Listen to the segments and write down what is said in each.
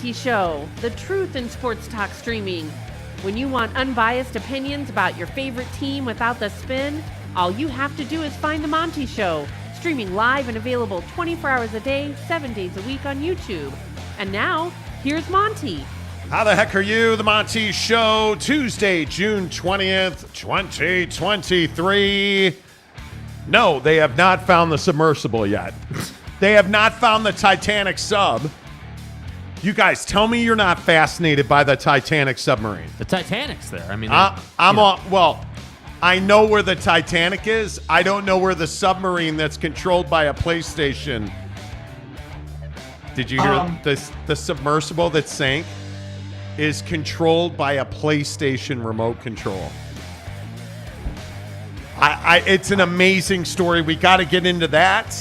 Monty Show, the truth in sports talk streaming. When you want unbiased opinions about your favorite team without the spin, all you have to do is find the Monty Show, streaming live and available 24 hours a day, 7 days a week on YouTube. And now, here's Monty. How the heck are you? The Monty Show, Tuesday, June 20th, 2023. No, they have not found the submersible yet. They have not found the Titanic sub. You guys, tell me you're not fascinated by the Titanic submarine. The Titanic's there. I mean, well, I know where the Titanic is. I don't know where the submarine that's controlled by a PlayStation. Did you hear the submersible that sank is controlled by a PlayStation remote control? It's an amazing story. We got to get into that.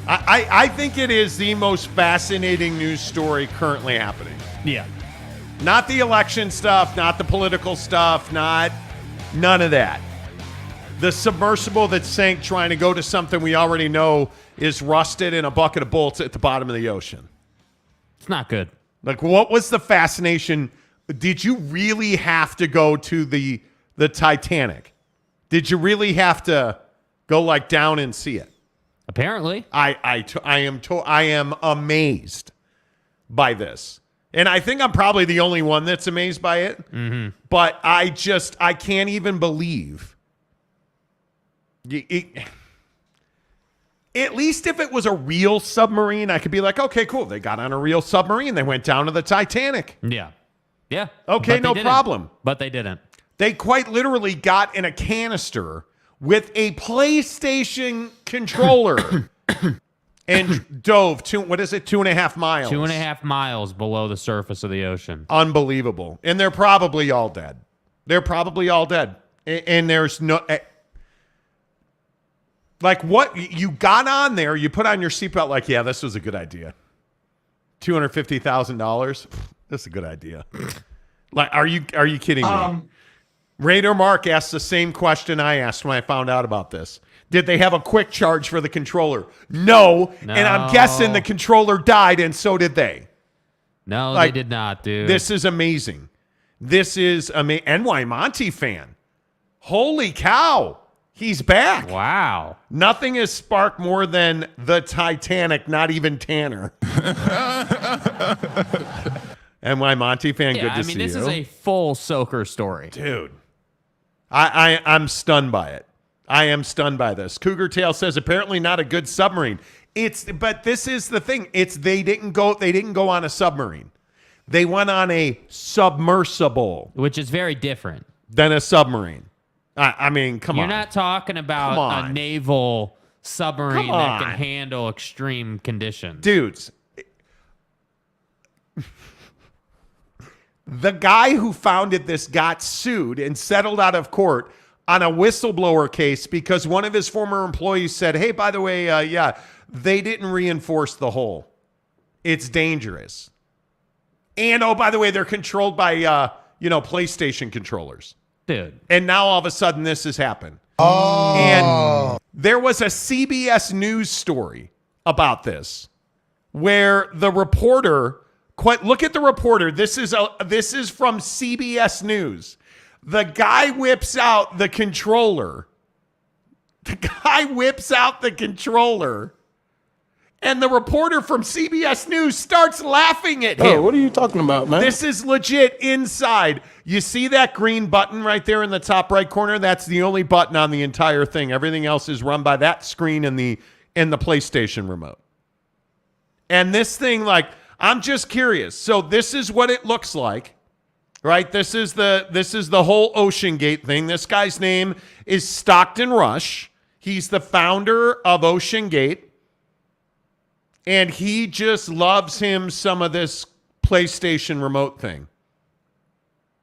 I think it is the most fascinating news story currently happening. Yeah. Not the election stuff, not the political stuff, none of that. The submersible that sank trying to go to something we already know is rusted in a bucket of bolts at the bottom of the ocean. It's not good. Like, what was the fascination? Did you really have to go to the Titanic? Did you really have to go like down and see it? Apparently. I am amazed by this. And I think I'm probably the only one that's amazed by it. Mm-hmm. But I can't even believe. At least if it was a real submarine, I could be like, okay, cool. They got on a real submarine. They went down to the Titanic. Yeah. Yeah. Okay, no problem. But they didn't. They quite literally got in a canister with a PlayStation controller and dove 2.5 miles? 2.5 miles below the surface of the ocean. Unbelievable. And they're probably all dead. And there's no... Like, what? You got on there, you put on your seatbelt like, yeah, this was a good idea. $250,000? That's a good idea. Like, are you kidding me? Raider Mark asked the same question I asked when I found out about this. Did they have a quick charge for the controller? No. And I'm guessing the controller died, and so did they. No, they did not, dude. This is amazing. This is amazing. NY Monty fan. Holy cow. He's back. Wow. Nothing has sparked more than the Titanic, not even Tanner. NY Monty fan, good to see you. This is a full soaker story. Dude. I'm stunned by it. I am stunned by this. Cougar Tail says apparently not a good submarine. But this is the thing. They didn't go on a submarine. They went on a submersible, which is very different than a submarine. I mean, come on. You're not talking about a naval submarine that can handle extreme conditions. Dudes. The guy who founded this got sued and settled out of court on a whistleblower case because one of his former employees said, hey, by the way, they didn't reinforce the hull. It's dangerous. And, oh, by the way, they're controlled by, PlayStation controllers. Dude. And now all of a sudden this has happened. Oh. And there was a CBS News story about this where the reporter... Look at the reporter. This is from CBS News. The guy whips out the controller. And the reporter from CBS News starts laughing at him. Oh, what are you talking about, man? This is legit inside. You see that green button right there in the top right corner? That's the only button on the entire thing. Everything else is run by that screen and the PlayStation remote. And this thing, like... I'm just curious. So this is what it looks like, right? This is the whole Ocean Gate thing. This guy's name is Stockton Rush. He's the founder of Ocean Gate. And he just loves him some of this PlayStation remote thing.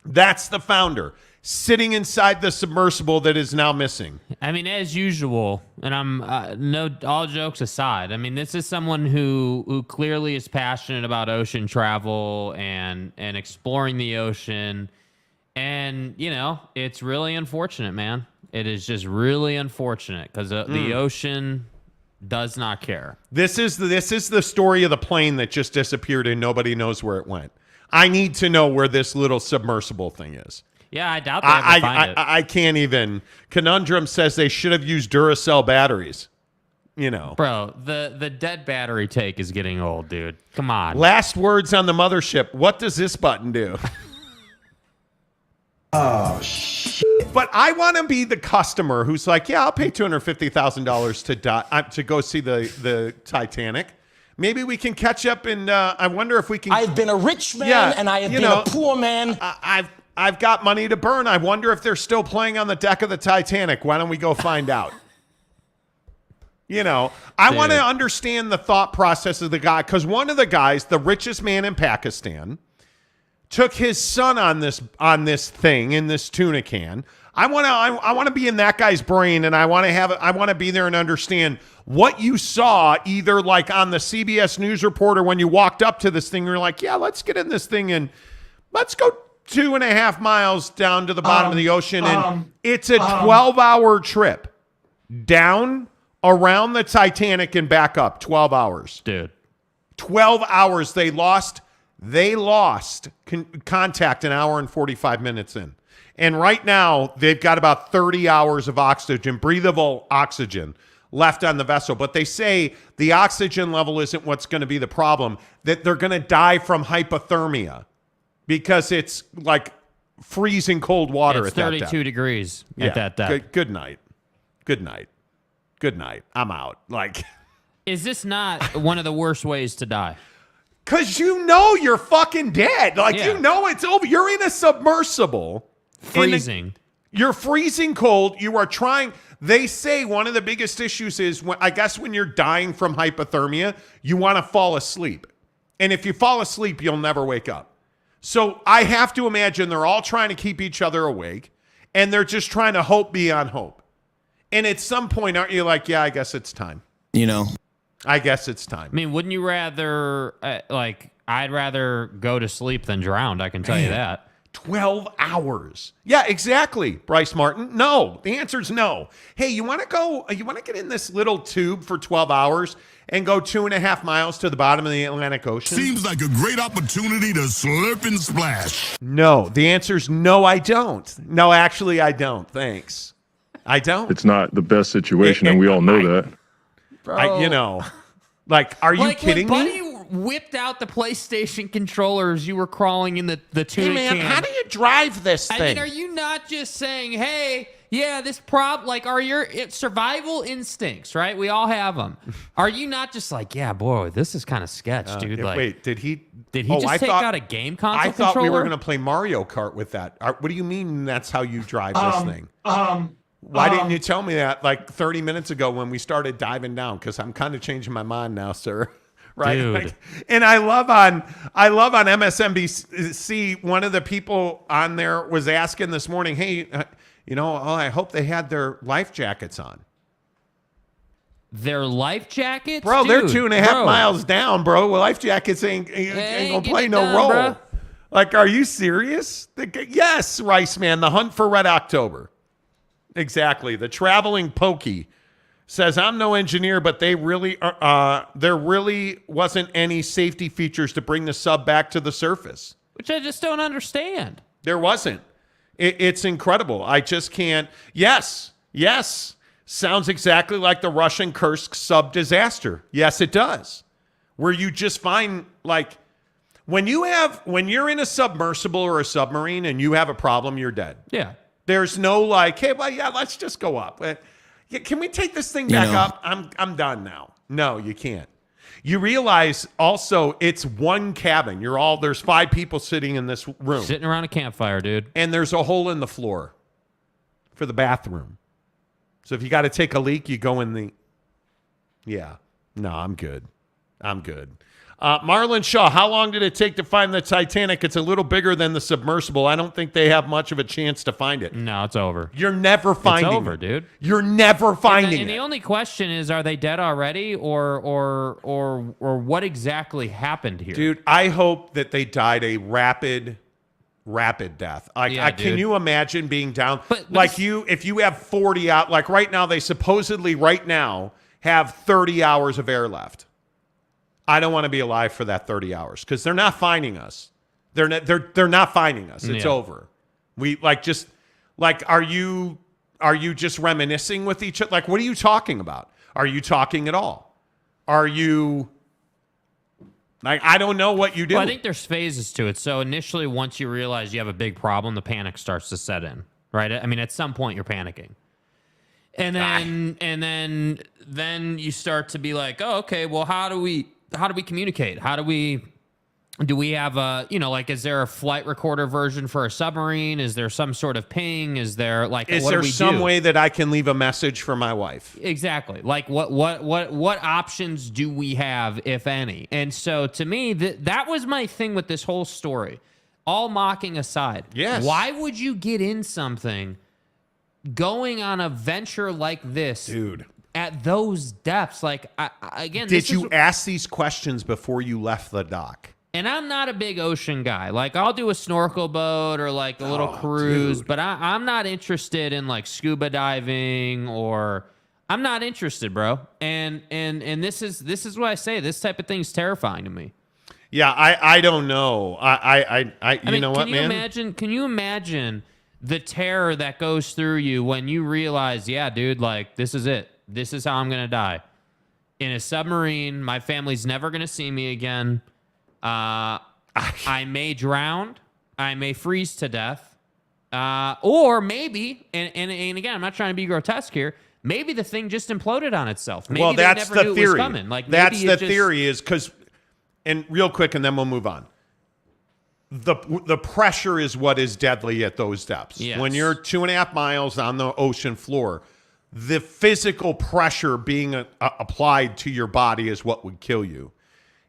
That's the founder. Sitting inside the submersible that is now missing. I mean, as usual, and I'm all jokes aside, I mean, this is someone who clearly is passionate about ocean travel and exploring the ocean. And, it's really unfortunate, man. It is just really unfortunate because the ocean Does not care. This is the story of the plane that just disappeared and nobody knows where it went. I need to know where this little submersible thing is. Yeah, I doubt they ever find it. I can't even. Conundrum says they should have used Duracell batteries. Bro, the dead battery take is getting old, dude. Come on. Last words on the mothership. What does this button do? Oh, shit. But I want to be the customer who's like, yeah, I'll pay $250,000 to go see the Titanic. Maybe we can catch up, and I wonder if we can. I've been a rich man, and I have been a poor man. I've got money to burn. I wonder if they're still playing on the deck of the Titanic. Why don't we go find out? I want to understand the thought process of the guy, because one of the guys, the richest man in Pakistan, took his son on this thing in this tuna can. I want to be in that guy's brain, and I want to be there and understand what you saw, either like on the CBS News report or when you walked up to this thing. You're like, yeah, let's get in this thing and let's go 2.5 miles down to the bottom of the ocean, and it's a 12-hour trip down around the Titanic and back up. 12 hours, dude. 12 hours. They lost contact an hour and 45 minutes in. And right now, they've got about 30 hours of oxygen, breathable oxygen, left on the vessel. But they say the oxygen level isn't what's going to be the problem, that they're going to die from hypothermia because it's like freezing cold water at that depth. It's 32 degrees at that depth. Good night. Good night. Good night. I'm out. Is this not one of the worst ways to die? Because you're fucking dead. It's over. You're in a submersible. Freezing. You're freezing cold. You are trying. They say one of the biggest issues is, when you're dying from hypothermia, you want to fall asleep. And if you fall asleep, you'll never wake up. So I have to imagine they're all trying to keep each other awake, and they're just trying to hope beyond hope. And at some point, aren't you like, yeah, I guess it's time. I guess it's time. I mean, wouldn't you rather, I'd rather go to sleep than drown, I can tell you that. 12 hours. Yeah, exactly, Bryce Martin. No, the answer is no. Hey, you want to get in this little tube for 12 hours and go 2.5 miles to the bottom of the Atlantic Ocean? Seems like a great opportunity to slurp and splash. No, the answer is no, I don't. No, actually, I don't. Thanks. I don't. It's not the best situation, and we all know that. Bro. Are you kidding me? When Buddy whipped out the PlayStation controllers, you were crawling in the tuna can. How do you drive this thing? I mean, are you not just saying, hey, yeah, this are your survival instincts, right? We all have them. Are you not just like, yeah, boy, this is kind of sketch, dude? Wait, did he just take out a game console I thought controller? we were going to play Mario Kart with that. What do you mean that's how you drive this thing? Why didn't you tell me that 30 minutes ago when we started diving down? Because I'm kind of changing my mind now, sir. Right? Dude. And I love on MSNBC, one of the people on there was asking this morning, hey, I hope they had their life jackets on. Their life jackets? Bro, Dude, they're 2.5 miles down, bro. Well, life jackets ain't going to play no role. Bro. Are you serious? Yes, Rice Man, the hunt for Red October. Exactly. The traveling pokey says, I'm no engineer, but there really wasn't any safety features to bring the sub back to the surface. Which I just don't understand. There wasn't. It's incredible. I just can't. Yes. Sounds exactly like the Russian Kursk sub disaster. Yes, it does. Where you just find, when you're in a submersible or a submarine and you have a problem, you're dead. Yeah. There's no hey, let's just go up. Can we take this thing back up? I'm done now. No, you can't. You realize also it's one cabin. There's 5 people sitting in this room. Sitting around a campfire, dude. And there's a hole in the floor for the bathroom. So if you got to take a leak, you go in the... Yeah. No, I'm good. Marlon Shaw, how long did it take to find the Titanic? It's a little bigger than the submersible. I don't think they have much of a chance to find it. No, it's over. You're never finding it. It's over, dude. You're never finding it. And the only question is, are they dead already, or what exactly happened here? Dude, I hope that they died a rapid death. Can you imagine being down? But if you have 40 out, right now, they supposedly right now have 30 hours of air left. I don't want to be alive for that 30 hours because they're not finding us. They're not finding us. It's over. We are you just reminiscing with each other? Like, what are you talking about? Are you talking at all? Are you like, I don't know what you do. Well, I think there's phases to it. So initially, once you realize you have a big problem, the panic starts to set in, right? I mean, at some point you're panicking. And then you start to be like, oh, okay, well, how do we communicate? Do we have a, is there a flight recorder version for a submarine? Is there some sort of ping? Is there some way that I can leave a message for my wife? Exactly. Like what options do we have, if any? And so to me, that was my thing with this whole story. All mocking aside. Yes. Why would you get in something going on a venture like this? Dude. At those depths? Like, did you ask these questions before you left the dock? And I'm not a big ocean guy. Like, I'll do a snorkel boat or like a little cruise, dude. but I'm not interested in like scuba diving, or I'm not interested, bro. And this is what I say. This type of thing is terrifying to me. Yeah, I don't know. I mean, know what, man? Can you imagine the terror that goes through you when you realize, yeah, dude, like, this is it. This is how I'm gonna die. In a submarine, my family's never gonna see me again. I may drown. I may freeze to death. Or maybe, and again, I'm not trying to be grotesque here, maybe the thing just imploded on itself. Maybe that's they never the knew theory. It was coming. Like, that's the theory is because, and real quick, and then we'll move on. The pressure is what is deadly at those depths. Yes. When you're 2.5 miles on the ocean floor, the physical pressure being applied to your body is what would kill you.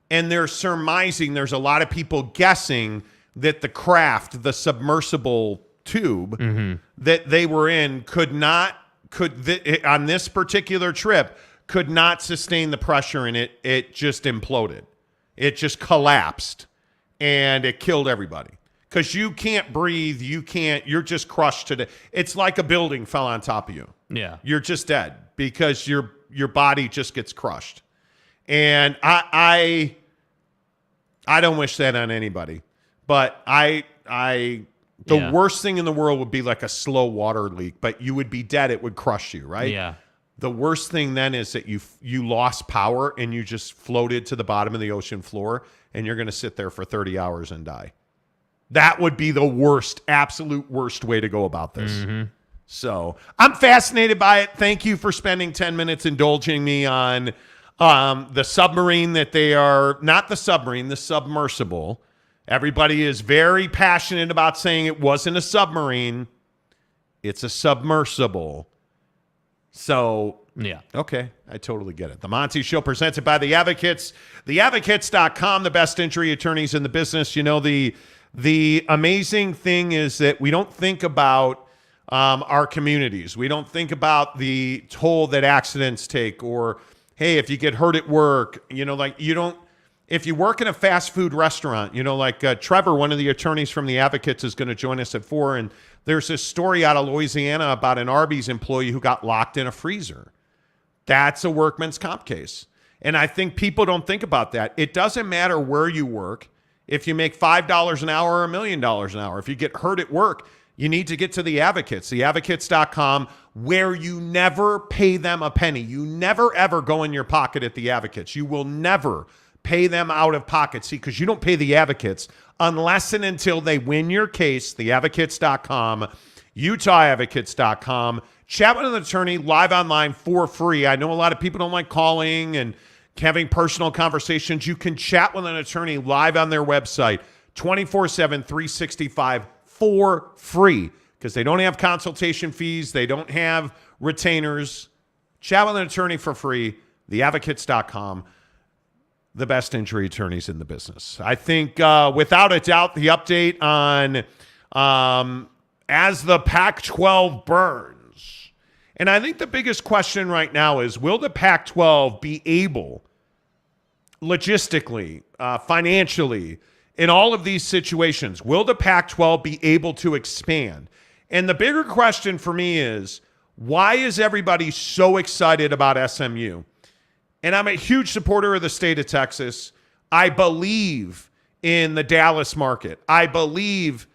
And they're surmising, there's a lot of people guessing that the craft, the submersible tube that they were in on this particular trip, could not sustain the pressure, and it just imploded. It just collapsed, and it killed everybody. Because you can't breathe, you're just crushed to death. It's like a building fell on top of you. Yeah. You're just dead because your body just gets crushed. And I don't wish that on anybody, but the worst thing in the world would be like a slow water leak, but you would be dead. It would crush you, right? Yeah. The worst thing then is that you lost power and you just floated to the bottom of the ocean floor, and you're going to sit there for 30 hours and die. That would be the worst, absolute worst way to go about this. Mm-hmm. So I'm fascinated by it. Thank you for spending 10 minutes indulging me on the submarine that they are, not the submarine, the submersible. Everybody is very passionate about saying it wasn't a submarine. It's a submersible. So, yeah. Okay, I totally get it. The Monty Show presented by The Advocates. TheAdvocates.com, the best injury attorneys in the business. You know, the amazing thing is that we don't think about our communities. We don't think about the toll that accidents take, or, hey, if you get hurt at work, if you work in a fast food restaurant, Trevor, one of the attorneys from The Advocates, is going to join us at 4. And there's this story out of Louisiana about an Arby's employee who got locked in a freezer. That's a workman's comp case. And I think people don't think about that. It doesn't matter where you work. If you make $5 an hour or $1 million an hour, if you get hurt at work, you need to get to The Advocates, theadvocates.com, where you never pay them a penny. You never, ever go in your pocket at The Advocates. You will never pay them out of pocket. See, because you don't pay The Advocates unless and until they win your case. Theadvocates.com, UtahAdvocates.com. Chat with an attorney live online for free. I know a lot of people don't like calling and having personal conversations. You can chat with an attorney live on their website 24/7, 365 for free, because they don't have consultation fees. They don't have retainers. Chat with an attorney for free. Theadvocates.com. The best injury attorneys in the business. I think without a doubt, the update on as the Pac-12 burns. And I think the biggest question right now is, will the Pac-12 be able, logistically, financially, in all of these situations, will the Pac-12 be able to expand? And the bigger question for me is, why is everybody so excited about SMU? And I'm a huge supporter of the state of Texas. I believe in the Dallas market. I believe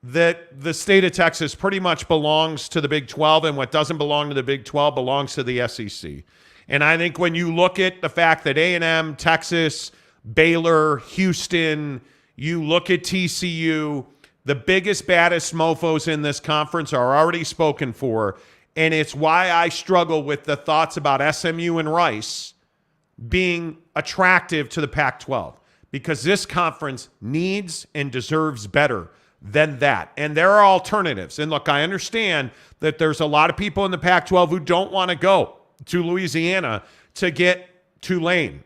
that the state of Texas pretty much belongs to the Big 12, and what doesn't belong to the Big 12 belongs to the SEC. And I think when you look at the fact that A&M, Texas, Baylor, Houston, you look at TCU, the biggest, baddest mofos in this conference are already spoken for. And it's why I struggle with the thoughts about SMU and Rice being attractive to the Pac-12, because this conference needs and deserves better than that. And there are alternatives. And look, I understand that there's a lot of people in the Pac-12 who don't want to go to Louisiana to get Tulane,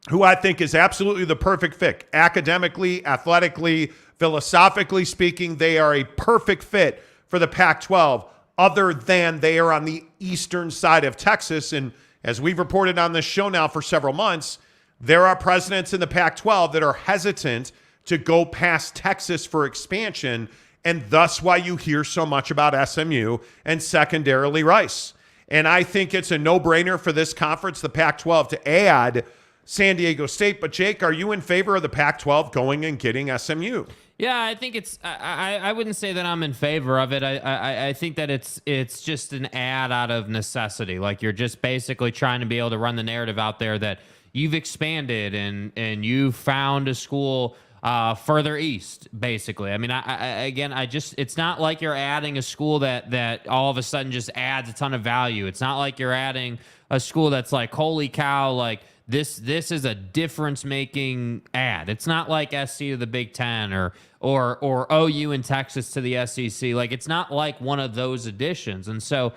who I think is absolutely the perfect fit. Academically, athletically, philosophically speaking, they are a perfect fit for the Pac-12, other than they are on the eastern side of Texas. And as we've reported on this show now for several months, there are presidents in the Pac-12 that are hesitant to go past Texas for expansion, and thus why you hear so much about SMU and secondarily Rice. And I think it's a no-brainer for this conference, the Pac-12, to add San Diego State. But Jake, are you in favor of the Pac-12 going and getting SMU? Yeah, I think it's. I wouldn't say that I'm in favor of it. I think that it's just an ad out of necessity. Like, you're just basically trying to be able to run the narrative out there that you've expanded and you found a school further east, basically. I mean, it's not like you're adding a school that all of a sudden just adds a ton of value. It's not like you're adding a school that's like, holy cow, like this is a difference-making ad. It's not like SC to the Big Ten or OU in Texas to the SEC. Like, it's not like one of those additions. And so,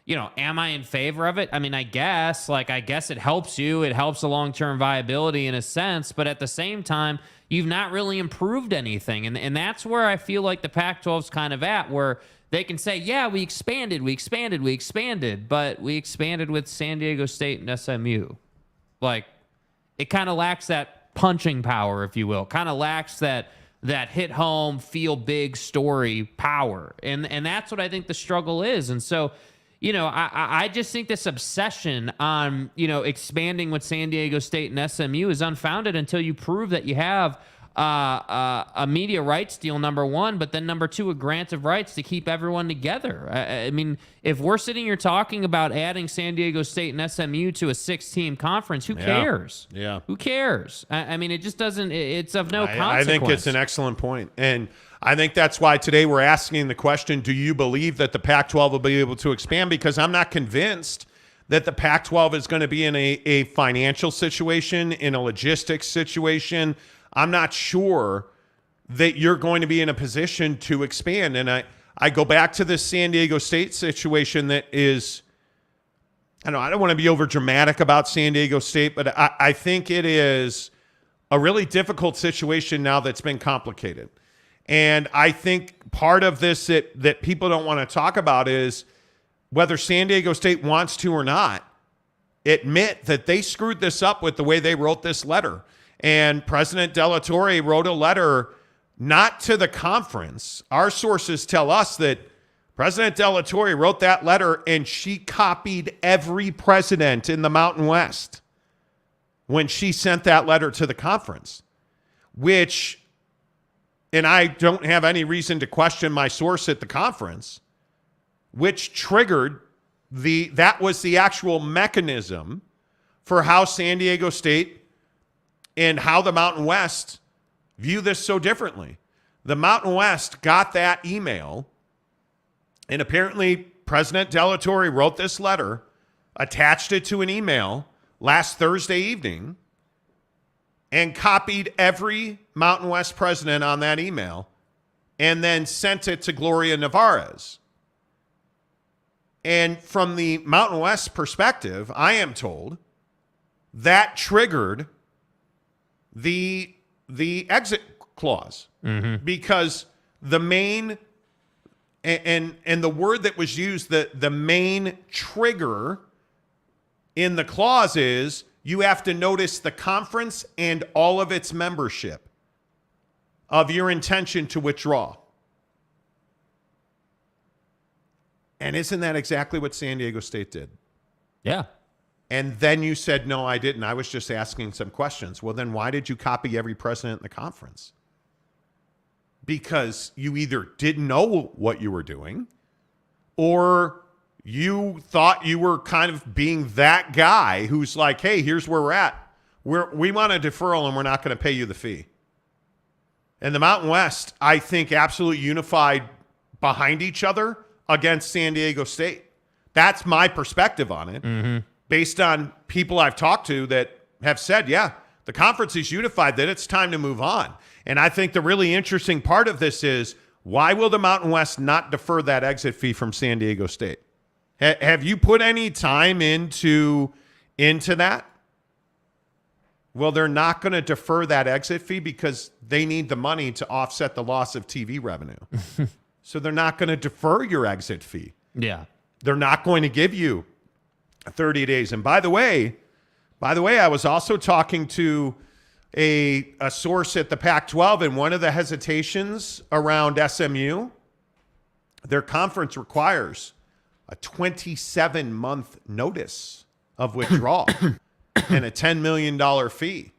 am I in favor of it? I mean, I guess it helps you. It helps the long-term viability in a sense, but at the same time, you've not really improved anything. And that's where I feel like the Pac-12's kind of at, where they can say, yeah, we expanded, but we expanded with San Diego State and SMU. Like, it kind of lacks that punching power, if you will. Kind of lacks that hit home, feel big story power. And that's what I think the struggle is. And so, I just think this obsession on, expanding with San Diego State and SMU is unfounded until you prove that you have a media rights deal, number one, but then number two, a grant of rights to keep everyone together. I mean, if we're sitting here talking about adding San Diego State and SMU to a 6-team conference, who cares? Yeah. Who cares? I mean, it just doesn't, it's of no consequence. I think it's an excellent point. And I think that's why today we're asking the question, do you believe that the Pac-12 will be able to expand? Because I'm not convinced that the Pac-12 is going to be in a financial situation, in a logistics situation. I'm not sure that you're going to be in a position to expand. And I go back to this San Diego State situation that is, I don't want to be over dramatic about San Diego State, but I think it is a really difficult situation now that's been complicated. And I think part of this that people don't want to talk about is whether San Diego State wants to or not, admit that they screwed this up with the way they wrote this letter. And President De La Torre wrote a letter not to the conference. Our sources tell us that President De La Torre wrote that letter and she copied every president in the Mountain West when she sent that letter to the conference, which, and I don't have any reason to question my source at the conference, which triggered that was the actual mechanism for how San Diego State and how the Mountain West view this so differently. The Mountain West got that email, and apparently President De La Torre wrote this letter, attached it to an email last Thursday evening, and copied every Mountain West president on that email, and then sent it to Gloria Nevarez. And from the Mountain West perspective, I am told that triggered the exit clause, because the main and the word that was used, the main trigger in the clause is you have to notice the conference and all of its membership of your intention to withdraw. And isn't that exactly what San Diego State did? Yeah. And then you said, no, I didn't. I was just asking some questions. Well, then why did you copy every president in the conference? Because you either didn't know what you were doing, or you thought you were kind of being that guy who's like, hey, here's where we're at. We want a deferral and we're not going to pay you the fee. And the Mountain West, I think, absolutely unified behind each other against San Diego State. That's my perspective on it, based on people I've talked to that have said, yeah, the conference is unified, that it's time to move on. And I think the really interesting part of this is, why will the Mountain West not defer that exit fee from San Diego State? Have you put any time into that? Well, they're not going to defer that exit fee because they need the money to offset the loss of TV revenue. So they're not going to defer your exit fee. Yeah. They're not going to give you 30 days. And by the way, I was also talking to a source at the Pac-12, and one of the hesitations around SMU, their conference requires a 27-month notice of withdrawal and a $10 million fee.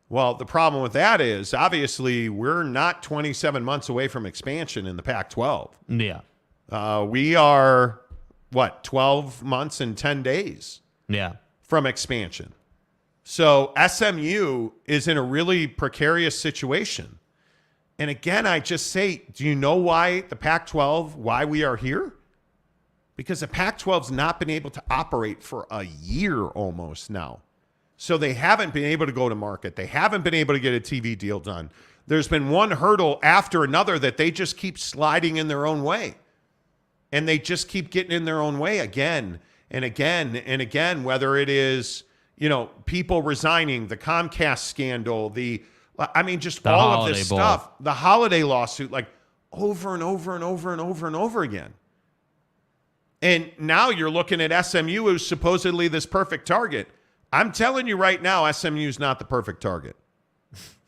Well, the problem with that is, obviously, we're not 27 months away from expansion in the Pac-12. Yeah. We are, 12 months and 10 days from expansion. So SMU is in a really precarious situation. And again, I just say, do you know why the Pac-12, why we are here? Because the Pac-12's not been able to operate for a year almost now. So they haven't been able to go to market. They haven't been able to get a TV deal done. There's been one hurdle after another that they just keep sliding in their own way. And they just keep getting in their own way again and again and again, whether it is, people resigning, the Comcast scandal, just all of this stuff, the holiday lawsuit, like over and over and over and over and over again. And now you're looking at SMU, who's supposedly this perfect target. I'm telling you right now, SMU is not the perfect target.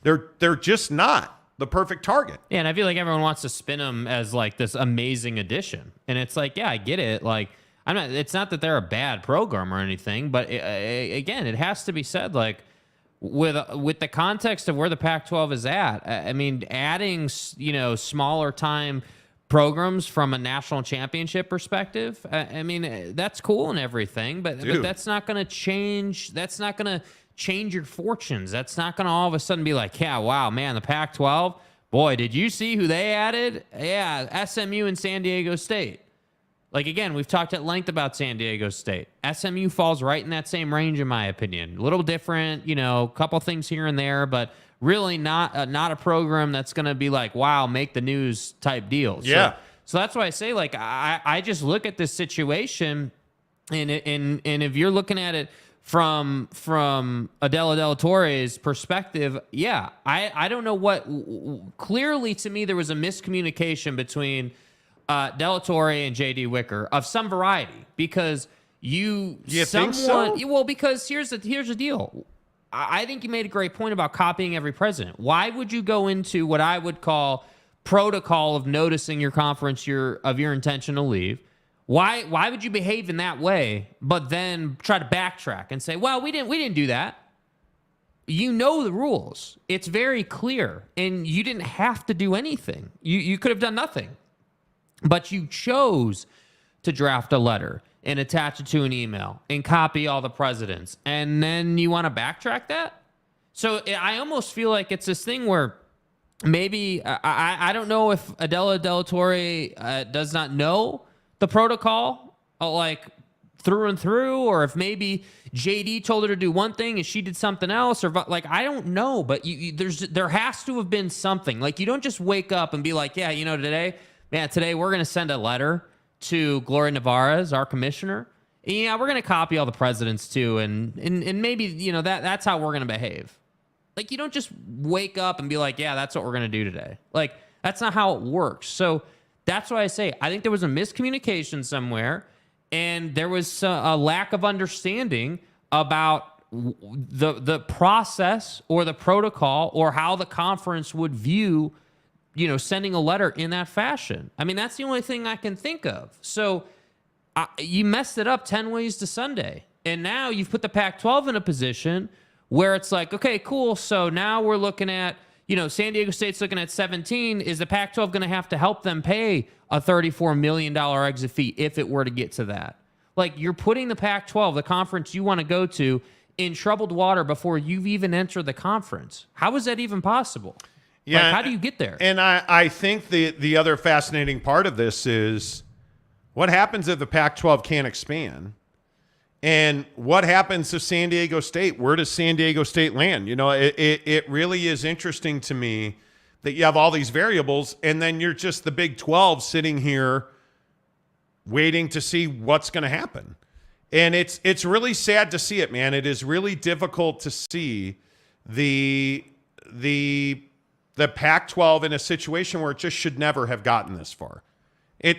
They're just not the perfect target. Yeah, and I feel like everyone wants to spin them as like this amazing addition. And it's like, yeah, I get it. Like, it's not that they're a bad program or anything, but again, it has to be said, like, with the context of where the Pac-12 is at, adding, smaller time programs from a national championship perspective, that's cool and everything, but that's not going to change. That's not going to change your fortunes. That's not going to all of a sudden be like, yeah, wow, man, the Pac-12, boy, did you see who they added? Yeah, SMU and San Diego State. Like, again, we've talked at length about San Diego State. SMU falls right in that same range, in my opinion. A little different, a couple things here and there, but really not a program that's going to be like, wow, make the news type deal. Yeah. So that's why I say, like, I just look at this situation, and if you're looking at it from Adela Del Torre's perspective, yeah, I don't know what. Clearly, to me, there was a miscommunication between Del Torre and J.D. Wicker of some variety, because think so? Well, because here's the deal. I think you made a great point about copying every president. Why would you go into what I would call protocol of noticing your conference of your intention to leave? Why would you behave in that way, but then try to backtrack and say, well, we didn't do that? You know the rules. It's very clear, and you didn't have to do anything. You could have done nothing, but you chose to draft a letter and attach it to an email and copy all the presidents, and then you want to backtrack that? So I almost feel like it's this thing where maybe I don't know if Adela Del Torre does not know the protocol like through and through, or if maybe JD told her to do one thing and she did something else, or like, I don't know, but there has to have been something. Like, you don't just wake up and be like, yeah, today we're going to send a letter to Gloria Nevarez, our commissioner. Yeah, we're going to copy all the presidents too, and maybe that's how we're going to behave. Like, you don't just wake up and be like, yeah, that's what we're going to do today. Like, that's not how it works. So that's why I say I think there was a miscommunication somewhere, and there was a lack of understanding about the process or the protocol or how the conference would view sending a letter in that fashion. That's the only thing I can think of. So you messed it up 10 ways to Sunday. And now you've put the Pac-12 in a position where it's like, okay, cool. So now we're looking at, San Diego State's looking at 17. Is the Pac-12 going to have to help them pay a $34 million exit fee if it were to get to that? Like, you're putting the Pac-12, the conference you want to go to, in troubled water before you've even entered the conference. How is that even possible? Yeah, how do you get there? And I think the other fascinating part of this is what happens if the Pac-12 can't expand? And what happens to San Diego State? Where does San Diego State land? It really is interesting to me that you have all these variables, and then you're just the Big 12 sitting here waiting to see what's going to happen. And it's really sad to see it, man. It is really difficult to see the Pac-12 in a situation where it just should never have gotten this far.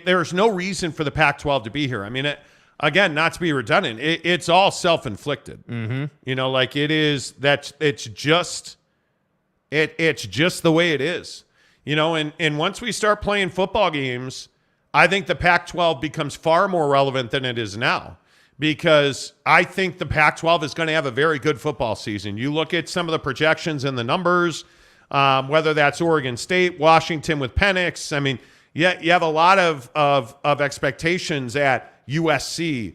There's no reason for the Pac-12 to be here. I mean, again, not to be redundant, it's all self-inflicted. Mm-hmm. It's just the way it is. And once we start playing football games, I think the Pac-12 becomes far more relevant than it is now, because I think the Pac-12 is going to have a very good football season. You look at some of the projections and the numbers, whether that's Oregon State, Washington with Penix. I mean, you have a lot of expectations at USC.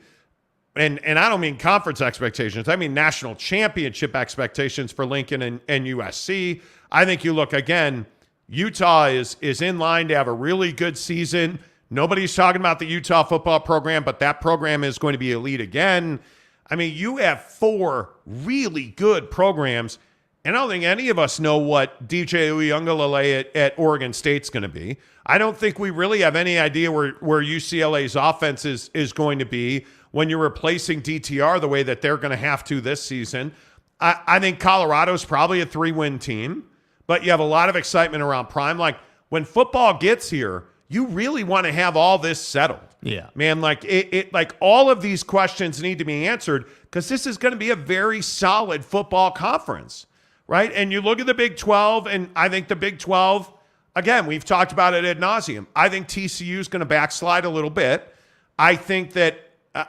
And I don't mean conference expectations. I mean national championship expectations for Lincoln and USC. I think you look, again, Utah is in line to have a really good season. Nobody's talking about the Utah football program, but that program is going to be elite again. I mean, you have 4 really good programs, and I don't think any of us know what DJ Uiagalelei at Oregon State's going to be. I don't think we really have any idea where UCLA's offense is going to be when you're replacing DTR the way that they're going to have to this season. I think Colorado's probably a 3-win team, but you have a lot of excitement around Prime. Like, when football gets here, you really want to have all this settled. Yeah. Man, like like all of these questions need to be answered, because this is going to be a very solid football conference, right? And you look at the Big 12, and I think the Big 12, again, we've talked about it ad nauseum. I think TCU is going to backslide a little bit. I think that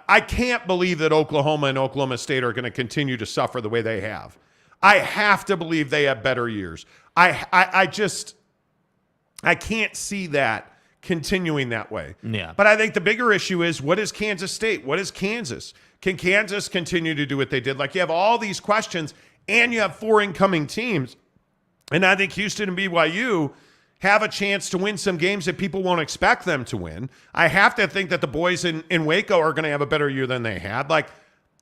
I can't believe that Oklahoma and Oklahoma State are going to continue to suffer the way they have. I have to believe they have better years. I can't see that continuing that way. Yeah. But I think the bigger issue is, what is Kansas State? What is Kansas? Can Kansas continue to do what they did? Like, you have all these questions, and you have 4 incoming teams. And I think Houston and BYU have a chance to win some games that people won't expect them to win. I have to think that the boys in Waco are going to have a better year than they had. Like,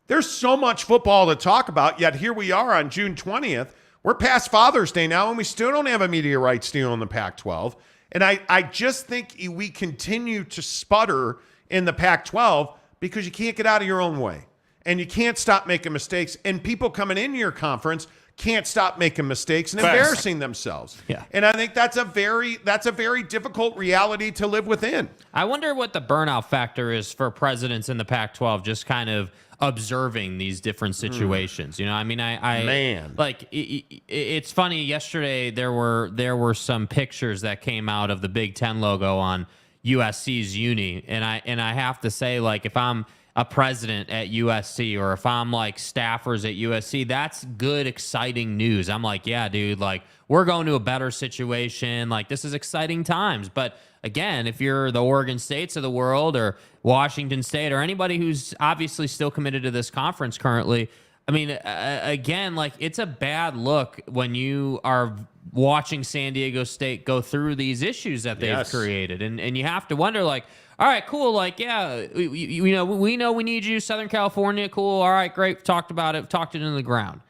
there's so much football to talk about, yet here we are on June 20th. We're past Father's Day now, and we still don't have a media rights deal in the Pac-12. And I just think we continue to sputter in the Pac-12 because you can't get out of your own way. And you can't stop making mistakes. And people coming into your conference can't stop making mistakes and embarrassing themselves. Yeah. And I think that's a very difficult reality to live within. I wonder what the burnout factor is for presidents in the Pac-12, just kind of observing these different situations. I mean, Man. like it's funny. Yesterday there were some pictures that came out of the Big Ten logo on USC's uni, and I have to say, like, if I'm a president at USC, or if I'm like staffers at USC, that's good, exciting news. I'm like, yeah, dude, like, we're going to a better situation. Like, this is exciting times. But again, if you're the Oregon States of the world, or Washington State, or anybody who's obviously still committed to this conference currently, I mean, again, like, it's a bad look when you are watching San Diego State go through these issues that they've created. And you have to wonder, like, all right, cool. Like, yeah, we know we need you, Southern California. Cool. All right, great. Talked about it. Talked it into the ground.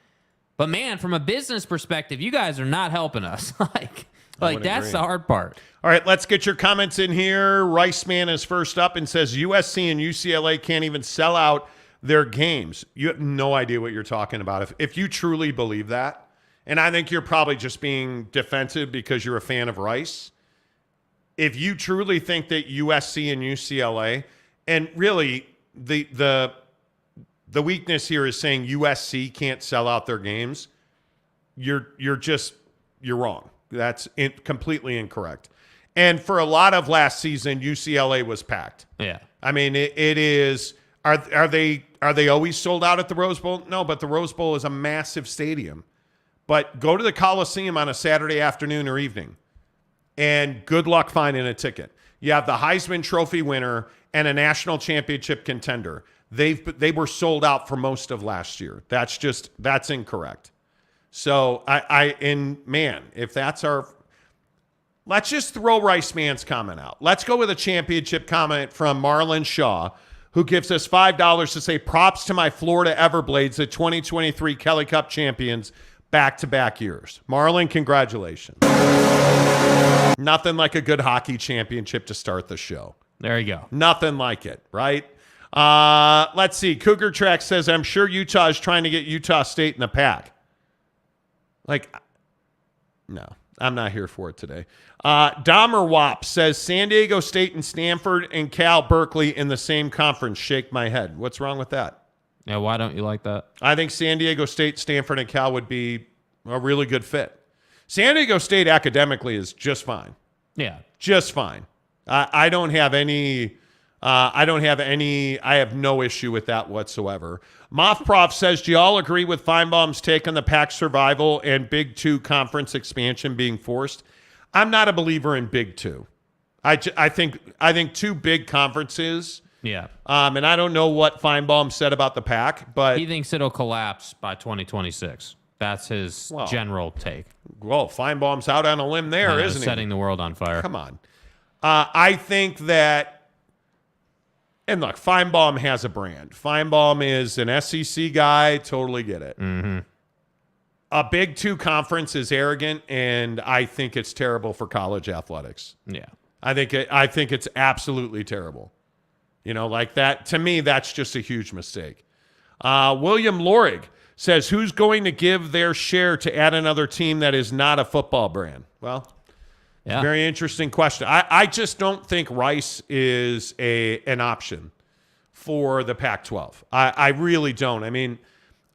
But man, from a business perspective, you guys are not helping us. like that's the hard part. All right, let's get your comments in here. Riceman is first up and says USC and UCLA can't even sell out their games. You have no idea what you're talking about. If you truly believe that, and I think you're probably just being defensive because you're a fan of Rice. If you truly think that USC and UCLA, and really the weakness here is saying USC can't sell out their games, you're wrong. That's completely incorrect. And for a lot of last season, UCLA was packed. Yeah. I mean, it is. Are they are they always sold out at the Rose Bowl? No, but the Rose Bowl is a massive stadium. But go to the Coliseum on a Saturday afternoon or evening, and good luck finding a ticket. You have the Heisman Trophy winner and a national championship contender. They were sold out for most of last year. That's incorrect. So if that's let's just throw Rice Man's comment out. Let's go with a championship comment from Marlon Shaw, who gives us $5 to say props to my Florida Everblades, the 2023 Kelly Cup champions, back-to-back years. Marlon, congratulations. Nothing like a good hockey championship to start the show. There you go. Nothing like it, right? Let's see. Cougar Track says, I'm sure Utah is trying to get Utah State in the PAC. No, I'm not here for it today. Dahmer Wop says, San Diego State and Stanford and Cal Berkeley in the same conference. Shake my head. What's wrong with that? Yeah, why don't you like that? I think San Diego State, Stanford, and Cal would be a really good fit. San Diego State academically is just fine. Yeah. Just fine. I have no issue with that whatsoever. Moth Prof says, do y'all agree with Feinbaum's take on the PAC survival and Big Two conference expansion being forced? I'm not a believer in Big Two. I think two big conferences. Yeah. And I don't know what Feinbaum said about the PAC, but he thinks it'll collapse by 2026. That's his general take. Well, Feinbaum's out on a limb there, isn't he? Setting the world on fire. Come on. I think that, and look, Feinbaum has a brand. Feinbaum is an SEC guy. Totally get it. Mm-hmm. A Big Two conference is arrogant, and I think it's terrible for college athletics. Yeah. I think it's absolutely terrible. Like that. To me, that's just a huge mistake. William Lorig says, who's going to give their share to add another team that is not a football brand? Well, yeah. Very interesting question. I just don't think Rice is an option for the Pac-12. I really don't. I mean,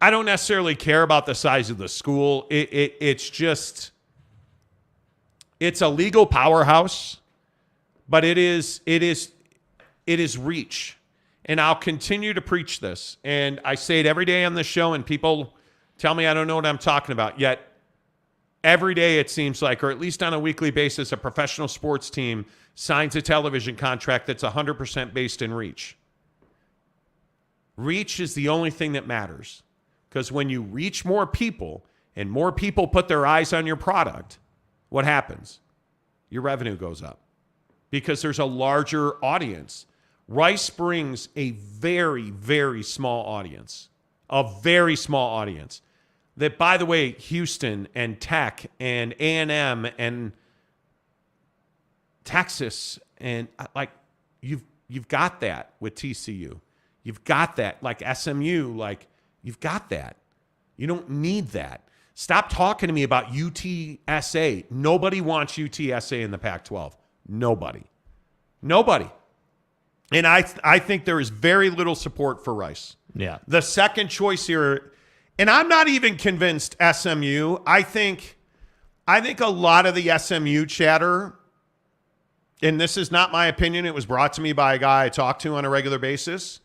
I don't necessarily care about the size of the school. It's a legal powerhouse, but it is reach. And I'll continue to preach this. And I say it every day on the show, and people tell me I don't know what I'm talking about. Yet every day it seems like, or at least on a weekly basis, a professional sports team signs a television contract that's 100% based in reach. Reach is the only thing that matters. Because when you reach more people and more people put their eyes on your product, what happens? Your revenue goes up because there's a larger audience. Rice brings a very, very small audience, that, by the way, Houston and Tech and A&M and Texas and you've got that with TCU. You've got that like SMU, you've got that. You don't need that. Stop talking to me about UTSA. Nobody wants UTSA in the Pac-12. Nobody. And I think there is very little support for Rice. Yeah. The second choice here, and I'm not even convinced SMU. I think a lot of the SMU chatter, and this is not my opinion, it was brought to me by a guy I talk to on a regular basis.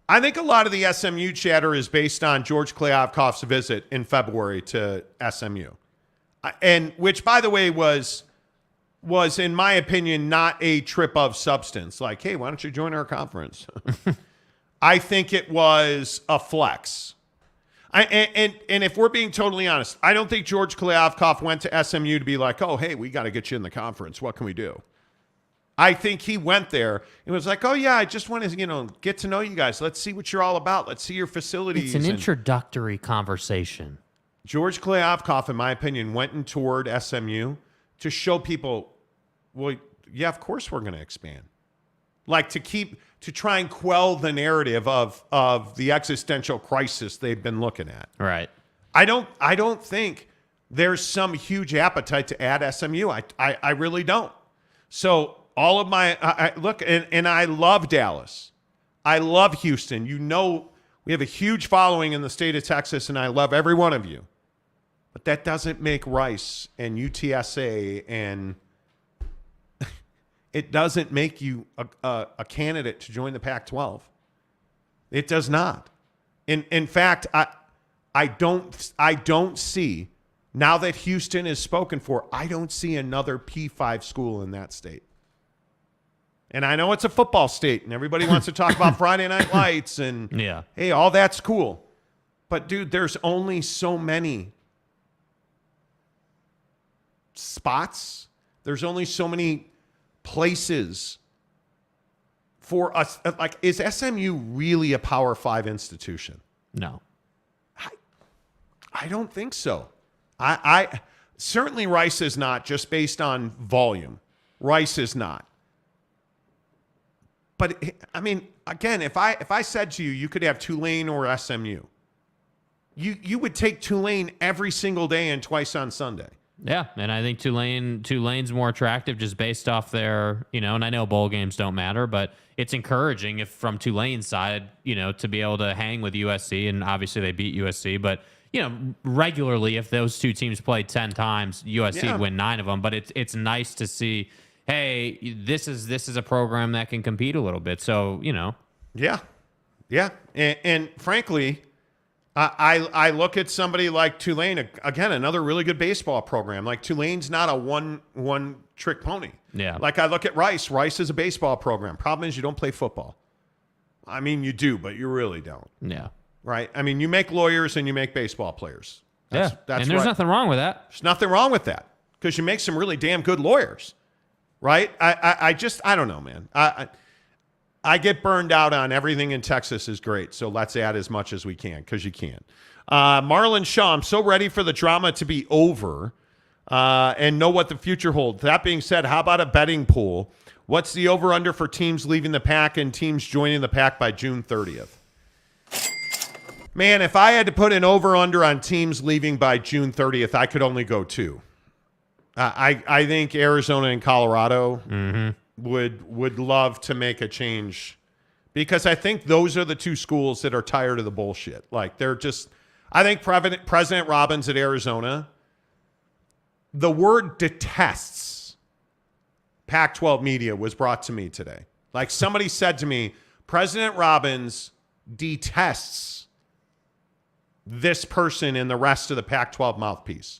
I think a lot of the SMU chatter is based on George Kliavkoff's visit in February to SMU. And which, by the way, was, in my opinion, not a trip of substance. Like, hey, why don't you join our conference? I think it was a flex. And if we're being totally honest, I don't think George Kliavkoff went to SMU to be like, oh, hey, we got to get you in the conference. What can we do? I think he went there and was like, oh, yeah, I just want to, get to know you guys. Let's see what you're all about. Let's see your facilities. It's an introductory conversation. George Kliavkoff, in my opinion, went and toured SMU to show people, well, yeah, of course we're going to expand. To try and quell the narrative of the existential crisis they've been looking at. Right. I don't think there's some huge appetite to add SMU. I really don't. So all of my look, and I love Dallas. I love Houston. We have a huge following in the state of Texas, and I love every one of you. But that doesn't make Rice and UTSA and it doesn't make you a candidate to join the Pac-12. It does not. In fact, I don't see, now that Houston is spoken for, I don't see another P5 school in that state. And I know it's a football state, and everybody wants to talk about Friday Night Lights, and hey, all that's cool. But, dude, there's only so many spots. There's only so many places for us. Like, is SMU really a Power 5 institution? No. I don't think so. I certainly Rice is not, just based on volume. Rice is not. But I mean, again, if I said to you, you could have Tulane or SMU, you would take Tulane every single day and twice on Sunday. Yeah, and I think Tulane's more attractive just based off their, and I know bowl games don't matter, but it's encouraging if from Tulane's side, to be able to hang with USC, and obviously they beat USC, but regularly if those two teams played 10 times, USC would win 9 of them, but it's nice to see, hey, this is a program that can compete a little bit. So, Yeah. And frankly, I look at somebody like Tulane, again, another really good baseball program. Like, Tulane's not a one trick pony. Yeah. Like, I look at Rice. Rice is a baseball program. Problem is you don't play football. I mean, you do, but you really don't. Yeah. Right? I mean, you make lawyers and you make baseball players. That's and there's nothing wrong with that. There's nothing wrong with that, because you make some really damn good lawyers. Right? I don't know, man. I get burned out on everything in Texas is great, so let's add as much as we can, because you can. Marlon Shaw, I'm so ready for the drama to be over and know what the future holds. That being said, how about a betting pool? What's the over-under for teams leaving the PAC and teams joining the PAC by June 30th? Man, if I had to put an over-under on teams leaving by June 30th, I could only go 2. I think Arizona and Colorado would love to make a change, because I think those are the 2 schools that are tired of the bullshit. Like, they're just, I think President Robbins at Arizona, the word detests Pac-12 media was brought to me today. Like, somebody said to me, President Robbins detests this person and the rest of the Pac-12 mouthpiece.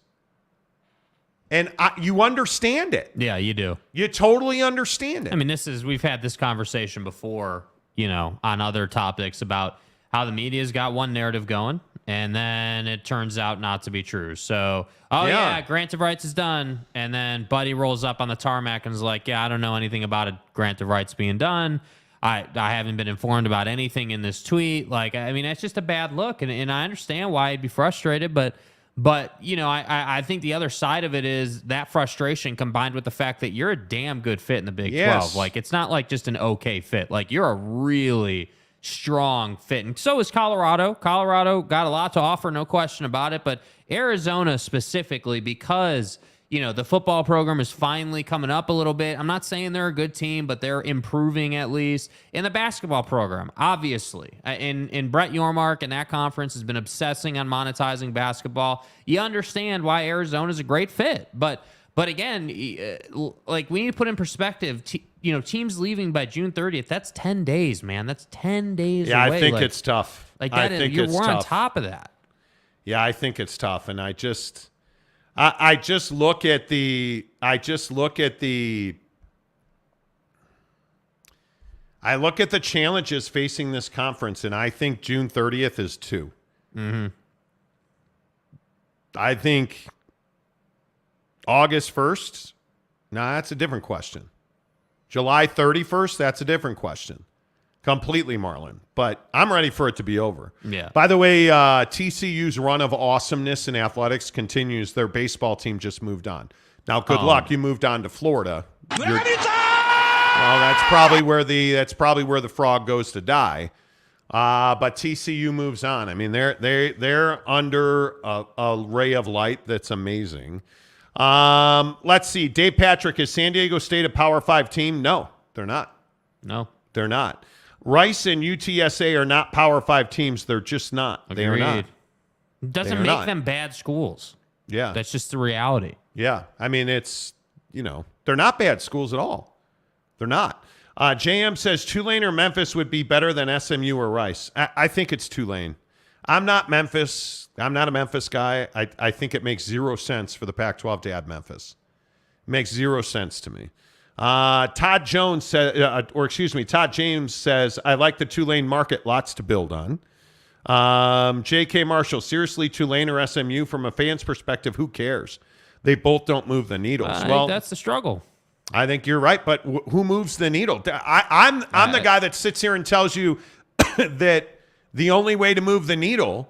And you understand it. Yeah, you do. You totally understand it. I mean, we've had this conversation before, on other topics about how the media's got one narrative going, and then it turns out not to be true. So, grant of rights is done. And then Buddy rolls up on the tarmac and is like, I don't know anything about a grant of rights being done. I haven't been informed about anything in this tweet. Like, I mean, that's just a bad look. And I understand why he'd be frustrated, but I think the other side of it is that frustration combined with the fact that you're a damn good fit in the Big 12. Like, it's not like just an okay fit. Like, you're a really strong fit. And so is Colorado. Colorado got a lot to offer, no question about it. But Arizona specifically, because, the football program is finally coming up a little bit. I'm not saying they're a good team, but they're improving at least. In the basketball program, obviously. In Brett Yormark and that conference has been obsessing on monetizing basketball. You understand why Arizona is a great fit. But again, like, we need to put in perspective, teams leaving by June 30th, that's 10 days, man. That's 10 days away. Yeah, I think it's tough. Like, that we're on top of that. Yeah, I think it's tough. And I just look at the challenges facing this conference, and I think June 30th is 2. Mm-hmm. I think August 1st, that's a different question. July 31st, that's a different question. Completely, Marlon. But I'm ready for it to be over. Yeah. By the way, TCU's run of awesomeness in athletics continues. Their baseball team just moved on. Now, good luck. You moved on to Florida. Well, that's probably where the frog goes to die. But TCU moves on. I mean, they're under a ray of light that's amazing. Let's see. Dave Patrick, is San Diego State a Power 5 team? No, they're not. No, they're not. Rice and UTSA are not Power 5 teams. They're just not. Agreed. They are not. It doesn't make them bad schools. Yeah. That's just the reality. Yeah. I mean, it's, they're not bad schools at all. They're not. JM says Tulane or Memphis would be better than SMU or Rice. I think it's Tulane. I'm not Memphis. I'm not a Memphis guy. I think it makes 0 sense for the Pac-12 to add Memphis. It makes 0 sense to me. Todd James says, I like the Tulane market. Lots to build on. J.K. Marshall, seriously, Tulane or SMU? From a fan's perspective, who cares? They both don't move the needles. Well, that's the struggle. I think you're right, but who moves the needle? I'm the guy that sits here and tells you that the only way to move the needle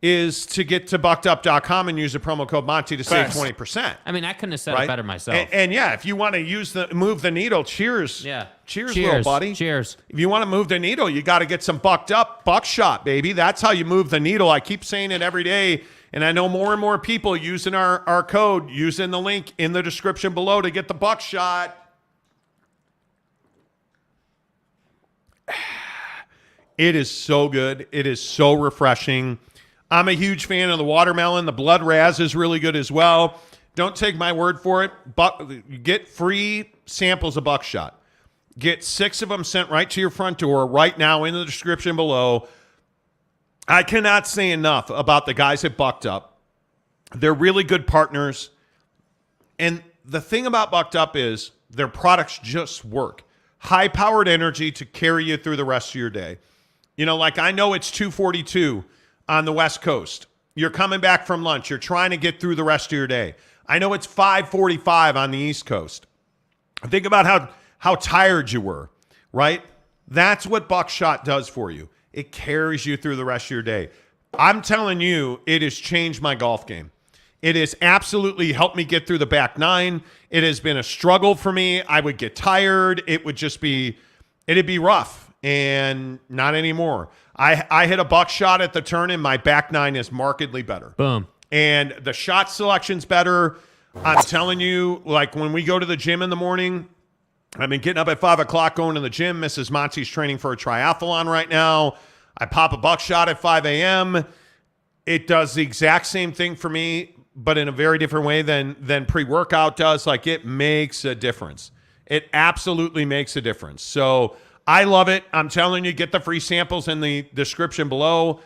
is to get to buckedup.com and use the promo code Monty to save 20%. I mean, I couldn't have said it better myself. And yeah, if you want to move the needle, cheers. Yeah. Cheers, little buddy. Cheers. If you want to move the needle, you got to get some bucked up buckshot, baby. That's how you move the needle. I keep saying it every day, and I know more and more people using our code, using the link in the description below to get the buckshot. It is so good. It is so refreshing. I'm a huge fan of the watermelon. The blood raz is really good as well. Don't take my word for it. Get free samples of Buckshot. Get 6 of them sent right to your front door right now in the description below. I cannot say enough about the guys at Bucked Up. They're really good partners. And the thing about Bucked Up is their products just work. High-powered energy to carry you through the rest of your day. You know, like I know it's 2:42 on the West Coast. You're coming back from lunch. You're trying to get through the rest of your day. I know it's 5:45 on the East Coast. Think about how tired you were, right? That's what Buckshot does for you. It carries you through the rest of your day. I'm telling you, it has changed my golf game. It has absolutely helped me get through the back nine. It has been a struggle for me. I would get tired. It'd be rough, and not anymore. I hit a Buckshot at the turn, and my back nine is markedly better. Boom. And the shot selection's better. I'm telling you, like when we go to the gym in the morning, I've been getting up at 5 o'clock going to the gym. Mrs. Monty's training for a triathlon right now. I pop a Buckshot at 5 a.m. It does the exact same thing for me, but in a very different way than pre-workout does. Like, it makes a difference. It absolutely makes a difference. So I love it. I'm telling you, get the free samples in the description below.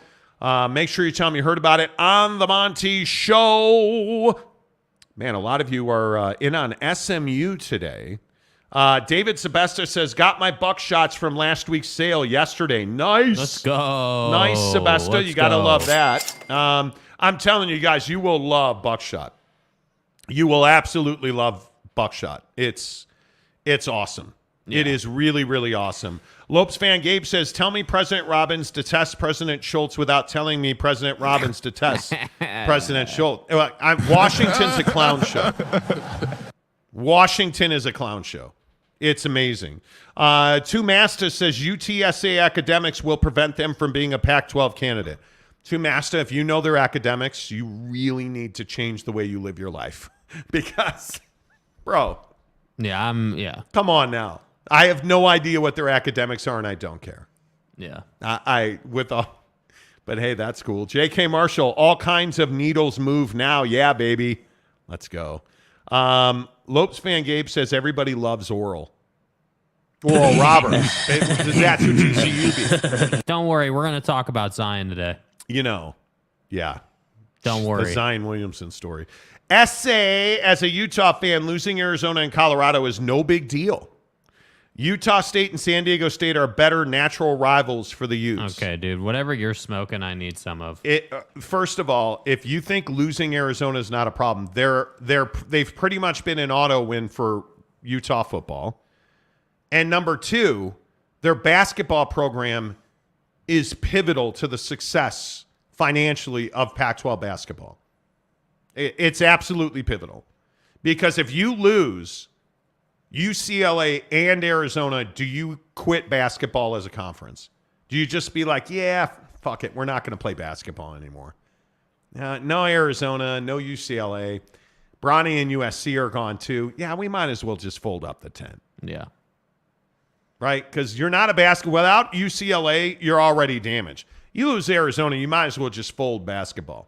Make sure you tell me you heard about it on the Monty Show. Man, a lot of you are in on SMU today. David Sebesta says, got my Buckshots from last week's sale yesterday. Nice. Let's go. Nice, Sebesta. You got to love that. I'm telling you guys, you will love Buckshot. You will absolutely love Buckshot. It's awesome. Yeah. It is really, really awesome. Lopes fan Gabe says, tell me President Robbins detests President Schultz without telling me President Robbins detests President Schultz. Washington's a clown show. Washington is a clown show. It's amazing. Two Masta says UTSA academics will prevent them from being a Pac-12 candidate. Two Masta, if you know their academics, you really need to change the way you live your life. Because, bro. Yeah. Come on now. I have no idea what their academics are, and I don't care. Yeah. But hey, that's cool. J.K. Marshall, all kinds of needles move now. Yeah, baby. Let's go. Lopes fan Gabe says everybody loves Oral. Oral Roberts. That's who TCU be. Don't worry. We're going to talk about Zion today. You know. Yeah. Don't worry. The Zion Williamson story. Essay, as a Utah fan, losing Arizona and Colorado is no big deal. Utah State and San Diego State are better natural rivals for the Utes. Okay, dude. Whatever you're smoking, I need some of. First of all, if you think losing Arizona is not a problem, they've pretty much been an auto win for Utah football. And number two, their basketball program is pivotal to the success financially of Pac-12 basketball. It's absolutely pivotal. Because if you lose UCLA and Arizona, do you quit basketball as a conference? Do you just be like, yeah, fuck it, we're not going to play basketball anymore? No Arizona, no UCLA. Bronny and USC are gone too. Yeah, we might as well just fold up the tent. Yeah. Right? Because you're not a basketball. Without UCLA, you're already damaged. You lose Arizona, you might as well just fold basketball.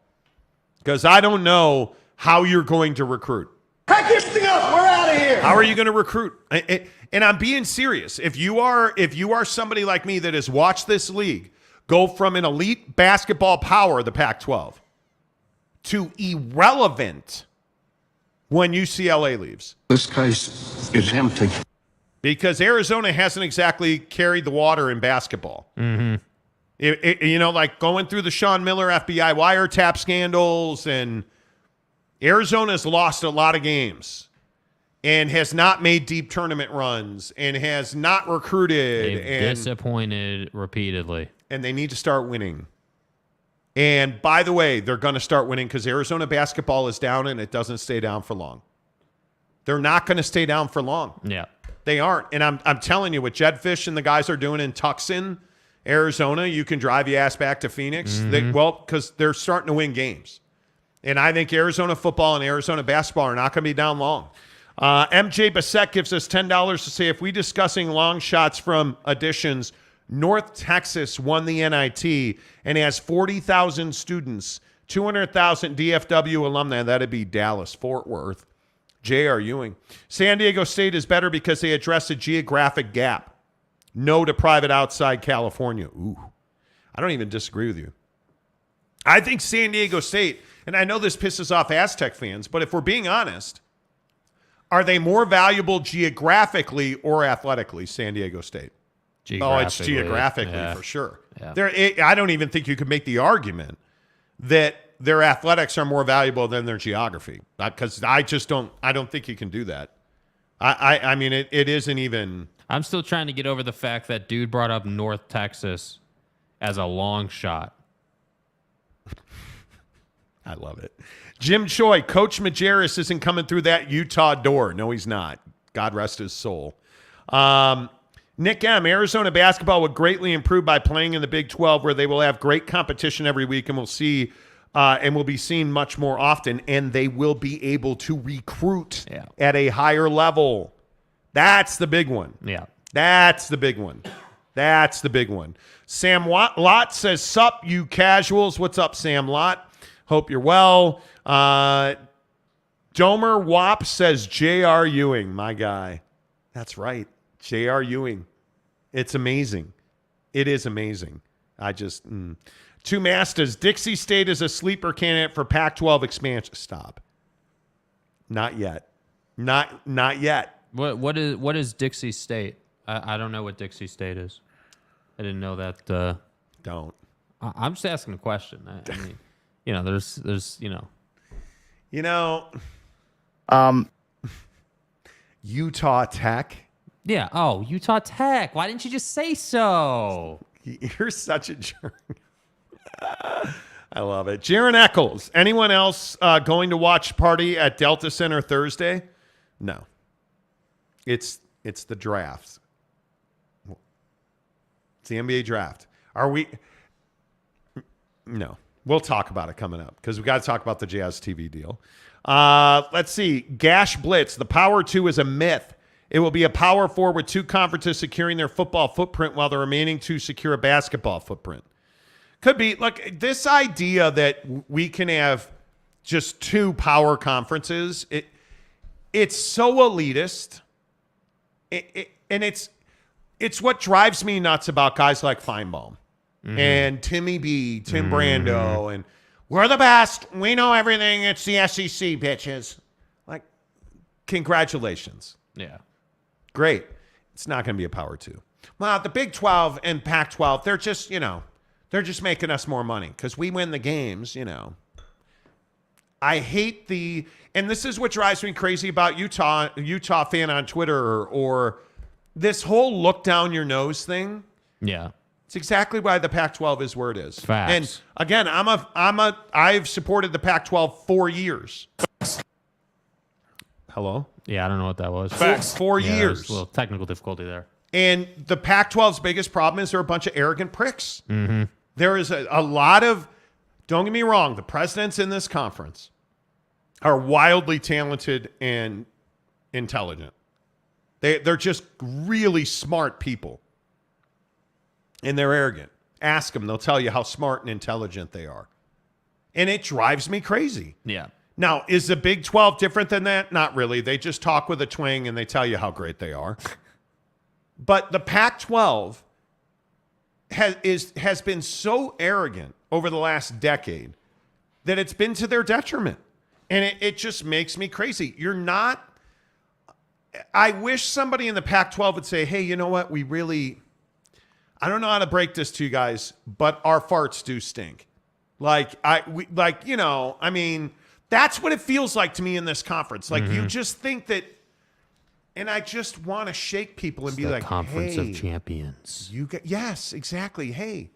Because I don't know how you're going to recruit. Pack everything up. We're out of here. How are you going to recruit? And I'm being serious. If you are somebody like me that has watched this league go from an elite basketball power, the Pac-12, to irrelevant when UCLA leaves. This case is empty. Because Arizona hasn't exactly carried the water in basketball. Like going through the Sean Miller FBI wiretap scandals, and Arizona's lost a lot of games and has not made deep tournament runs and has not recruited. They've disappointed repeatedly. And they need to start winning. And by the way, they're going to start winning because Arizona basketball is down and it doesn't stay down for long. They're not going to stay down for long. Yeah. They aren't. And I'm telling you, what Jed Fish and the guys are doing in Tucson, Arizona, you can drive your ass back to Phoenix. Because they're starting to win games. And I think Arizona football and Arizona basketball are not going to be down long. MJ Bassett gives us $10 to say, if we discussing long shots from additions, North Texas won the NIT and has 40,000 students, 200,000 DFW alumni. That'd be Dallas, Fort Worth. J.R. Ewing. San Diego State is better because they address a geographic gap. No to private outside California. Ooh, I don't even disagree with you. I think San Diego State, and I know this pisses off Aztec fans, but if we're being honest, are they more valuable geographically or athletically, San Diego State? Oh, it's geographically for sure. Yeah. I don't even think you could make the argument that their athletics are more valuable than their geography, because I don't think you can do that. I mean, it isn't even. I'm still trying to get over the fact that dude brought up North Texas as a long shot. I love it. Jim Choi, Coach Majerus isn't coming through that Utah door. No, he's not. God rest his soul. Nick M., Arizona basketball would greatly improve by playing in the Big 12, where they will have great competition every week, and will be seen much more often, and they will be able to recruit at a higher level. That's the big one. Yeah. That's the big one. That's the big one. Sam Lott says, sup, you casuals. What's up, Sam Lott? Hope you're well. Domer Wop says, J.R. Ewing, my guy. That's right. J.R. Ewing. It's amazing. It is amazing. Two Masters. Dixie State is a sleeper candidate for Pac-12 expansion. Stop. Not yet. Not yet. What is Dixie State? I don't know what Dixie State is. I didn't know that. Don't. I'm just asking a question. I mean, there's Utah Tech. Yeah. Oh, Utah Tech. Why didn't you just say so? You're such a jerk. I love it. Jaron Eccles. Anyone else going to watch party at Delta Center Thursday? No. It's the draft. It's the NBA draft. Are we? No. We'll talk about it coming up because we got to talk about the Jazz TV deal. Let's see. Gash Blitz. The Power 2 is a myth. It will be a Power 4 with two conferences securing their football footprint while the remaining two secure a basketball footprint. Could be. Look, this idea that we can have just two power conferences, it's so elitist. And it's what drives me nuts about guys like Feinbaum and Timmy B, Tim Brando, and we're the best. We know everything. It's the SEC, bitches. Like, congratulations. Yeah. Great. It's not going to be a Power 2. Well, the Big 12 and Pac-12, they're just, they're just making us more money because we win the games, I hate and this is what drives me crazy about Utah fan on Twitter or this whole look down your nose thing. Yeah. It's exactly why the Pac-12 is where it is. Facts. And again, I've supported the Pac-12 for years. Hello? Yeah, I don't know what that was. Facts. 4 years. There's a little technical difficulty there. And the Pac-12's biggest problem is they're a bunch of arrogant pricks. Mm-hmm. There is a lot of, don't get me wrong, the presidents in this conference are wildly talented and intelligent. They're just really smart people. And they're arrogant. Ask them. They'll tell you how smart and intelligent they are. And it drives me crazy. Yeah. Now, is the Big 12 different than that? Not really. They just talk with a twang and they tell you how great they are. But the Pac-12 has been so arrogant over the last decade that it's been to their detriment. And it just makes me crazy. You're not. I wish somebody in the Pac-12 would say, hey, you know what? I don't know how to break this to you guys, but our farts do stink. That's what it feels like to me in this conference. Like, you just think that, and I just want to shake people and be like, Conference of Champions. Yes, exactly. Hey,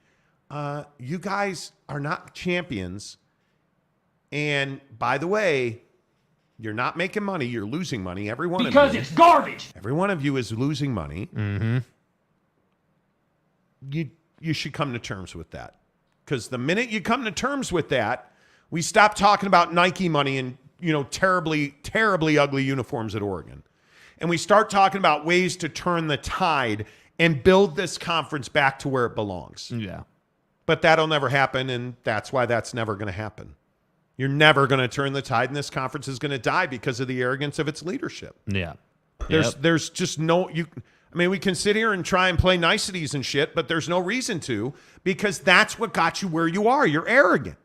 you guys are not champions. And by the way, you're not making money. You're losing money. Every one of you. Because it's garbage. Every one of you is losing money. Mm-hmm. You should come to terms with that. Because the minute you come to terms with that, we stop talking about Nike money and, terribly, terribly ugly uniforms at Oregon. And we start talking about ways to turn the tide and build this conference back to where it belongs. Yeah. But that'll never happen, and that's why that's never going to happen. You're never going to turn the tide, and this conference is going to die because of the arrogance of its leadership. Yeah. There's just no we can sit here and try and play niceties and shit, but there's no reason to, because that's what got you where you are. You're arrogant.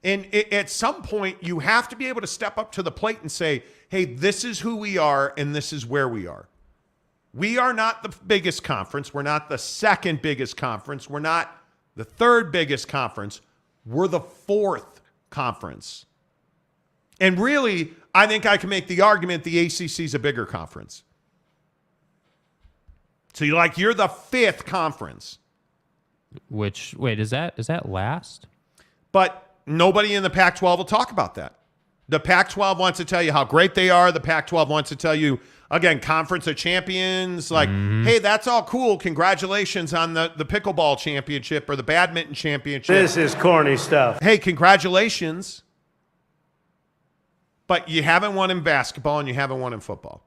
And at some point, you have to be able to step up to the plate and say, hey, this is who we are, and this is where we are. We are not the biggest conference. We're not the second biggest conference. We're not the third biggest conference. We're the fourth conference. And really, I think I can make the argument the ACC is a bigger conference. So you're the fifth conference. Which, wait, is that last? But nobody in the Pac-12 will talk about that. The Pac-12 wants to tell you how great they are. The Pac-12 wants to tell you, again, Conference of Champions. Like, hey, that's all cool. Congratulations on the pickleball championship or the badminton championship. This is corny stuff. Hey, congratulations. But you haven't won in basketball and you haven't won in football.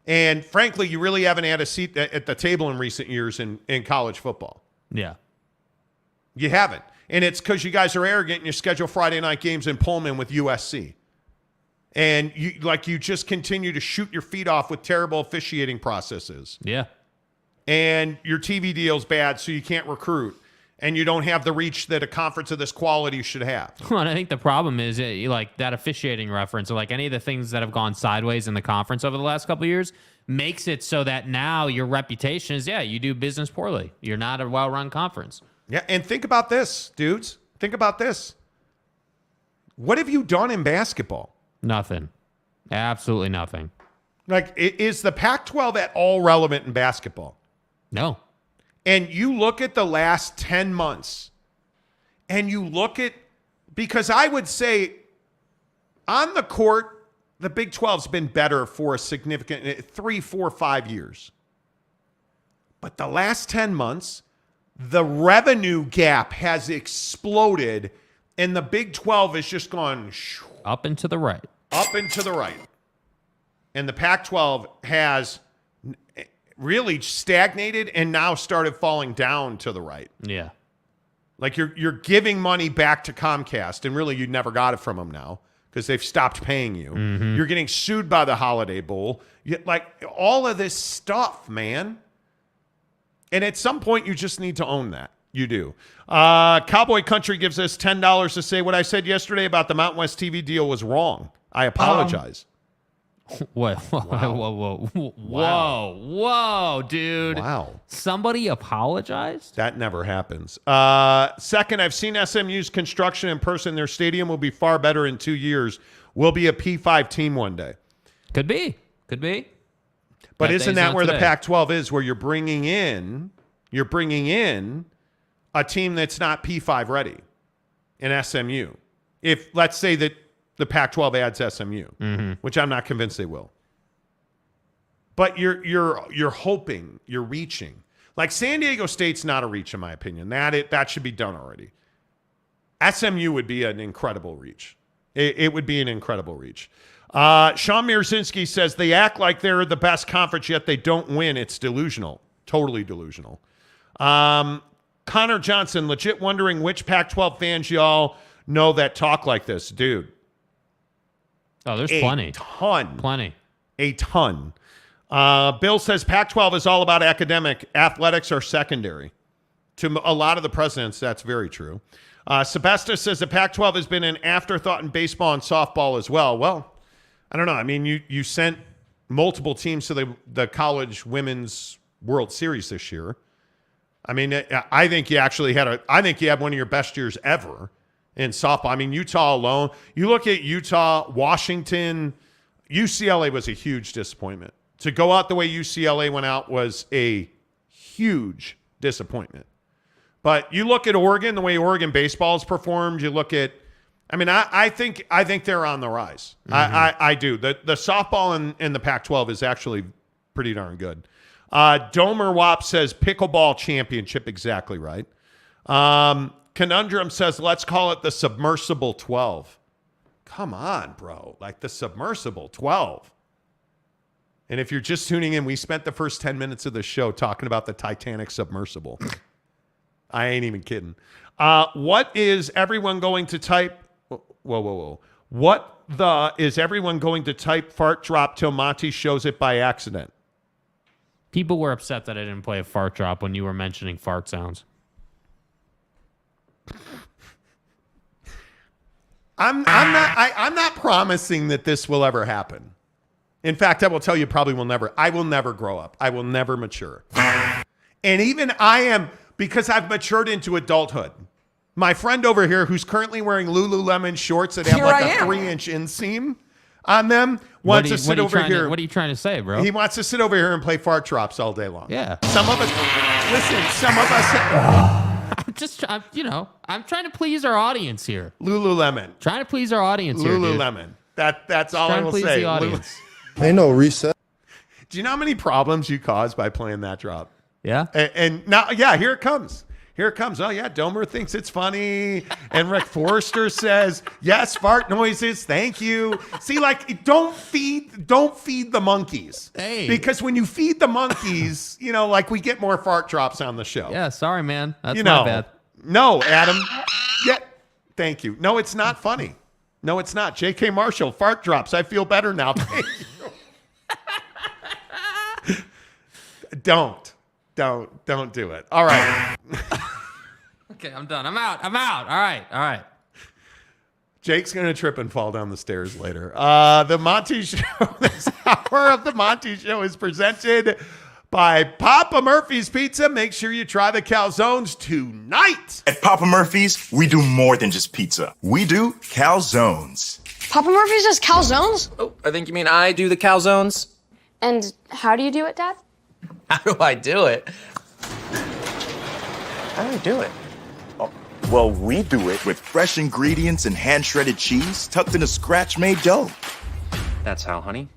And frankly, you really haven't had a seat at the table in recent years in college football. Yeah. You haven't. And it's because you guys are arrogant and you schedule Friday night games in Pullman with USC. And you just continue to shoot your feet off with terrible officiating processes. Yeah. And your TV deal's bad, so you can't recruit. And you don't have the reach that a conference of this quality should have. Well, and I think the problem is like that officiating reference, or like any of the things that have gone sideways in the conference over the last couple of years, makes it so that now your reputation is, you do business poorly. You're not a well-run conference. Yeah, and think about this, dudes. Think about this. What have you done in basketball? Nothing. Absolutely nothing. Like, is the Pac-12 at all relevant in basketball? No. And you look at the last 10 months, and you look at, because I would say on the court, the Big 12's been better for a significant 3, 4, 5 years. But the last 10 months, the revenue gap has exploded, and the Big 12 has just gone up and to the right. Up and to the right. And the Pac-12 has really stagnated and now started falling down to the right. Yeah. Like you're giving money back to Comcast, and really you never got it from them now because they've stopped paying you. Mm-hmm. You're getting sued by the Holiday Bowl. Like all of this stuff, man. And at some point, you just need to own that. You do. Cowboy Country gives us $10 to say what I said yesterday about the Mountain West TV deal was wrong. I apologize. Whoa, dude. Wow. Somebody apologized? That never happens. Second, I've seen SMU's construction in person. Their stadium will be far better in 2 years. We'll be a P5 team one day. Could be. But isn't that where the Pac-12 is, where you're bringing in a team that's not P5 ready in SMU? If, let's say that the Pac-12 adds SMU, which I'm not convinced they will. But you're hoping, you're reaching. Like San Diego State's not a reach, in my opinion. That should be done already. SMU would be an incredible reach. It would be an incredible reach. Sean Mirzinski says they act like they're the best conference, yet they don't win. It's delusional. Totally delusional. Connor Johnson, legit wondering which Pac-12 fans y'all know that talk like this. Dude. Oh, there's plenty. Plenty. A ton. Bill says Pac-12 is all about academic. Athletics are secondary. To a lot of the presidents, that's very true. Sebesta says the Pac-12 has been an afterthought in baseball and softball as well. Well, I don't know. I mean, you sent multiple teams to the College Women's World Series this year. I mean, I think you actually had one of your best years ever in softball. I mean, Utah alone. You look at Utah, Washington, UCLA was a huge disappointment. To go out the way UCLA went out was a huge disappointment. But you look at Oregon, the way Oregon baseball has performed. You look at, I mean, I think they're on the rise. I do. The softball in the Pac-12 is actually pretty darn good. Domer Wop says pickleball championship. Exactly right. Conundrum says let's call it the submersible 12. Come on, bro. Like the submersible 12. And if you're just tuning in, we spent the first 10 minutes of the show talking about the Titanic submersible. I ain't even kidding. What is everyone going to type? Whoa. What is everyone going to type fart drop till Monty shows it by accident? People were upset that I didn't play a fart drop when you were mentioning fart sounds. I'm not promising that this will ever happen. In fact, I will tell you probably will never. I will never grow up. I will never mature. And even I am, because I've matured into adulthood. My friend over here, who's currently wearing Lululemon shorts that have like a 3-inch inseam on them, wants to sit over here. What are you trying to say, bro? He wants to sit over here and play fart drops all day long. Yeah. Some of us, I'm trying to please our audience here. Lululemon. Trying to please our audience here, dude. Lululemon. That's all I will say. Trying to please the audience. Ain't no reset. Do you know how many problems you caused by playing that drop? Yeah. And now, yeah, here it comes. Here it comes. Oh, yeah, Domer thinks it's funny. And Rick Forrester says, yes, fart noises. Thank you. See, like, don't feed the monkeys. Hey. Because when you feed the monkeys, like we get more fart drops on the show. Yeah, sorry, man. That's my bad. No, Adam. Yeah, thank you. No, it's not funny. No, it's not. J.K. Marshall, fart drops. I feel better now. Thank you. Don't do it. All right. Okay, I'm done. I'm out. All right. Jake's going to trip and fall down the stairs later. The Monty Show, this hour of the Monty Show is presented by Papa Murphy's Pizza. Make sure you try the calzones tonight. At Papa Murphy's, we do more than just pizza. We do calzones. Papa Murphy's does calzones? Oh, I think you mean I do the calzones. And how do you do it, Dad? How do I do it? How do I do it? Oh, well, we do it with fresh ingredients and hand-shredded cheese tucked in a scratch-made dough. That's how, honey.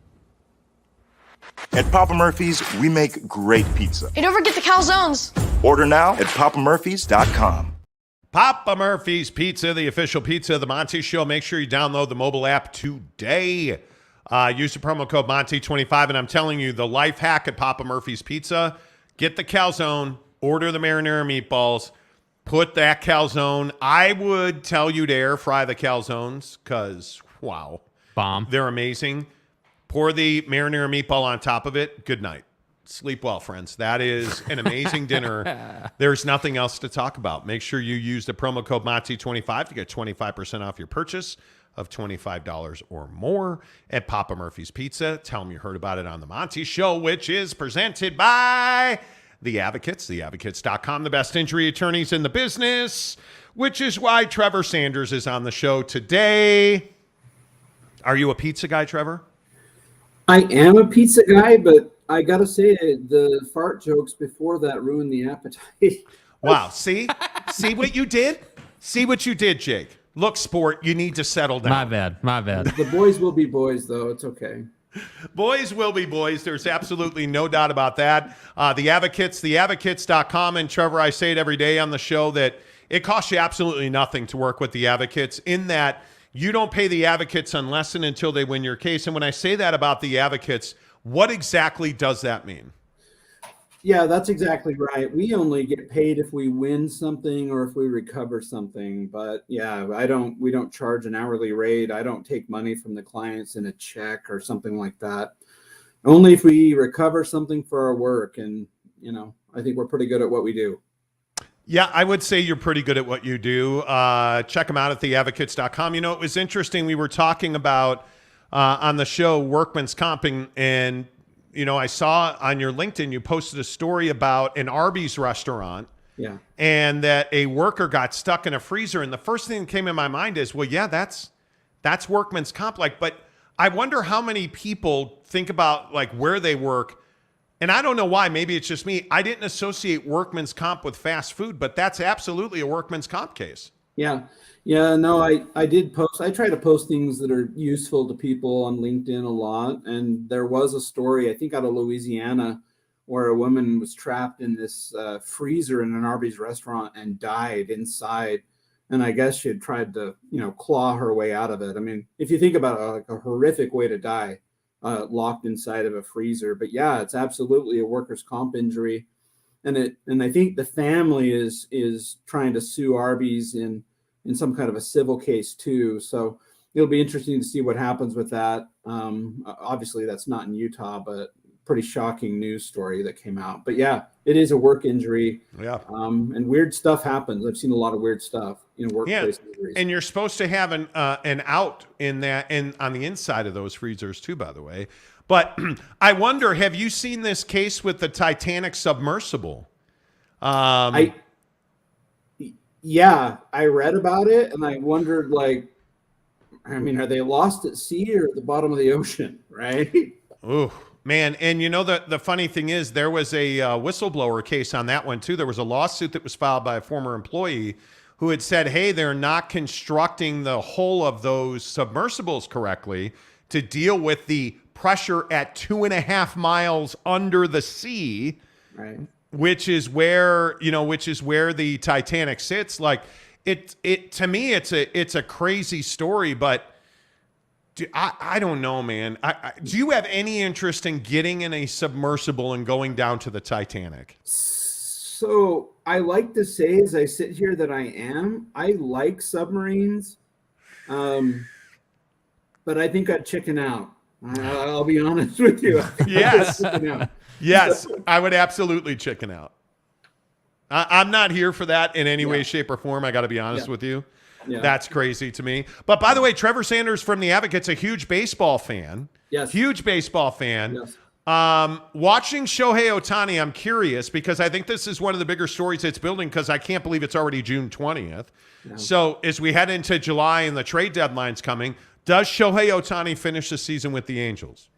At Papa Murphy's, we make great pizza. Hey, don't forget the calzones. Order now at papamurphys.com. Papa Murphy's Pizza, the official pizza of the Monty Show. Make sure you download the mobile app today. Use the promo code Monty25, and I'm telling you, the life hack at Papa Murphy's Pizza, get the calzone, order the marinara meatballs, put that calzone. I would tell you to air fry the calzones because, wow. Bomb. They're amazing. Pour the marinara meatball on top of it. Good night. Sleep well, friends. That is an amazing dinner. There's nothing else to talk about. Make sure you use the promo code Monty25 to get 25% off your purchase of $25 or more at Papa Murphy's Pizza. Tell them you heard about it on The Monty Show, which is presented by The Advocates, theadvocates.com, the best injury attorneys in the business, which is why Trevor Sanders is on the show today. Are you a pizza guy, Trevor? I am a pizza guy, but I got to say the fart jokes before that ruined the appetite. Wow. See what you did? See what you did, Jake. Look, sport, you need to settle down. My bad. The boys will be boys, though. It's okay. Boys will be boys. There's absolutely no doubt about that. The Advocates, theadvocates.com. And Trevor, I say it every day on the show that it costs you absolutely nothing to work with the Advocates, in that you don't pay the Advocates unless and until they win your case. And when I say that about the Advocates, what exactly does that mean? Yeah, that's exactly right. We only get paid if we win something or if we recover something. But yeah, we don't charge an hourly rate. I don't take money from the clients in a check or something like that. Only if we recover something for our work. And, I think we're pretty good at what we do. Yeah, I would say you're pretty good at what you do. Check them out at theadvocates.com. You know, it was interesting. We were talking about on the show workman's comping, and, you know, I saw on your LinkedIn you posted a story about an Arby's restaurant. Yeah. And that a worker got stuck in a freezer. And the first thing that came in my mind is, well, yeah, that's workman's comp. Like, but I wonder how many people think about like where they work. And I don't know why, maybe it's just me. I didn't associate workman's comp with fast food, but that's absolutely a workman's comp case. Yeah. Yeah, no, I did post. I try to post things that are useful to people on LinkedIn a lot. And there was a story, I think out of Louisiana, where a woman was trapped in this freezer in an Arby's restaurant and died inside. And I guess she had tried to, you know, claw her way out of it. I mean, if you think about it, like a horrific way to die, locked inside of a freezer. But yeah, it's absolutely a workers' comp injury. And I think the family is trying to sue Arby's in some kind of a civil case too. So it'll be interesting to see what happens with that. Obviously that's not in Utah, but pretty shocking news story that came out. But yeah, it is a work injury. Yeah. And weird stuff happens. I've seen a lot of weird stuff in workplace injuries. And you're supposed to have an out in that, and on the inside of those freezers too, by the way. But I wonder, have you seen this case with the Titanic submersible? Yeah, I read about it and I wondered, like, I mean, are they lost at sea or at the bottom of the ocean? Right. Oh, man. And you know, the funny thing is there was a whistleblower case on that one too. There was a lawsuit that was filed by a former employee who had said, hey, they're not constructing the hull of those submersibles correctly to deal with the pressure at 2.5 miles under the sea, right? Which is where the Titanic sits. Like it to me, it's a crazy story, but I don't know, man. Do you have any interest in getting in a submersible and going down to the Titanic? So I like to say, as I sit here, that I like submarines, but I think I'd chicken out. I'll be honest with you. Yes. Yes, I would absolutely chicken out. I'm not here for that in any way, shape, or form. I got to be honest with you. Yeah. That's crazy to me. But by the way, Trevor Sanders from The Advocate's a huge baseball fan. Yes. Huge baseball fan. Yes. Watching Shohei Ohtani, I'm curious because I think this is one of the bigger stories it's building because I can't believe it's already June 20th. Yeah. So as we head into July and the trade deadline's coming, does Shohei Ohtani finish the season with the Angels?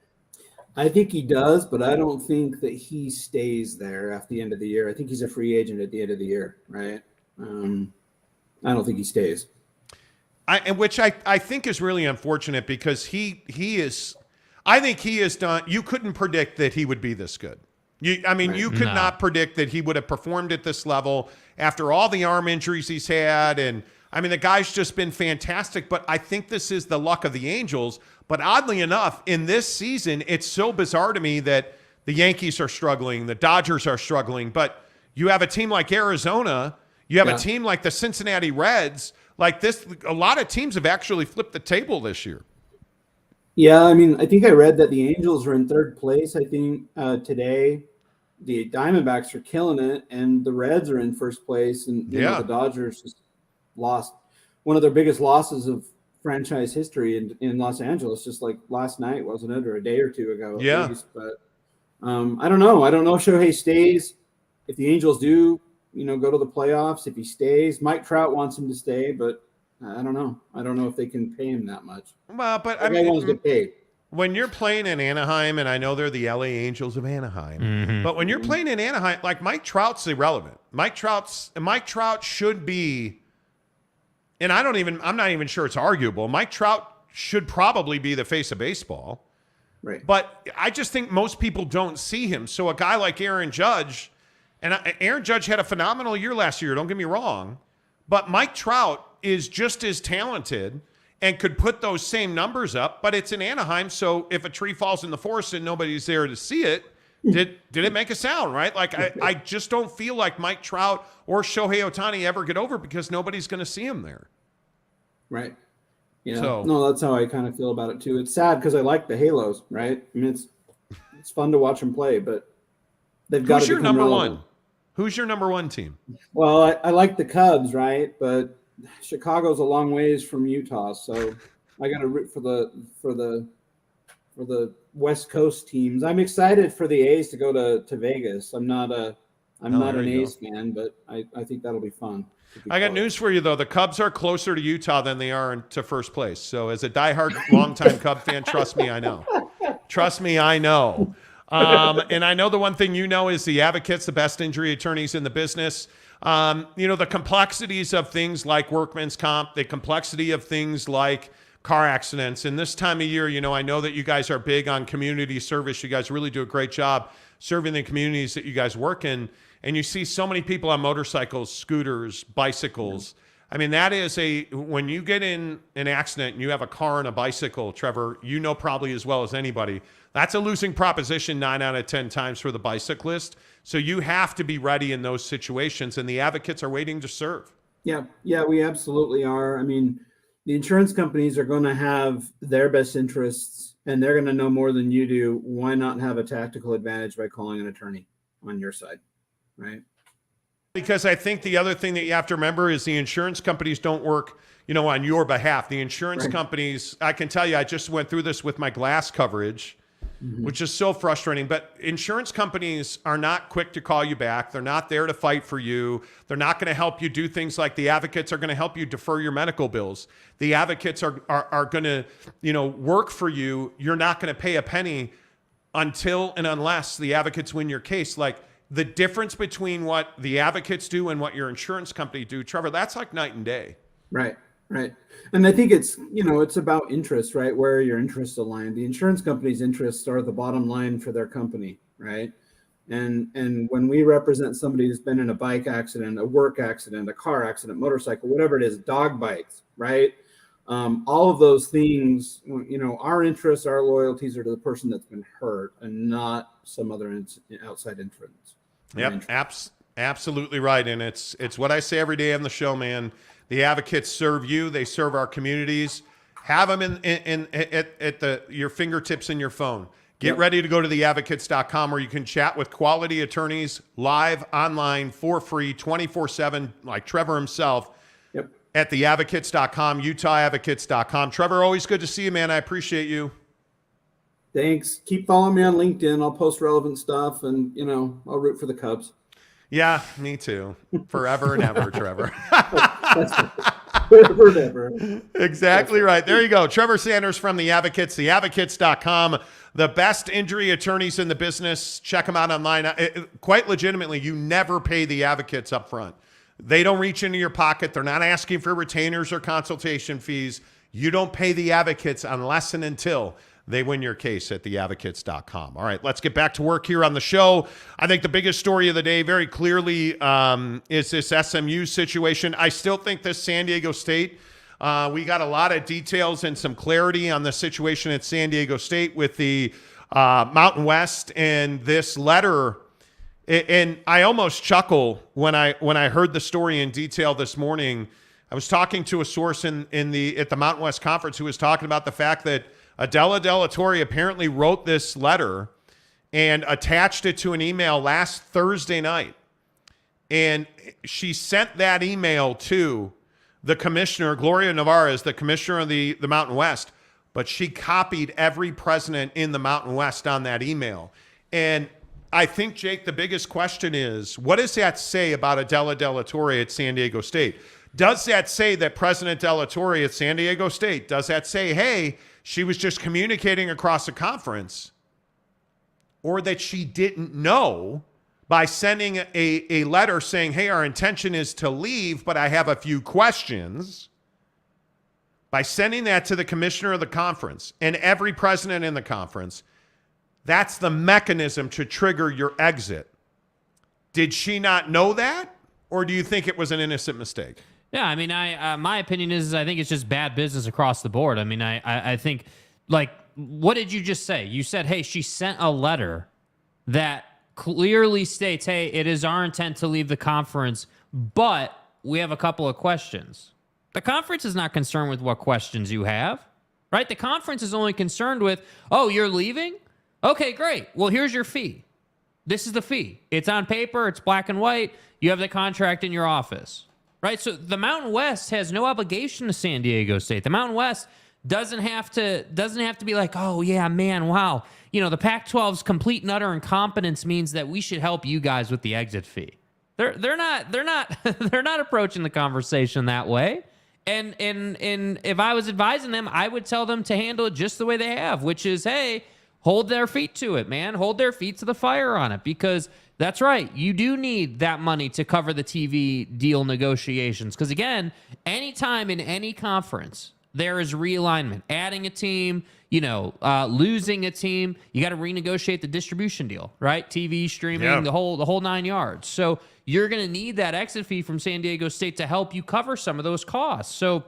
I think he does, but I don't think that he stays there at the end of the year. I think he's a free agent at the end of the year, right? I don't think he stays. Which I think is really unfortunate because I think he is done. You couldn't predict that he would be this good. You could not predict that he would have performed at this level after all the arm injuries he's had. And I mean, the guy's just been fantastic, but I think this is the luck of the Angels. But oddly enough, in this season, it's so bizarre to me that the Yankees are struggling, the Dodgers are struggling, but you have a team like Arizona, you have a team like the Cincinnati Reds, like this. A lot of teams have actually flipped the table this year. Yeah, I mean, I think I read that the Angels are in third place, I think, today. The Diamondbacks are killing it, and the Reds are in first place, and the Dodgers just lost one of their biggest losses of franchise history in Los Angeles, just like last night, wasn't it, or a day or two ago? Yeah. Least. But I don't know. I don't know if Shohei stays. If the Angels do, go to the playoffs, if he stays, Mike Trout wants him to stay, but I don't know. I don't know if they can pay him that much. Well, but I mean, get paid. When you're playing in Anaheim, and I know they're the LA Angels of Anaheim, but when you're playing in Anaheim, like Mike Trout's irrelevant. Mike Trout should be, and I'm not even sure it's arguable. Mike Trout should probably be the face of baseball. Right. But I just think most people don't see him. So a guy like Aaron Judge, and Aaron Judge had a phenomenal year last year, don't get me wrong, but Mike Trout is just as talented and could put those same numbers up, but it's in Anaheim, so if a tree falls in the forest and nobody's there to see it, did it make a sound, right? Like, I just don't feel like Mike Trout or Shohei Ohtani ever get over because nobody's going to see him there. Right. Yeah. No, that's how I kind of feel about it, too. It's sad because I like the Halos, right? I mean, it's fun to watch them play, but they've got to become relevant. Who's your number one team? Well, I like the Cubs, right? But Chicago's a long ways from Utah, so I got to root for the West Coast teams. I'm excited for the A's to go to Vegas. I'm not an A's fan, but I think that'll be fun. I got news for you, though. The Cubs are closer to Utah than they are to first place. So as a diehard longtime Cub fan, trust me, I know. Trust me, I know. And I know the one thing you know is the Advocates, the best injury attorneys in the business. The complexities of things like workman's comp, the complexity of things like car accidents. And this time of year, I know that you guys are big on community service. You guys really do a great job serving the communities that you guys work in. And you see so many people on motorcycles, scooters, bicycles. I mean, that is when you get in an accident and you have a car and a bicycle, Trevor, probably as well as anybody, that's a losing proposition 9 out of 10 times for the bicyclist. So you have to be ready in those situations, and the Advocates are waiting to serve. Yeah, we absolutely are. I mean, the insurance companies are going to have their best interests, and they're going to know more than you do. Why not have a tactical advantage by calling an attorney on your side, right? Because I think the other thing that you have to remember is the insurance companies don't work, on your behalf. The insurance companies, I can tell you, I just went through this with my glass coverage, which is so frustrating. But insurance companies are not quick to call you back. They're not there to fight for you. They're not going to help you do things like the Advocates are going to help you defer your medical bills. The Advocates are going to, work for you. You're not going to pay a penny until and unless the Advocates win your case. Like, the difference between what the Advocates do and what your insurance company do, Trevor, that's like night and day. Right. And I think it's about interest, right? Where are your interests aligned? The insurance company's interests are the bottom line for their company, right? And when we represent somebody who's been in a bike accident, a work accident, a car accident, motorcycle, whatever it is, dog bites, right? All of those things, our interests, our loyalties are to the person that's been hurt and not some other outside influence. Yep, absolutely right. And it's what I say every day on the show, man. The Advocates serve you. They serve our communities. Have them at your fingertips in your phone. Get ready to go to theadvocates.com where you can chat with quality attorneys live, online, for free, 24/7, like Trevor himself. Yep. At theadvocates.com, UtahAdvocates.com. Trevor, always good to see you, man. I appreciate you. Thanks. Keep following me on LinkedIn. I'll post relevant stuff, and I'll root for the Cubs. Yeah, me too. Forever and ever, Trevor. Forever and ever. Exactly right. There you go. Trevor Sanders from The Advocates, theadvocates.com. The best injury attorneys in the business. Check them out online. Quite legitimately, you never pay the Advocates up front. They don't reach into your pocket. They're not asking for retainers or consultation fees. You don't pay the Advocates unless and until they win your case at theadvocates.com. All right, let's get back to work here on the show. I think the biggest story of the day very clearly is this SMU situation. I still think this San Diego State, we got a lot of details and some clarity on the situation at San Diego State with the Mountain West and this letter. And I almost chuckle when I heard the story in detail this morning. I was talking to a source at the Mountain West Conference who was talking about the fact that Adela De La Torre apparently wrote this letter and attached it to an email last Thursday night. And she sent that email to the commissioner, Gloria Navarez, the commissioner of the Mountain West, but she copied every president in the Mountain West on that email. And I think, Jake, the biggest question is, what does that say about Adela De La Torre at San Diego State? Does that say that President De La Torre at San Diego State, does that say, hey, she was just communicating across a conference, or that she didn't know by sending a letter saying, hey, our intention is to leave, but I have a few questions, by sending that to the commissioner of the conference and every president in the conference? That's the mechanism to trigger your exit. Did she not know that? Or do you think it was an innocent mistake? Yeah, I mean, my opinion is I think it's just bad business across the board. I mean, I think, like, what did you just say? You said, hey, she sent a letter that clearly states, hey, it is our intent to leave the conference, but we have a couple of questions. The conference is not concerned with what questions you have, right? The conference is only concerned with, oh, you're leaving? Okay, great. Well, here's your fee. This is the fee. It's on paper. It's black and white. You have the contract in your office, right? So the Mountain West has no obligation to San Diego State. The Mountain West doesn't have to be like, oh yeah, man, wow. You know, the Pac-12's complete and utter incompetence means that we should help you guys with the exit fee. They're not they're not approaching the conversation that way. And if I was advising them, I would tell them to handle it just the way they have, which is, hey, hold their feet to it, man. Hold their feet to the fire on it, because that's right. You do need that money to cover the TV deal negotiations. Because again, anytime in any conference there is realignment, adding a team, losing a team, you got to renegotiate the distribution deal, right? TV, streaming, the whole 9 yards. So you're going to need that exit fee from San Diego State to help you cover some of those costs. So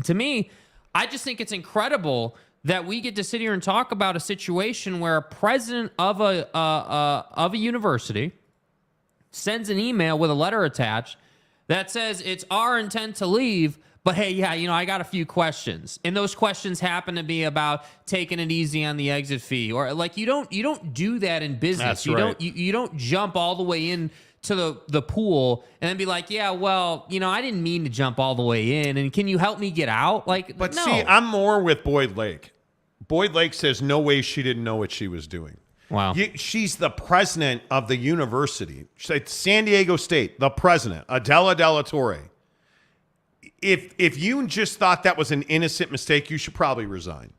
to me, I just think it's incredible that we get to sit here and talk about a situation where a president of a university sends an email with a letter attached that says it's our intent to leave, but hey, yeah, I got a few questions, and those questions happen to be about taking it easy on the exit fee, or like you don't do that in business. That's You don't jump all the way in to the pool and then be like, yeah, well, I didn't mean to jump all the way in, and can you help me get out? But no. see, I'm more with Boyd Lake. Boyd Lake says no way she didn't know what she was doing. Wow. She's the president of the university. San Diego State, the president, Adela De La Torre. If you just thought that was an innocent mistake, you should probably resign,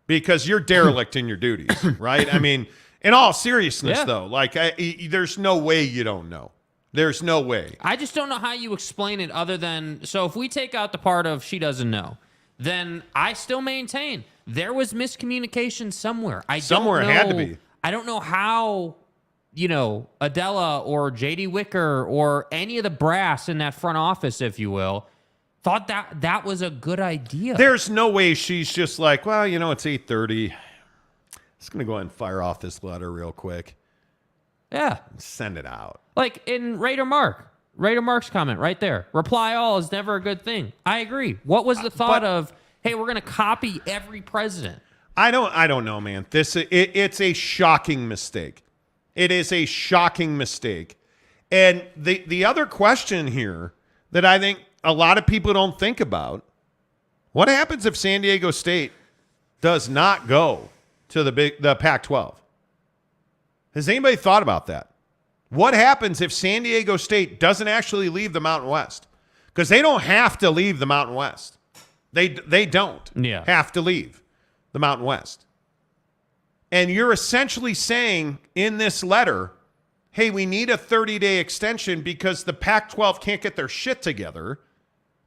because you're derelict in your duties, right? I mean, in all seriousness, though, there's no way you don't know. There's no way. I just don't know how you explain it other than, so if we take out the part of she doesn't know, then I still maintain there was miscommunication somewhere. Somewhere it had to be. I don't know how, Adela or J.D. Wicker or any of the brass in that front office, if you will, thought that was a good idea. There's no way she's just like, well, it's 8:30. Just going to go ahead and fire off this letter real quick. Yeah. Send it out. Like in Raider Mark's comment right there. Reply all is never a good thing. I agree. What was the thought of, hey, we're going to copy every president? I don't know, man. It's a shocking mistake. It is a shocking mistake. And the other question here that I think a lot of people don't think about, what happens if San Diego State does not go to the Pac-12? Has anybody thought about that? What happens if San Diego State doesn't actually leave the Mountain West? Because they don't have to leave the Mountain West. They don't have to leave the Mountain West. And you're essentially saying in this letter, hey, we need a 30-day extension because the Pac-12 can't get their shit together.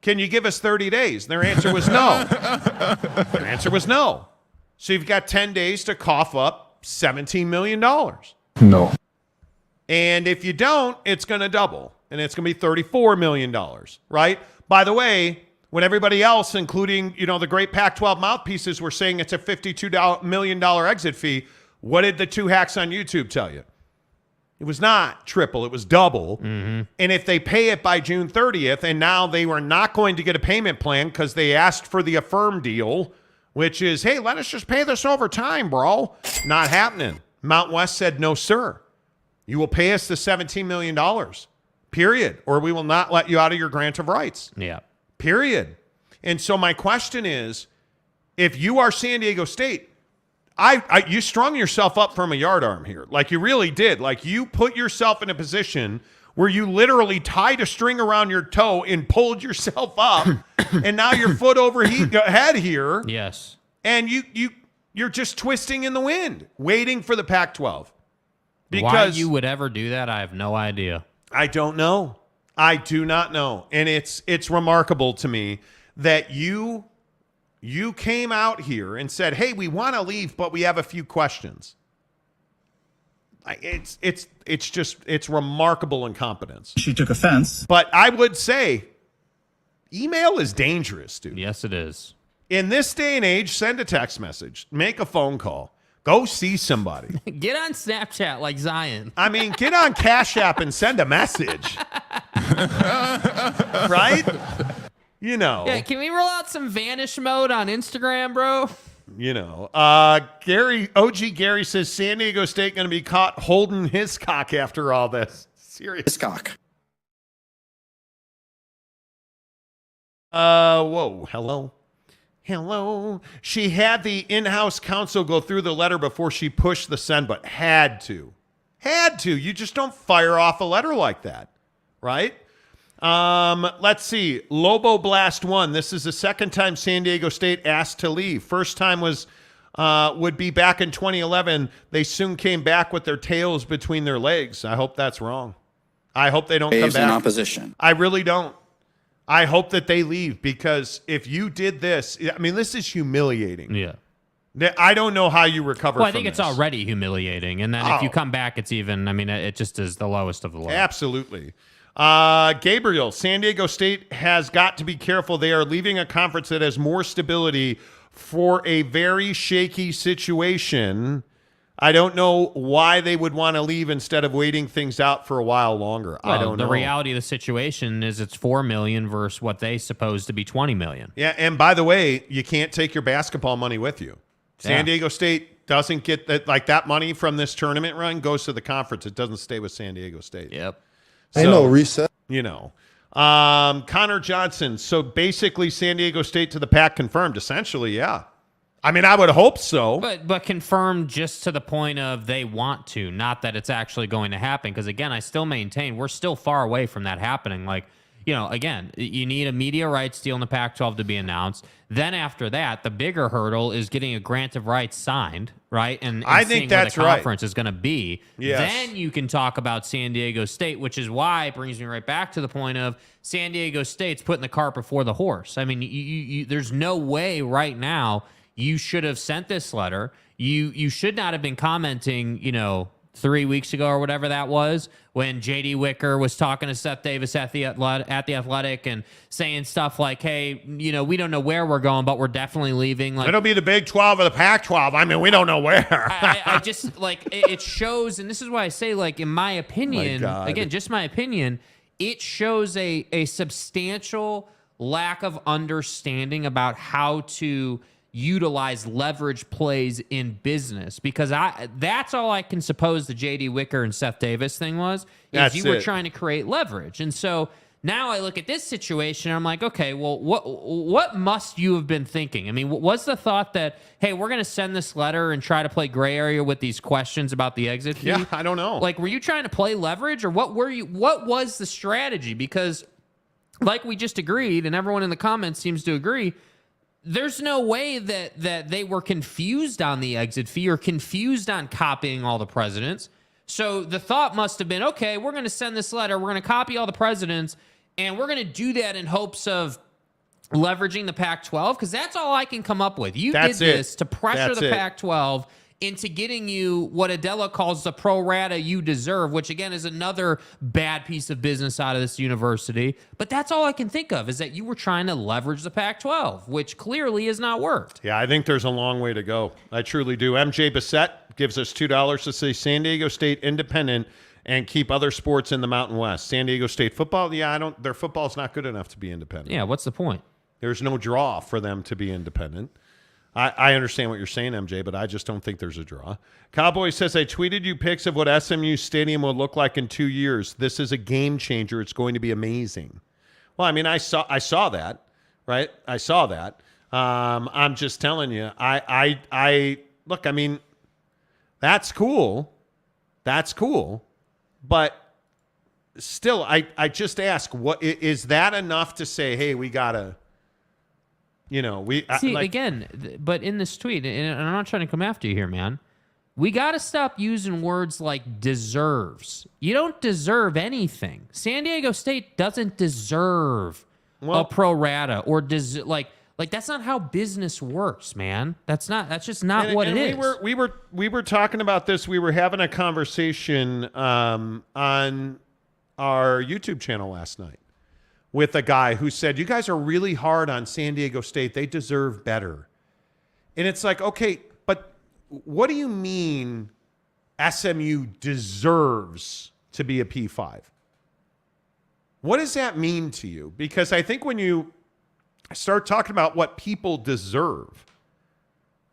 Can you give us 30 days? Their answer was no. Their answer was no. So you've got 10 days to cough up $17 million. No. And if you don't, it's going to double. And it's going to be $34 million, right? By the way, when everybody else, including, the great Pac-12 mouthpieces, were saying it's a $52 million exit fee, what did the two hacks on YouTube tell you? It was not triple, it was double. Mm-hmm. And if they pay it by June 30th, and now they were not going to get a payment plan because they asked for the Affirm deal, which is, hey, let us just pay this over time, bro. Not happening. Mountain West said, no, sir. You will pay us the $17 million, period, or we will not let you out of your grant of rights. Yeah. Period. And so my question is, if you are San Diego State, you strung yourself up from a yardarm here. Like you really did. Like you put yourself in a position where you literally tied a string around your toe and pulled yourself up, and now you're foot over head here. Yes. And you're just twisting in the wind, waiting for the Pac-12. Because why you would ever do that, I have no idea. I don't know. I do not know. And it's remarkable to me that you came out here and said, hey, we want to leave, but we have a few questions. It's remarkable incompetence. She took offense. But I would say email is dangerous, dude. Yes, it is. In this day and age, send a text message, make a phone call, go see somebody. Get on Snapchat like Zion. I mean, get on Cash App and send a message. Right? Yeah, can we roll out some vanish mode on Instagram, bro? Gary, OG Gary says San Diego State going to be caught holding his cock after all this. Serious. His cock. Whoa. Hello. She had the in-house counsel go through the letter before she pushed the send button. Had to. You just don't fire off a letter like that, right? Let's see. Lobo Blast 1. This is the second time San Diego State asked to leave. First time would be back in 2011. They soon came back with their tails between their legs. I hope that's wrong. I hope they don't come back. In opposition. I really don't. I hope that they leave, because if you did this, I mean, this is humiliating. Yeah. I don't know how you recover from this. I think it's already humiliating. And then if you come back, it's even, I mean, it just is the lowest of the low. Absolutely. Gabriel, San Diego State has got to be careful. They are leaving a conference that has more stability for a very shaky situation. I don't know why they would want to leave instead of waiting things out for a while longer. Well, I don't know. The reality of the situation is it's $4 million versus what they supposed to be $20 million. Yeah, and by the way, you can't take your basketball money with you. San Diego State doesn't get that, like that money from this tournament run goes to the conference. It doesn't stay with San Diego State. Yep. So, Ain't no reset. Connor Johnson. So basically San Diego State to the PAC confirmed, essentially, yeah. I mean, I would hope so. But confirmed just to the point of they want to, not that it's actually going to happen. Because, again, I still maintain we're still far away from that happening. Like, again, you need a media rights deal in the Pac-12 to be announced. Then after that, the bigger hurdle is getting a grant of rights signed, right? And I seeing think that's what the right. conference is going to be. Yes. Then you can talk about San Diego State, which is why it brings me right back to the point of San Diego State's putting the cart before the horse. I mean, you there's no way right now you should have sent this letter. You should not have been commenting, 3 weeks ago or whatever that was, when J.D. Wicker was talking to Seth Davis at the Athletic and saying stuff like, hey, we don't know where we're going, but we're definitely leaving. Like, it'll be the Big 12 or the Pac-12. I mean, we don't know where. I just, like, it shows, and this is why I say, like, in my opinion, again, just my opinion, it shows a substantial lack of understanding about how to utilize leverage plays in business, because that's all I can suppose the J.D. Wicker and Seth Davis thing was, is you were trying to create leverage. And so now I look at this situation and I'm like, okay, well, what must you have been thinking? I mean, was the thought that, hey, we're going to send this letter and try to play gray area with these questions about the exit fee? Yeah, I don't know. Like, were you trying to play leverage, or what was the strategy? Because like we just agreed, and everyone in the comments seems to agree, there's no way that they were confused on the exit fee or confused on copying all the presidents. So the thought must have been, okay, we're going to send this letter, we're going to copy all the presidents, and we're going to do that in hopes of leveraging the Pac-12, because that's all I can come up with. You did this to pressure the Pac-12 into getting you what Adela calls the pro rata you deserve, which again is another bad piece of business out of this university. But that's all I can think of, is that you were trying to leverage the Pac-12, which clearly has not worked. Yeah, I think there's a long way to go. I truly do. MJ Bassett gives us $2 to say San Diego State independent and keep other sports in the Mountain West. San Diego State football, their football's not good enough to be independent. Yeah, what's the point? There's no draw for them to be independent. I understand what you're saying, MJ, but I just don't think there's a draw. Cowboy says, I tweeted you pics of what SMU Stadium will look like in 2 years. This is a game changer. It's going to be amazing. Well, I mean, I saw that, right? I saw that. I'm just telling you, look, I mean, that's cool. That's cool. But still, I just ask, what is that enough to say, hey, we got to, again, but in this tweet, and I'm not trying to come after you here, man, we got to stop using words like deserves. You don't deserve anything. San Diego State doesn't deserve a pro rata, or like that's not how business works, man. That's just not what it is. We were talking about this. We were having a conversation on our YouTube channel last night with a guy who said, you guys are really hard on San Diego State. They deserve better. And it's like, okay, but what do you mean SMU deserves to be a P5? What does that mean to you? Because I think when you start talking about what people deserve,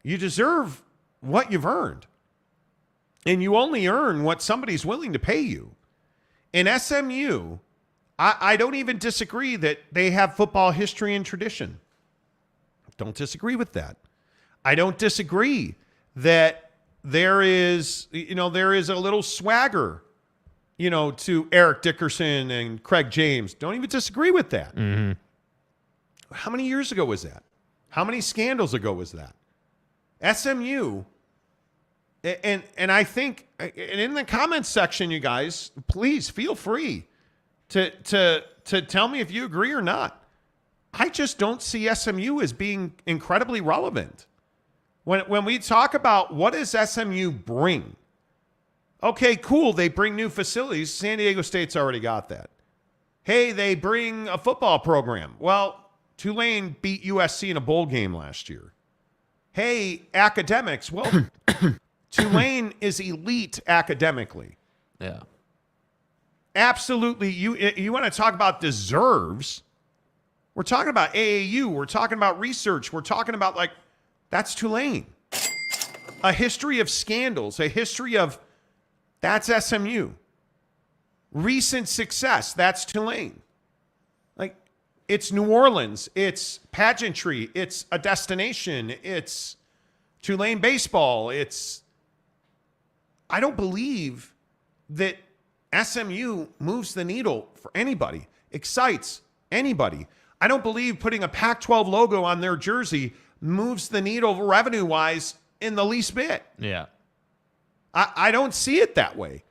You deserve what you've earned. And you only earn what somebody's willing to pay you. In SMU, I don't even disagree that they have football history and tradition. Don't disagree with that. I don't disagree that there is a little swagger, to Eric Dickerson and Craig James. Don't even disagree with that. Mm-hmm. How many years ago was that? How many scandals ago was that? SMU, and I think, and in the comments section, you guys, please feel free to tell me if you agree or not. I just don't see SMU as being incredibly relevant. When we talk about what does SMU bring, okay, cool, they bring new facilities. San Diego State's already got that. Hey, they bring a football program. Well, Tulane beat USC in a bowl game last year. Hey, academics. Well, Tulane is elite academically. Yeah. Absolutely. You want to talk about deserves? We're talking about AAU. We're talking about research. We're talking about, that's Tulane. A history of scandals. A history of, that's SMU. Recent success. That's Tulane. It's New Orleans. It's pageantry. It's a destination. It's Tulane baseball. I don't believe that SMU moves the needle for anybody, excites anybody. I don't believe putting a Pac-12 logo on their jersey moves the needle revenue-wise in the least bit. Yeah. I don't see it that way.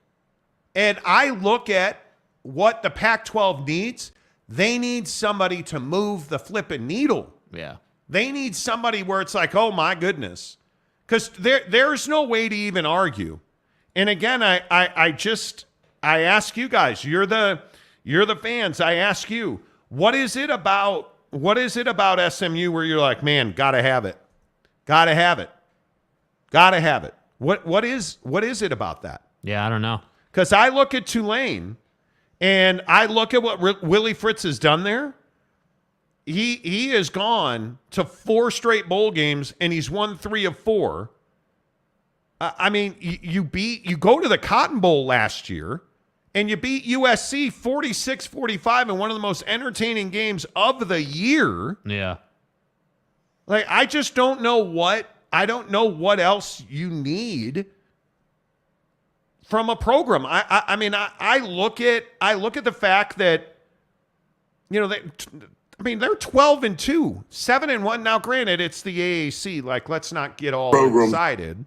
And I look at what the Pac-12 needs. They need somebody to move the flipping needle. Yeah. They need somebody where it's like, oh my goodness. Because there's no way to even argue. And again, I ask you guys, you're the fans. I ask you, what is it about SMU where you're like, man, gotta have it. Gotta have it. Gotta have it. What is it about that? Yeah, I don't know. Because I look at Tulane and I look at what Willie Fritz has done there. He has gone to 4 straight bowl games and he's won 3 of 4. I mean, you go to the Cotton Bowl last year and you beat USC 46-45 in one of the most entertaining games of the year. Yeah. I just don't know what else you need from a program. I mean, I look at the fact that, they're 12-2, 7-1. Now, granted, it's the AAC. Let's not get all excited.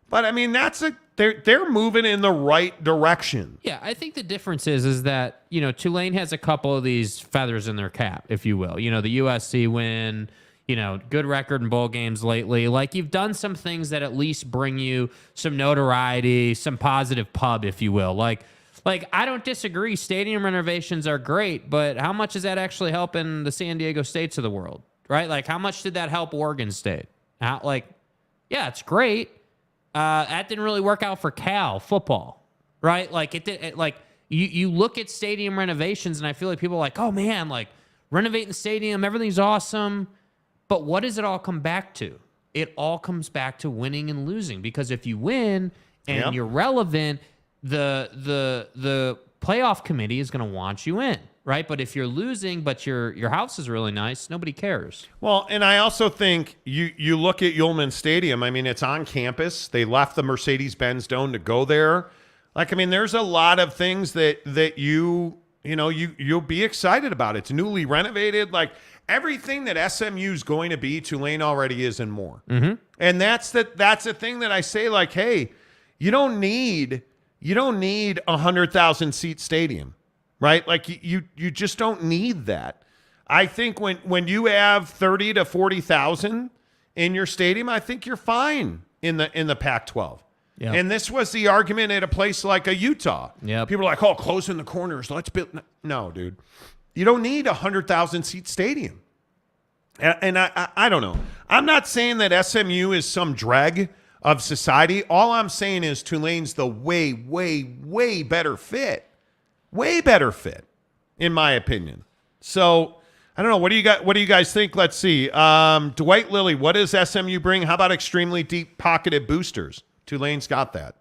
But I mean, they're moving in the right direction. Yeah, I think the difference is that, Tulane has a couple of these feathers in their cap, if you will. The USC win, good record in bowl games lately. You've done some things that at least bring you some notoriety, some positive pub, if you will. I don't disagree. Stadium renovations are great, but how much is that actually helping the San Diego States of the world, right? How much did that help Oregon State? Yeah, it's great. That didn't really work out for Cal football, right? You look at stadium renovations, and I feel like people are like, oh man, renovating the stadium, everything's awesome. But what does it all come back to? It all comes back to winning and losing, because if you win and you're relevant, the playoff committee is going to want you in, right? But if you're losing, but your house is really nice, nobody cares. Well, and I also think you look at Yulman Stadium. I mean, it's on campus. They left the Mercedes-Benz Dome to go there. There's a lot of things that you'll be excited about. It's newly renovated. Everything that SMU's going to be, Tulane already is and more. Mm-hmm. And that's the thing that I say, hey, you don't need a 100,000 seat stadium, right? You just don't need that. I think when you have 30 to 40,000 in your stadium, I think you're fine in the Pac-12. Yep. And this was the argument at a place like a Utah. Yep. People are like, oh, closing the corners. Let's build. No, dude. You don't need a 100,000 seat stadium. And I don't know. I'm not saying that SMU is some drag of society. All I'm saying is Tulane's the way, way, way better fit. Way better fit, in my opinion. So, I don't know. What do you guys think? Let's see. Dwight Lilly, what does SMU bring? How about extremely deep-pocketed boosters? Tulane's got that.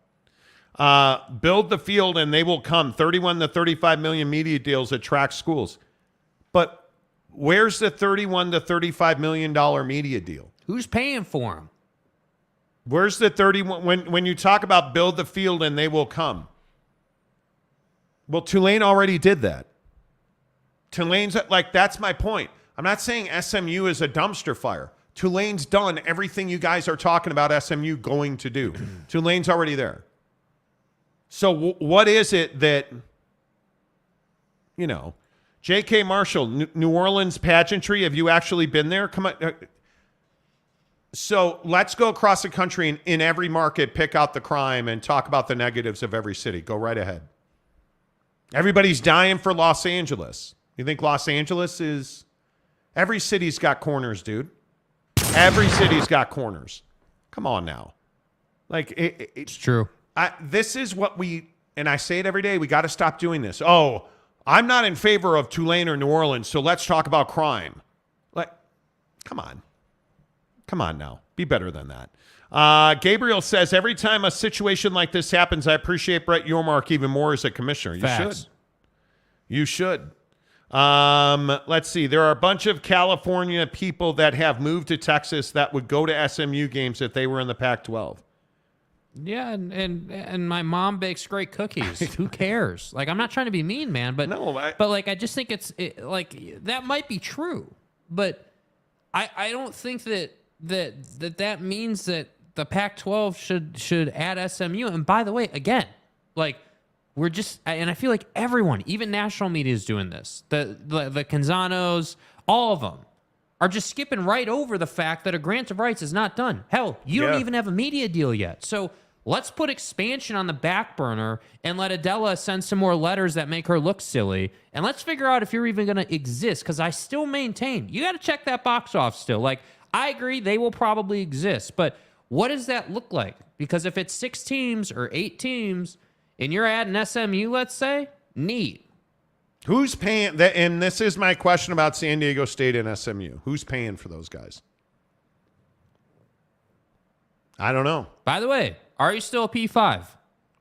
Build the field and they will come. 31 to 35 million media deals at track schools. But where's the 31 to 35 million dollar media deal? Who's paying for them? Where's the 31 when you talk about build the field and they will come? Well, Tulane already did that. Tulane's like, that's my point. I'm not saying SMU is a dumpster fire. Tulane's done everything you guys are talking about SMU going to do. Tulane's already there. So what is it that, J.K. Marshall, New Orleans pageantry, have you actually been there? Come on. So let's go across the country and in every market, pick out the crime and talk about the negatives of every city. Go right ahead. Everybody's dying for Los Angeles. You think Los Angeles is... Every city's got corners, dude. Every city's got corners. Come on now. Like, it's true. This is what and I say it every day, we got to stop doing this. Oh, I'm not in favor of Tulane or New Orleans, so let's talk about crime. Like, come on. Come on now. Be better than that. Gabriel says, every time a situation like this happens, I appreciate Brett Yormark even more as a commissioner. You Facts. should. You should. Let's see. There are a bunch of California people that have moved to Texas that would go to SMU games if they were in the Pac-12. Yeah, and my mom bakes great cookies. Who cares? Like, I'm not trying to be mean, man, but I just think that might be true. But I don't think that means that the Pac-12 should add SMU. And by the way, again, like, we're just, and I feel like everyone, even national media, is doing this. The Canzanos, all of them are just skipping right over the fact that a grant of rights is not done. Hell, you don't even have a media deal yet. So let's put expansion on the back burner and let Adela send some more letters that make her look silly. And let's figure out if you're even going to exist. Because I still maintain, you got to check that box off still. Like, I agree, they will probably exist. But what does that look like? Because if it's 6 teams or 8 teams and you're adding SMU, let's say, neat. Who's paying that? And this is my question about San Diego State and SMU. Who's paying for those guys? I don't know. By the way, are you still a P5?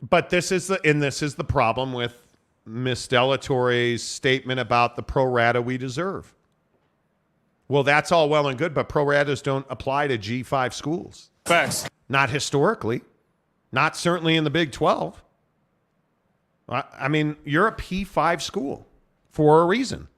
But this is the problem with Miss Delatorre's statement about the pro rata we deserve. Well, that's all well and good, but pro ratas don't apply to G5 schools. Facts. Not historically. Not certainly in the Big 12. I mean, you're a P5 school for a reason.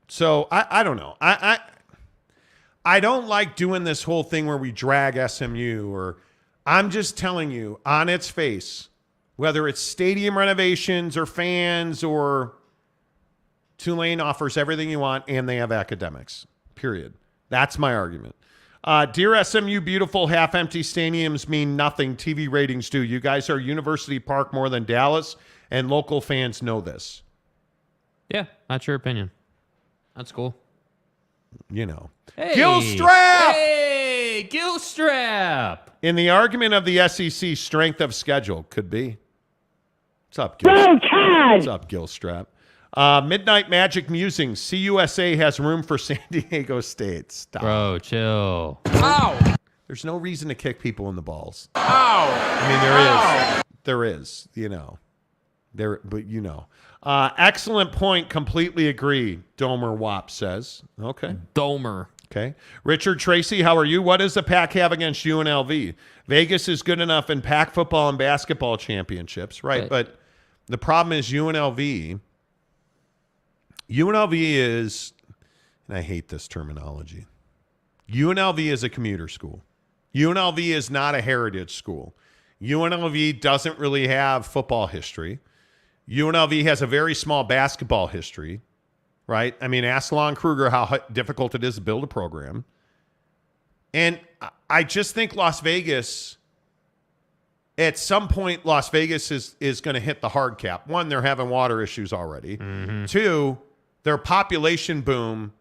So I don't know. I don't like doing this whole thing where we drag SMU, or I'm just telling you on its face, whether it's stadium renovations or fans, or Tulane offers everything you want and they have academics, period. That's my argument. Dear SMU, beautiful half-empty stadiums mean nothing. TV ratings do. You guys are University Park more than Dallas, and local fans know this. Yeah, that's your opinion. That's cool. You know. Hey, Gilstrap! Hey, Gilstrap! In the argument of the SEC, strength of schedule could be. What's up, Gilstrap? What's up, Gilstrap? Midnight Magic Musings. CUSA has room for San Diego State. Stop. Bro, chill. Ow! There's no reason to kick people in the balls. Ow! I mean, there is. There is, you know. But you know. Excellent point. Completely agree. Domer Wop says. Okay. Domer. Okay. Richard Tracy, how are you? What does the PAC have against UNLV? Vegas is good enough in PAC football and basketball championships, right? But the problem is UNLV is, and I hate this terminology, UNLV is a commuter school. UNLV is not a heritage school. UNLV doesn't really have football history. UNLV has a very small basketball history, right? I mean, ask Lon Kruger how difficult it is to build a program. And I just think Las Vegas, at some point, Las Vegas is going to hit the hard cap. One, they're having water issues already. Mm-hmm. Two, their population boom,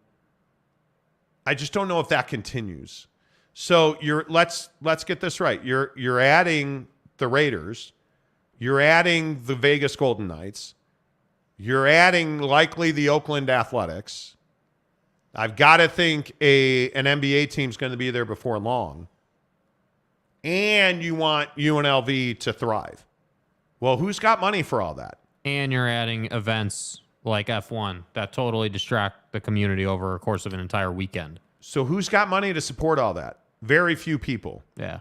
I just don't know if that continues. So let's get this right. You're adding the Raiders. You're adding the Vegas Golden Knights. You're adding likely the Oakland Athletics. I've got to think an NBA team's going to be there before long. And you want UNLV to thrive. Well, who's got money for all that? And you're adding events like F1 that totally distract the community over a course of an entire weekend. So who's got money to support all that? Very few people. Yeah.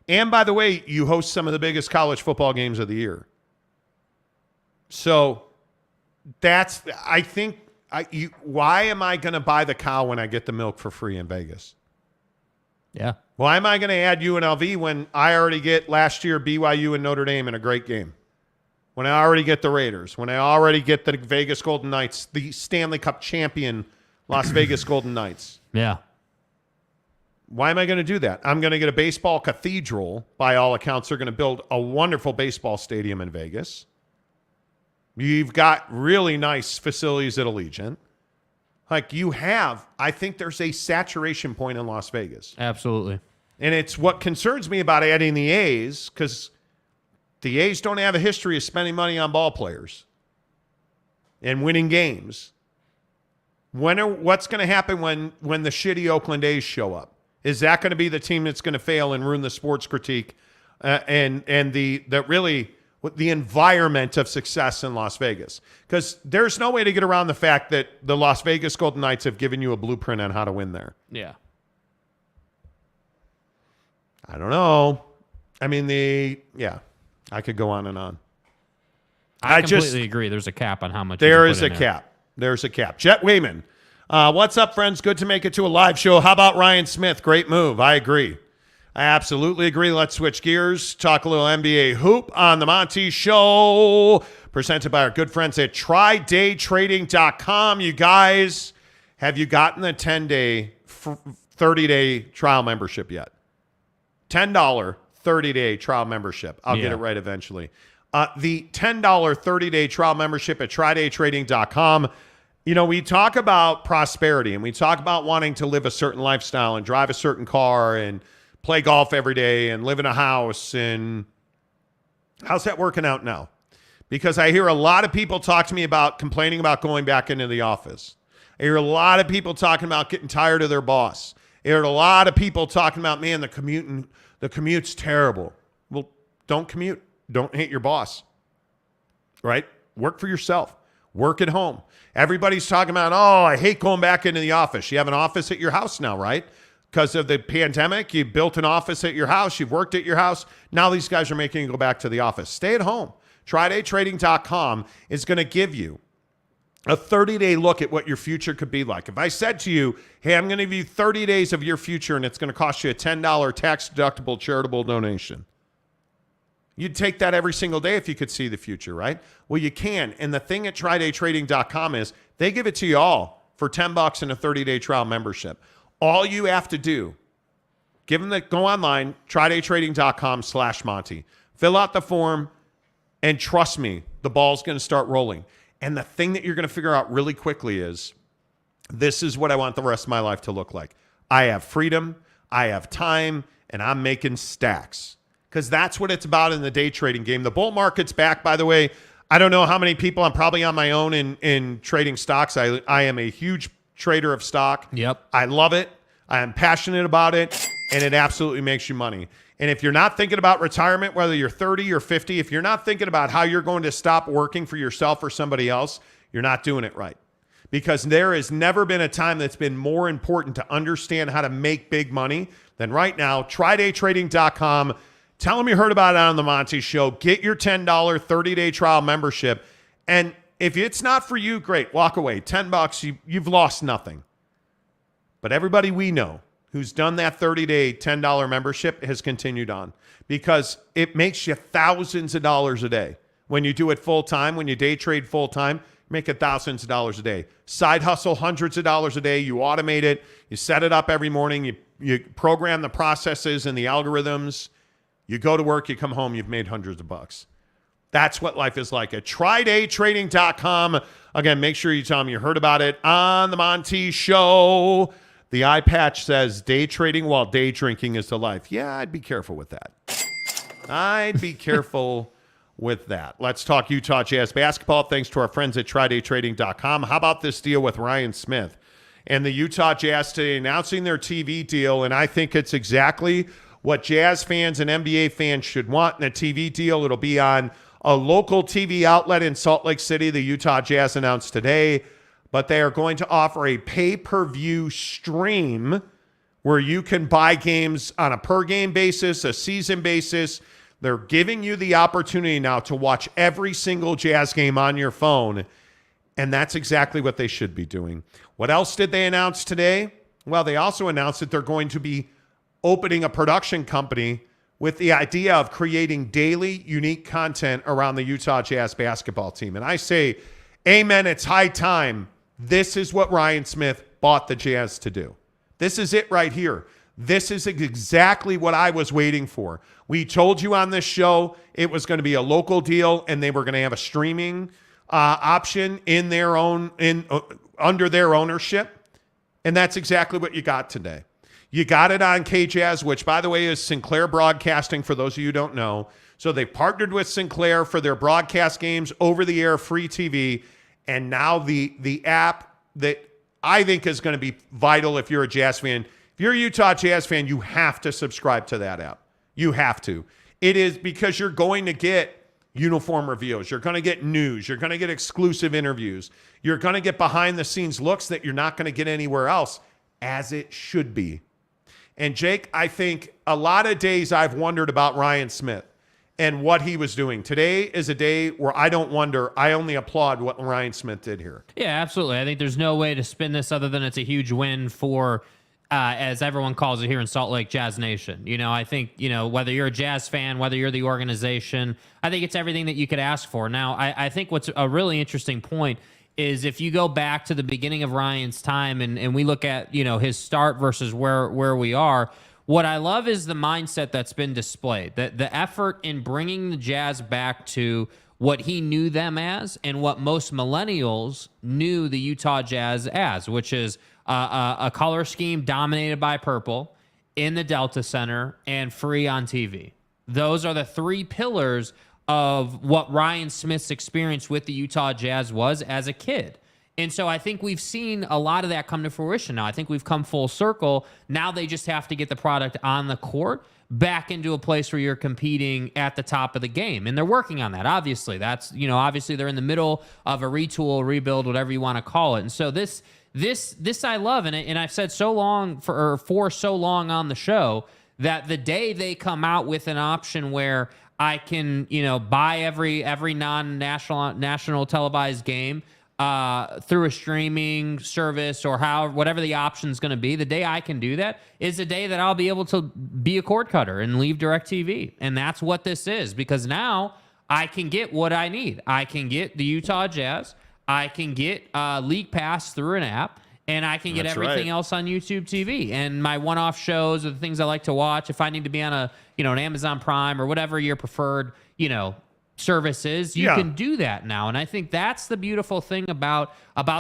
And by the way, you host some of the biggest college football games of the year. So that's, I think, why am I going to buy the cow when I get the milk for free in Vegas? Yeah. Why am I going to add UNLV when I already get last year BYU and Notre Dame in a great game? When I already get the Raiders, when I already get the Vegas Golden Knights, the Stanley Cup champion Las Vegas Golden Knights. Yeah. Why am I going to do that? I'm going to get a baseball cathedral. By all accounts, they're going to build a wonderful baseball stadium in Vegas. You've got really nice facilities at Allegiant. Like you have, I think there's a saturation point in Las Vegas. Absolutely. And it's what concerns me about adding the A's, because the A's don't have a history of spending money on ball players and winning games. What's going to happen when the shitty Oakland A's show up? Is that going to be the team that's going to fail and ruin the sports critique and the environment of success in Las Vegas? Because there's no way to get around the fact that the Las Vegas Golden Knights have given you a blueprint on how to win there. Yeah. I don't know. I mean, I could go on and on. I completely agree. There's a cap on how much. There is a cap. There's a cap. Jet Wayman. What's up, friends? Good to make it to a live show. How about Ryan Smith? Great move. I agree. I absolutely agree. Let's switch gears. Talk a little NBA hoop on the Monty Show. Presented by our good friends at TryDayTrading.com. You guys, have you gotten the 10-day, 30-day trial membership yet? $10 30-day trial membership. I'll get it right eventually. The $10 30-day trial membership at TryDayTrading.com. You know, we talk about prosperity and we talk about wanting to live a certain lifestyle and drive a certain car and play golf every day and live in a house. And how's that working out now? Because I hear a lot of people talk to me about complaining about going back into the office. I hear a lot of people talking about getting tired of their boss. I hear a lot of people talking about, man, the commute's terrible. Well, don't commute. Don't hate your boss, right? Work for yourself. Work at home. Everybody's talking about, oh, I hate going back into the office. You have an office at your house now, right? Because of the pandemic, you built an office at your house. You've worked at your house. Now these guys are making you go back to the office. Stay at home. TryDayTrading.com is going to give you a 30-day look at what your future could be like. If I said to you, hey, I'm going to give you 30 days of your future and it's going to cost you a $10 tax-deductible charitable donation, you'd take that every single day if you could see the future, right? Well, you can. And the thing at TryDayTrading.com is they give it to you all for $10 and a 30-day trial membership. All you have to do, go online, TryDayTrading.com/Monty. Fill out the form, and trust me, the ball's going to start rolling. And the thing that you're going to figure out really quickly is, this is what I want the rest of my life to look like. I have freedom, I have time, and I'm making stacks. Because that's what it's about in the day trading game. The bull market's back, by the way. I don't know how many people, I'm probably on my own in trading stocks. I am a huge trader of stock. Yep. I love it. I am passionate about it, and it absolutely makes you money. And if you're not thinking about retirement, whether you're 30 or 50, if you're not thinking about how you're going to stop working for yourself or somebody else, you're not doing it right. Because there has never been a time that's been more important to understand how to make big money than right now. TryDayTrading.com. Tell them you heard about it on the Monty Show. Get your $10 30-day trial membership. And if it's not for you, great. Walk away. $10, you've lost nothing. But everybody we know who's done that 30-day $10 membership has continued on because it makes you thousands of dollars a day. When you do it full-time, when you day trade full-time, you make thousands of dollars a day. Side hustle, hundreds of dollars a day. You automate it. You set it up every morning. You program the processes and the algorithms. You go to work, you come home, you've made hundreds of bucks. That's what life is like at TryDayTrading.com. Again, make sure you tell them you heard about it on the Monty Show. The eye patch says day trading while day drinking is the life. Yeah, I'd be careful with that. I'd be careful with that. Let's talk Utah Jazz basketball. Thanks to our friends at TryDayTrading.com. How about this deal with Ryan Smith? and the Utah Jazz today announcing their TV deal, and I think it's exactly what Jazz fans and NBA fans should want in a TV deal. It'll be on a local TV outlet in Salt Lake City, the Utah Jazz announced today, but they are going to offer a pay-per-view stream where you can buy games on a per-game basis, a season basis. They're giving you the opportunity now to watch every single Jazz game on your phone, and that's exactly what they should be doing. What else did they announce today? Well, they also announced that they're going to be opening a production company with the idea of creating daily unique content around the Utah Jazz basketball team. And I say, amen, it's high time. This is what Ryan Smith bought the Jazz to do. This is it right here. This is exactly what I was waiting for. We told you on this show it was going to be a local deal, and they were going to have a streaming option in their own under their ownership, and that's exactly what you got today. You got it on KJazz, which, by the way, is Sinclair Broadcasting, for those of you who don't know. So they partnered with Sinclair for their broadcast games, over-the-air, free TV, and now the app that I think is going to be vital if you're a Jazz fan. If you're a Utah Jazz fan, you have to subscribe to that app. You have to. It is because you're going to get uniform reviews. You're going to get news. You're going to get exclusive interviews. You're going to get behind-the-scenes looks that you're not going to get anywhere else, as it should be. And Jake, I think a lot of days I've wondered about Ryan Smith and what he was doing. Today is a day where I don't wonder. I only applaud what Ryan Smith did here. Yeah, absolutely. I think there's no way to spin this other than it's a huge win for, as everyone calls it here in Salt Lake, Jazz Nation. I think, whether you're a Jazz fan, whether you're the organization, I think it's everything that you could ask for. Now, I think what's a really interesting point is if you go back to the beginning of Ryan's time and we look at, his start versus where we are, what I love is the mindset that's been displayed, the effort in bringing the Jazz back to what he knew them as and what most millennials knew the Utah Jazz as, which is a color scheme dominated by purple in the Delta Center and free on TV. Those are the three pillars of what Ryan Smith's experience with the Utah Jazz was as a kid. And so I think we've seen a lot of that come to fruition now. I think we've come full circle. Now they just have to get the product on the court back into a place where you're competing at the top of the game. And they're working on that, obviously. That's, obviously they're in the middle of a retool, rebuild, whatever you want to call it. And so this I love, and I've said so long for so long on the show that the day they come out with an option where I can, buy every national televised game through a streaming service or whatever the option is going to be, the day I can do that is the day that I'll be able to be a cord cutter and leave DirecTV. And that's what this is, because now I can get what I need. I can get the Utah Jazz. I can get League Pass through an app. And I can get everything else on YouTube TV. And my one-off shows are the things I like to watch. If I need to be on an Amazon Prime or whatever your preferred, service is, you can do that now. And I think that's the beautiful thing about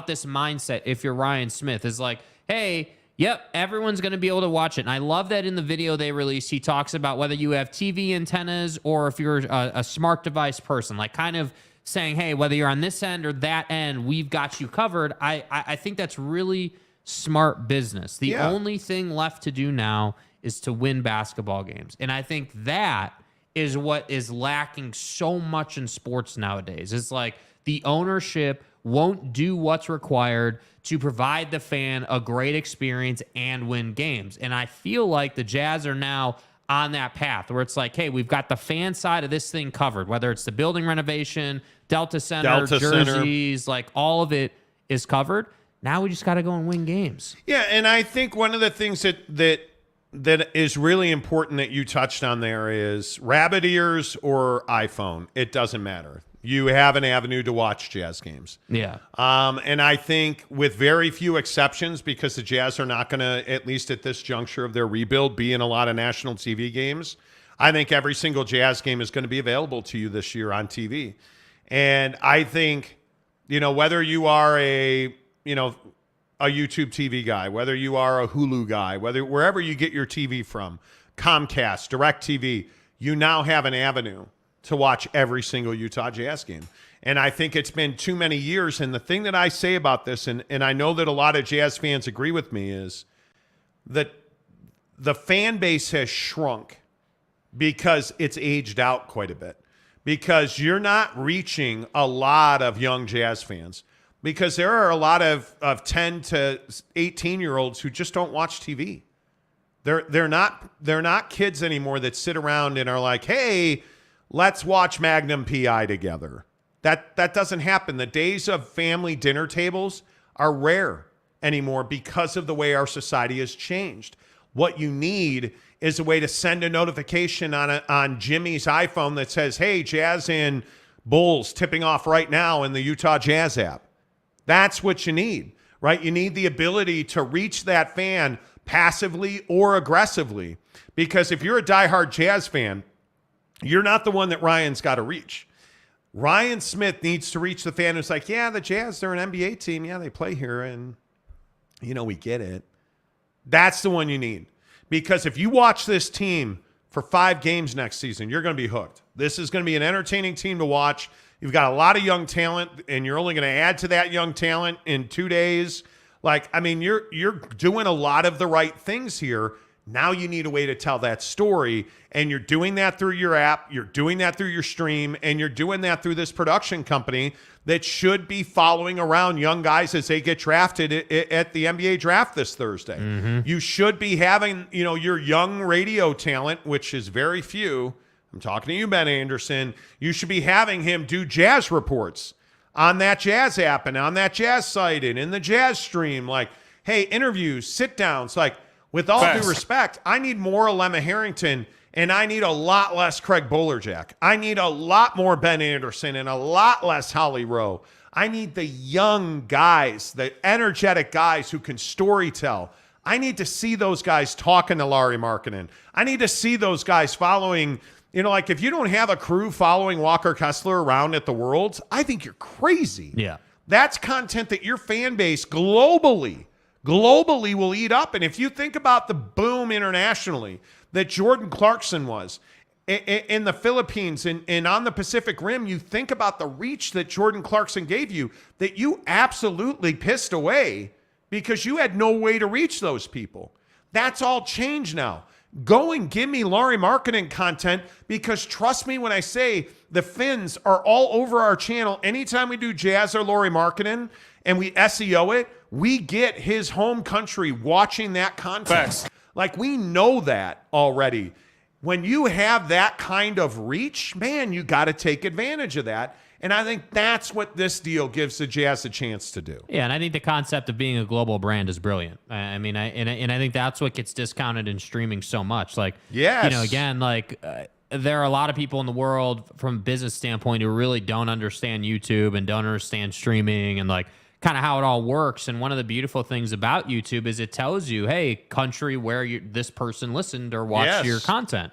this mindset. If you're Ryan Smith, is like, hey, yep, everyone's going to be able to watch it. And I love that in the video they released, he talks about whether you have TV antennas or if you're a smart device person, like kind of saying, hey, whether you're on this end or that end, we've got you covered. I think that's really smart business. The only thing left to do now is to win basketball games. And I think that is what is lacking so much in sports nowadays. It's like the ownership won't do what's required to provide the fan a great experience and win games. And I feel like the Jazz are now on that path where it's like, hey, we've got the fan side of this thing covered, whether it's the building renovation, Delta Center, jerseys, like all of it is covered. Now we just got to go and win games. Yeah, and I think one of the things that is really important that you touched on there is rabbit ears or iPhone. It doesn't matter. You have an avenue to watch Jazz games. Yeah. And I think with very few exceptions, because the Jazz are not going to, at least at this juncture of their rebuild, be in a lot of national TV games, I think every single Jazz game is going to be available to you this year on TV. And I think, whether you are a YouTube TV guy, whether you are a Hulu guy, wherever you get your TV from, Comcast, DirecTV, you now have an avenue to watch every single Utah Jazz game. And I think it's been too many years. And the thing that I say about this, and I know that a lot of Jazz fans agree with me, is that the fan base has shrunk because it's aged out quite a bit. Because you're not reaching a lot of young Jazz fans. Because there are a lot of 10 to 18-year-olds who just don't watch TV. They're not kids anymore that sit around and are like, hey, let's watch Magnum PI together. That doesn't happen. The days of family dinner tables are rare anymore because of the way our society has changed. What you need is a way to send a notification on Jimmy's iPhone that says, hey, Jazz and Bulls tipping off right now in the Utah Jazz app. That's what you need, right? You need the ability to reach that fan passively or aggressively. Because if you're a diehard Jazz fan, you're not the one that Ryan's got to reach. Ryan Smith needs to reach the fan who's like, yeah, the Jazz, they're an NBA team. Yeah, they play here, and, we get it. That's the one you need. Because if you watch this team for 5 games next season, you're going to be hooked. This is going to be an entertaining team to watch. You've got a lot of young talent, and you're only going to add to that young talent in 2 days. You're doing a lot of the right things here. Now you need a way to tell that story, and you're doing that through your app, you're doing that through your stream, and you're doing that through this production company that should be following around young guys as they get drafted at the NBA draft this Thursday. Mm-hmm. You should be having, your young radio talent, which is very few. I'm talking to you, Ben Anderson. You should be having him do Jazz reports on that Jazz app and on that Jazz site and in the Jazz stream. Like, hey, interviews, sit downs, with all due respect, I need more Alema Harrington, and I need a lot less Craig Bolerjack. I need a lot more Ben Anderson and a lot less Holly Rowe. I need the young guys, the energetic guys who can storytell. I need to see those guys talking to Lauri Markkanen. I need to see those guys following, if you don't have a crew following Walker Kessler around at the Worlds, I think you're crazy. Yeah. That's content that your fan base globally will eat up. And if you think about the boom internationally that Jordan Clarkson was in the Philippines and on the Pacific Rim, you think about the reach that Jordan Clarkson gave you that you absolutely pissed away because you had no way to reach those people. That's all changed now. Go and give me Lauri Markkanen content, because trust me when I say the Finns are all over our channel. Anytime we do Jazz or Lauri Markkanen and we SEO it, we get his home country watching that content. Facts. We know that already. When you have that kind of reach, man, you got to take advantage of that. And I think that's what this deal gives the Jazz a chance to do. Yeah, and I think the concept of being a global brand is brilliant. I think that's what gets discounted in streaming so much. Yes. There are a lot of people in the world from a business standpoint who really don't understand YouTube and don't understand streaming and kind of how it all works. And one of the beautiful things about YouTube is it tells you, hey, country where this person listened or watched your content.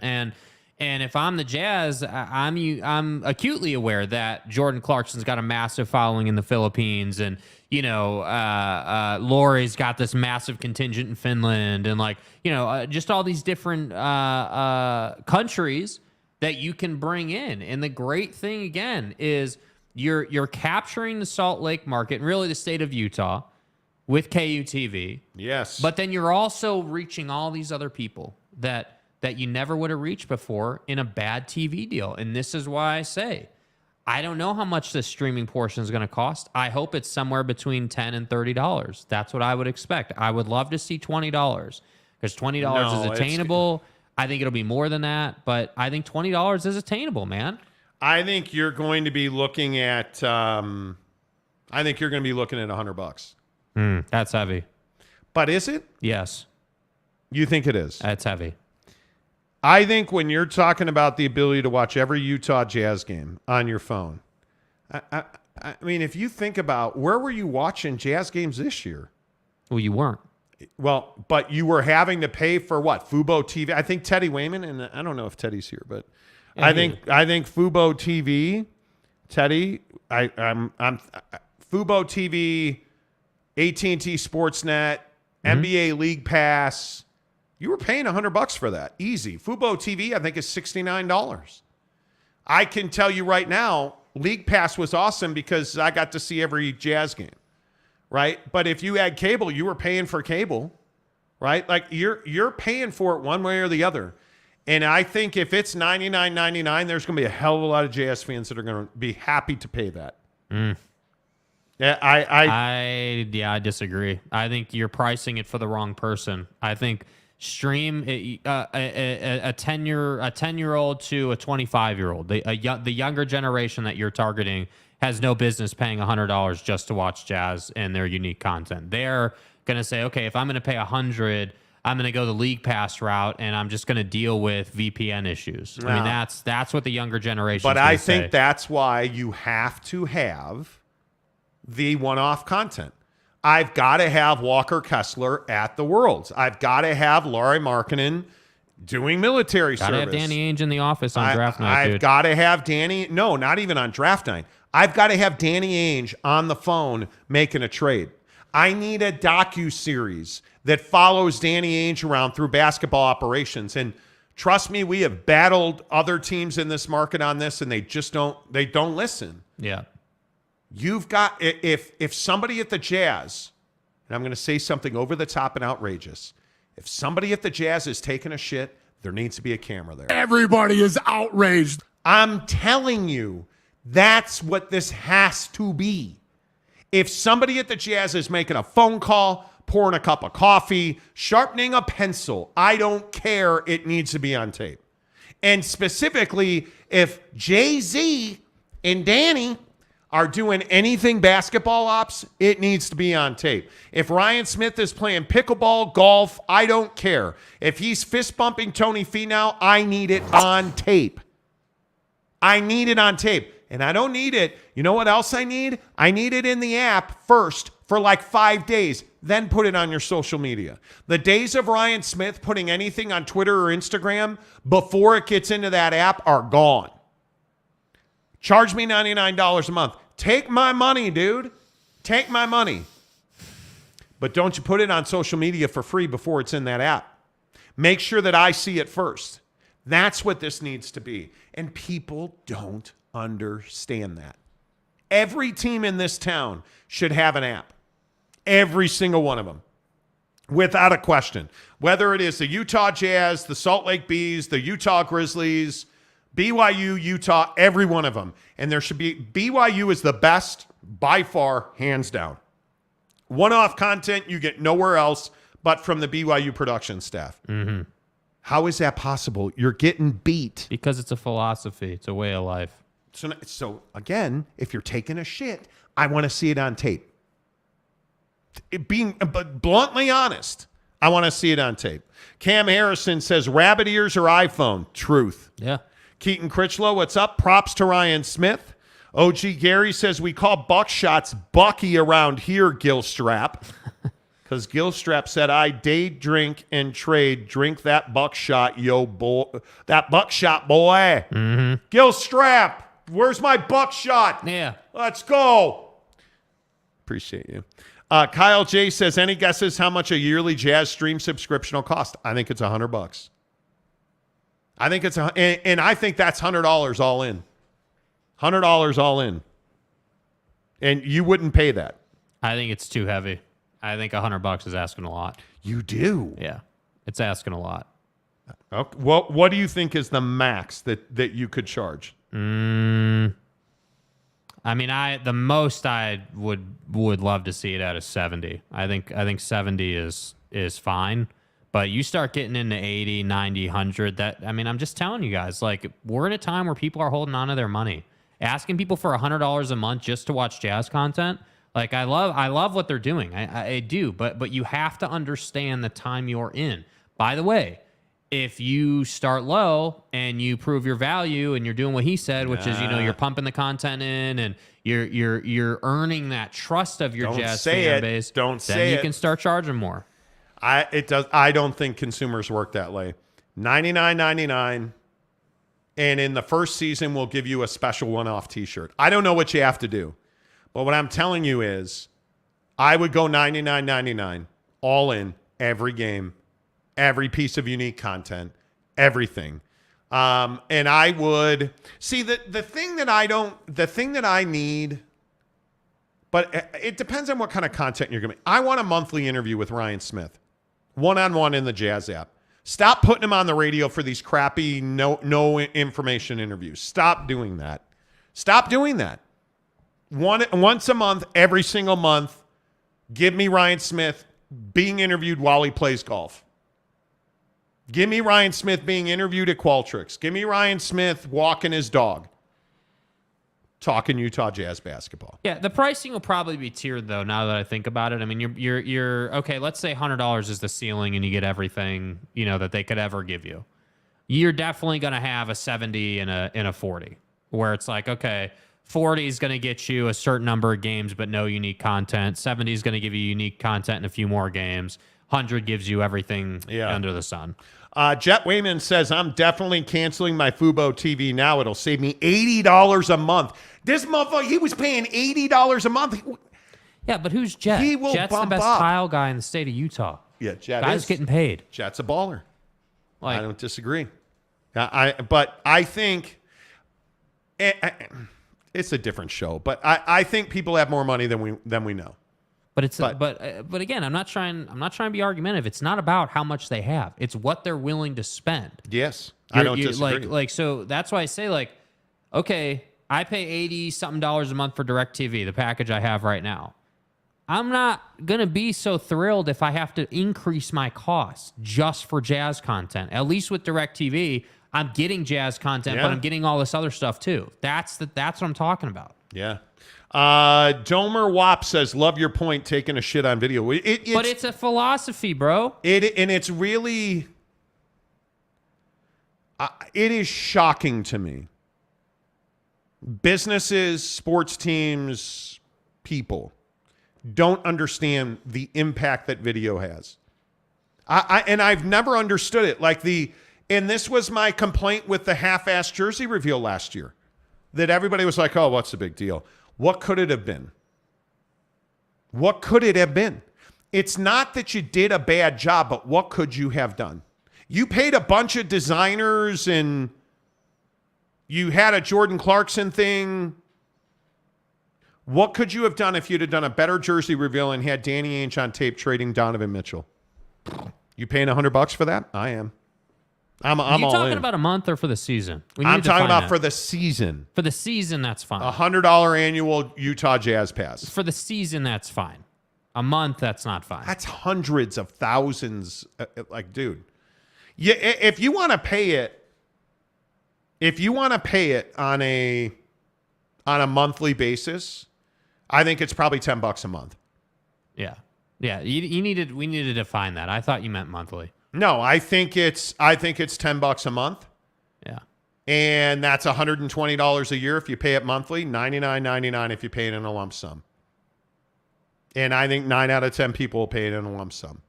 And if I'm the Jazz, I'm acutely aware that Jordan Clarkson's got a massive following in the Philippines, and Lauri's got this massive contingent in Finland, and just all these different countries that you can bring in. And the great thing again is you're capturing the Salt Lake market and really the state of Utah with KUTV. Yes. But then you're also reaching all these other people that you never would have reached before in a bad TV deal. And this is why I say, I don't know how much this streaming portion is going to cost. I hope it's somewhere between $10 and $30. That's what I would expect. I would love to see $20 because $20 is attainable. I think it'll be more than that, but I think $20 is attainable, man. I think you're going to be looking at $100. That's heavy. But is it? Yes. You think it is? That's heavy. I think when you're talking about the ability to watch every Utah Jazz game on your phone, I mean, if you think about where were you watching Jazz games this year? Well, you weren't. Well, but you were having to pay for what? Fubo TV. I think Teddy Wayman, and I don't know if Teddy's here, but I think Fubo TV, Teddy. I'm Fubo TV, AT&T Sportsnet, NBA League Pass. You were paying $100 for that. Easy. Fubo TV, I think, is $69. I can tell you right now, League Pass was awesome because I got to see every Jazz game, right? But if you had cable, you were paying for cable, right? Like you're paying for it one way or the other. And I think if it's $99.99, there's going to be a hell of a lot of Jazz fans that are going to be happy to pay that. Yeah, I disagree. I think you're pricing it for the wrong person. I think stream a 10-year-old to a 25-year-old. The younger generation that you're targeting has no business paying $100 just to watch Jazz and their unique content. They're going to say, okay, if I'm going to pay $100, I'm going to go the League Pass route, and I'm just going to deal with VPN issues. I mean, that's what the younger generation. But I think that's why you have to have the one-off content. I've got to have Walker Kessler at the Worlds. I've got to have Laurie Markkinen doing military service. Got to have Danny Ainge in the office on draft night, dude. I've got to have Danny. No, not even on draft night. I've got to have Danny Ainge on the phone making a trade. I need a docu-series that follows Danny Ainge around through basketball operations. And trust me, we have battled other teams in this market on this, and they don't listen. Yeah. You've got, if somebody at the Jazz, and I'm going to say something over the top and outrageous, if somebody at the Jazz is taking a shit, there needs to be a camera there. Everybody is outraged. I'm telling you, that's what this has to be. If somebody at the Jazz is making a phone call, pouring a cup of coffee, sharpening a pencil, I don't care. It needs to be on tape. And specifically, if Jay-Z and Danny are doing anything basketball ops, it needs to be on tape. If Ryan Smith is playing pickleball, golf, I don't care. If he's fist bumping Tony Finau, I need it on tape. I need it on tape. And I don't need it. You know what else I need? I need it in the app first for like 5 days, then put it on your social media. The days of Ryan Smith putting anything on Twitter or Instagram before it gets into that app are gone. Charge me $99 a month. Take my money, dude. Take my money. But don't you put it on social media for free before it's in that app. Make sure that I see it first. That's what this needs to be. And people don't understand that. Every team in this town should have an app. Every single one of them. Without a question. Whether it is the Utah Jazz, the Salt Lake Bees, the Utah Grizzlies, BYU, Utah, every one of them. And there should be, BYU is the best by far, hands down. One-off content you get nowhere else but from the BYU production staff. Mm-hmm. How is that possible? You're getting beat. Because it's a philosophy. It's a way of life. So again, if you're taking a shit, I want to see it on tape. Being bluntly honest, I want to see it on tape. Cam Harrison says, rabbit ears or iPhone? Truth. Yeah. Keaton Critchlow, what's up? Props to Ryan Smith. OG Gary says, we call Buckshots Bucky around here, Gilstrap. Because Gilstrap said, I day drink and trade. Drink that Buckshot, yo, boy. That Buckshot, boy. Mm-hmm. Gilstrap, where's my Buckshot? Yeah. Let's go. Appreciate you. Kyle J says, any guesses how much a yearly Jazz stream subscription will cost? I think it's $100. I think it's and I think that's $100 all in. $100 all in. And you wouldn't pay that. I think it's too heavy. I think $100 is asking a lot. You do? Yeah. It's asking a lot. Okay. What do you think is the max that you could charge? I mean, the most I would love to see it at is 70. I think 70 is fine. But you start getting into 80, 90, 100, I'm just telling you guys, like, we're at a time where people are holding on to their money. Asking people for $100 a month just to watch Jazz content, like, I love what they're doing. I do, but you have to understand the time you're in. By the way, if you start low and you prove your value and you're doing what he said, which is, you're pumping the content in and you're earning that trust of your Jazz fan base, then you can start charging more. I don't think consumers work that way. $99.99, and in the first season we'll give you a special one-off T-shirt. I don't know what you have to do, but what I'm telling you is, I would go $99.99 all in every game, every piece of unique content, everything. And I would see the thing that I need, but it depends on what kind of content you're going to make. I want a monthly interview with Ryan Smith, one-on-one in the Jazz app. Stop putting him on the radio for these crappy no information interviews. Stop doing that. Stop doing that. Once a month, every single month, give me Ryan Smith being interviewed while he plays golf. Give me Ryan Smith being interviewed at Qualtrics. Give me Ryan Smith walking his dog, talking Utah Jazz basketball. Yeah, the pricing will probably be tiered, though, now that I think about it. I mean, you're okay, let's say $100 is the ceiling and you get everything, that they could ever give you. You're definitely going to have a 70 and a 40, where it's like, okay, 40 is going to get you a certain number of games but no unique content. 70 is going to give you unique content and a few more games. 100 gives you everything under the sun. Jet Wayman says, I'm definitely canceling my Fubo TV now. It'll save me $80 a month. This motherfucker, he was paying $80 a month. Yeah, but who's Jet? He will Jet's bump the best up. tile guy in the state of Utah. Yeah, Jet Guy's getting paid. Jet's a baller. Like, I don't disagree. But I think it's a different show. But I think people have more money than we know. But again, I'm not trying to be argumentative. It's not about how much they have. It's what they're willing to spend. Yes, I don't disagree. So that's why I say, okay, I pay $80-something a month for DirecTV, the package I have right now. I'm not gonna be so thrilled if I have to increase my costs just for Jazz content. At least with DirecTV, I'm getting Jazz content, but I'm getting all this other stuff too. That's what I'm talking about. Yeah. Domer Wop says, love your point, taking a shit on video. But it's a philosophy, bro. And it's really, it is shocking to me. Businesses, sports teams, people don't understand the impact that video has. And I've never understood it. And this was my complaint with the half-assed jersey reveal last year, that everybody was like, oh, what's the big deal? What could it have been? What could it have been? It's not that you did a bad job, but what could you have done? You paid a bunch of designers and you had a Jordan Clarkson thing. What could you have done if you'd have done a better jersey reveal and had Danny Ainge on tape trading Donovan Mitchell? You paying $100 for that? I am. I'm all in. You talking about a month or for the season? I'm talking about for the season. For the season, that's fine. $100 annual Utah Jazz pass. For the season, that's fine. A month, that's not fine. That's hundreds of thousands. Dude, yeah. If you want to pay it, on a monthly basis, I think it's probably $10 a month. Yeah. We needed to define that. I thought you meant monthly. No, I think it's $10 a month. Yeah. And that's $120 a year if you pay it monthly, $99.99 if you pay it in a lump sum. And I think 9 out of 10 people will pay it in a lump sum.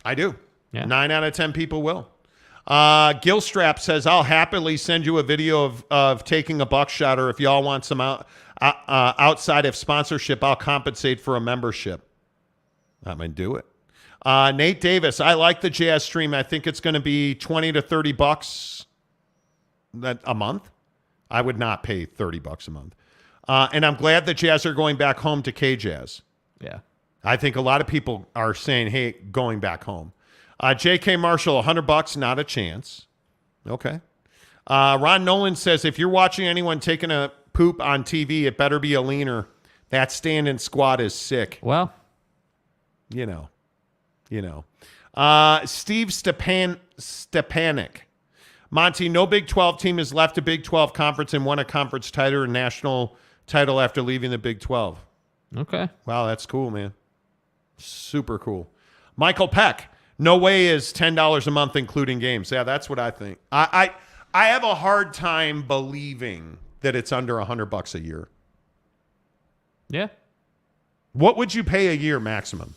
I do. Yeah. 9 out of 10 people will. Gilstrap says, I'll happily send you a video of taking a buckshot, or if y'all want some outside of sponsorship, I'll compensate for a membership. I'm going to do it. Nate Davis, I like the Jazz stream. I think it's going to be $20 to $30 a month. I would not pay $30 a month. And I'm glad the Jazz are going back home to K-Jazz. Yeah. I think a lot of people are saying, hey, going back home. J.K. Marshall, $100, not a chance. Okay. Ron Nolan says, if you're watching anyone taking a poop on TV, it better be a leaner. That stand-in squat is sick. Well, you know. Steve Stepanek. Monty, no Big 12 team has left a Big 12 conference and won a conference title or national title after leaving the Big 12. Okay. Wow, that's cool, man. Super cool. Michael Peck, no way is $10 a month including games. Yeah, that's what I think. I have a hard time believing that it's under $100 a year. Yeah. What would you pay a year maximum?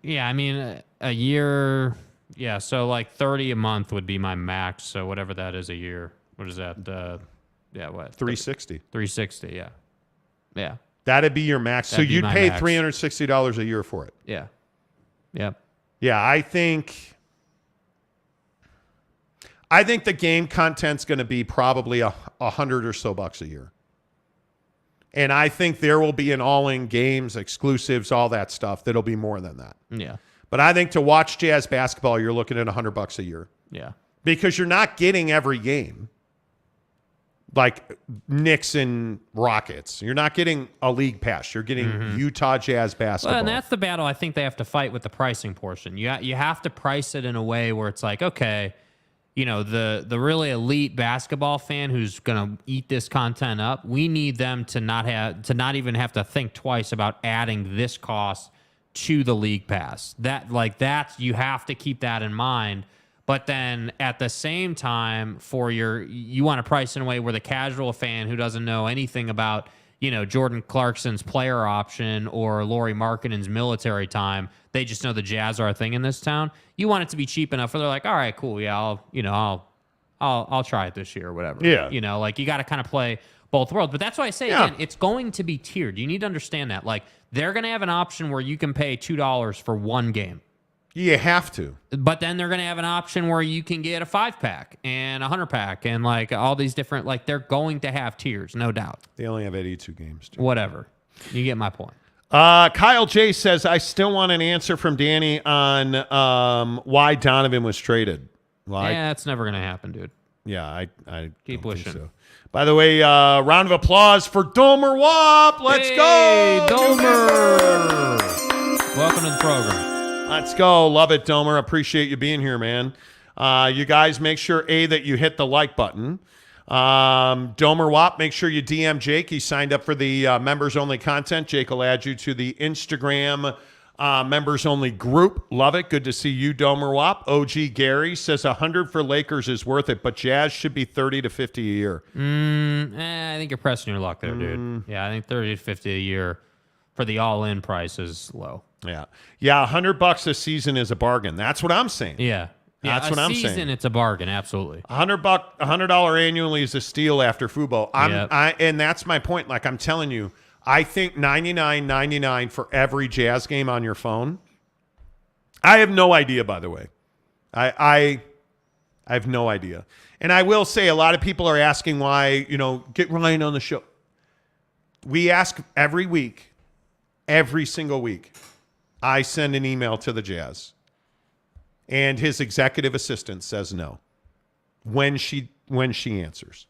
Yeah, I mean, a year. Yeah, so like 30 a month would be my max. So whatever that is a year. What is that? Yeah, what? 360. 360, yeah. Yeah. That'd be your max. So you'd pay $360 a year for it. Yeah. Yep. Yeah, I think I think the game content's going to be probably $100 or so a year. And I think there will be an all-in games, exclusives, all that stuff that'll be more than that. Yeah. But I think to watch Jazz basketball, you're looking at $100 a year. Yeah. Because you're not getting every game. Like Knicks and Rockets. You're not getting a league pass. You're getting Utah Jazz basketball. Well, and that's the battle I think they have to fight with the pricing portion. You have to price it in a way where it's like, okay, you know, the really elite basketball fan who's going to eat this content up, we need them to not even have to think twice about adding this cost to the league pass. You have to keep that in mind. But then at the same time, you want to price in a way where the casual fan who doesn't know anything about, you know, Jordan Clarkson's player option or Lauri Markkanen's military time, they just know the Jazz are a thing in this town. You want it to be cheap enough where they're like, all right, cool, yeah, I'll try it this year or whatever. Yeah. You know, like you got to kind of play both worlds. But that's why I say, again, it's going to be tiered. You need to understand that. Like, they're going to have an option where you can pay $2 for one game. You have to. But then they're going to have an option where you can get a 5-pack and a 100-pack and like all these different, like they're going to have tiers, no doubt. They only have 82 games. Too. Whatever. You get my point. Kyle J says, I still want an answer from Danny on why Donovan was traded. Yeah, that's never going to happen, dude. Yeah, I keep don't pushing. think so. By the way, round of applause for Domer Wap. Let's go, Domer. Welcome to the program. Let's go. Love it, Domer. Appreciate you being here, man. You guys make sure, that you hit the like button. Domer Wap, make sure you DM Jake. He signed up for the members-only content. Jake will add you to the Instagram members-only group. Love it. Good to see you, Domer Wap. OG Gary says 100 for Lakers is worth it, but Jazz should be 30 to 50 a year. I think you're pressing your luck there, dude. Yeah, I think 30 to 50 a year for the all-in price is low. Yeah. $100 a season is a bargain. That's what I'm saying. Yeah. That's what I'm saying. A season, it's a bargain, absolutely. $100 annually is a steal after Fubo. And that's my point. Like I'm telling you, I think $99.99 for every Jazz game on your phone. I have no idea, by the way. I have no idea. And I will say a lot of people are asking why, get Ryan on the show. We ask every week, every single week. I send an email to the Jazz. And his executive assistant says no. When she answers.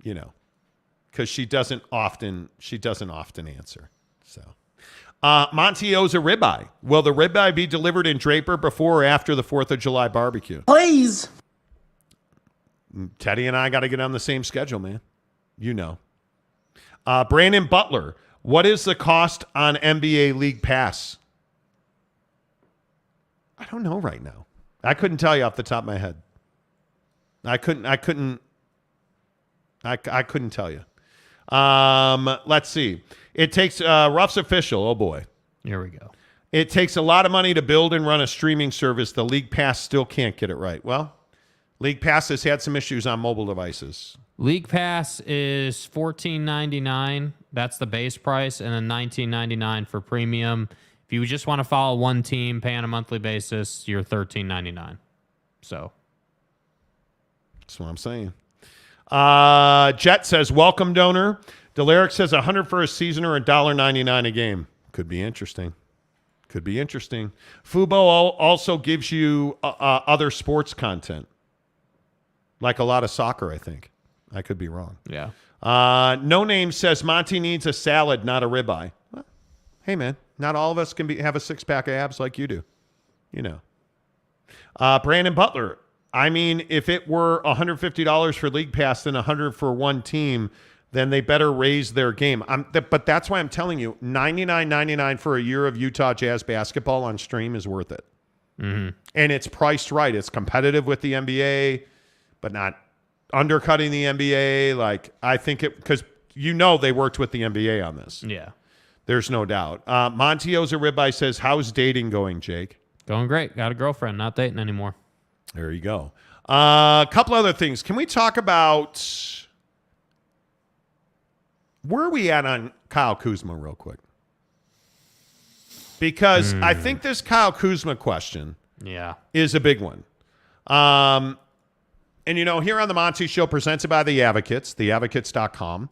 Because she doesn't often answer. So Monty owes a ribeye. Will the ribeye be delivered in Draper before or after the 4th of July barbecue? Please. Teddy and I got to get on the same schedule, man. Brandon Butler, what is the cost on NBA League Pass? I don't know right now. I couldn't tell you off the top of my head. I couldn't tell you. Let's see. It takes Ruff's official. Oh boy. Here we go. It takes a lot of money to build and run a streaming service. The League Pass still can't get it right. Well, League Pass has had some issues on mobile devices. League Pass is $14.99. That's the base price, and then $19.99 for premium. If you just want to follow one team, pay on a monthly basis, you're $13.99. So that's what I'm saying. Jet says, welcome, donor. Delaric says $100 for a season or $1.99 a game. Could be interesting. Fubo also gives you other sports content, like a lot of soccer, I think. I could be wrong. Yeah. No Name says Monty needs a salad, not a ribeye. Well, hey, man, not all of us can have a six-pack of abs like you do. Brandon Butler, I mean, if it were $150 for League Pass and $100 for one team, then they better raise their game. But that's why I'm telling you, $99.99 for a year of Utah Jazz basketball on stream is worth it. Mm-hmm. And it's priced right. It's competitive with the NBA, but not undercutting the NBA. Like, I think it, because they worked with the NBA on this. Yeah. There's no doubt. Montio's a ribeye says, how's dating going, Jake? Going great. Got a girlfriend. Not dating anymore. There you go. A couple other things. Can we talk about where are we at on Kyle Kuzma real quick? Because I think this Kyle Kuzma question is a big one. And, here on the Monty Show, presented by The Advocates, theadvocates.com,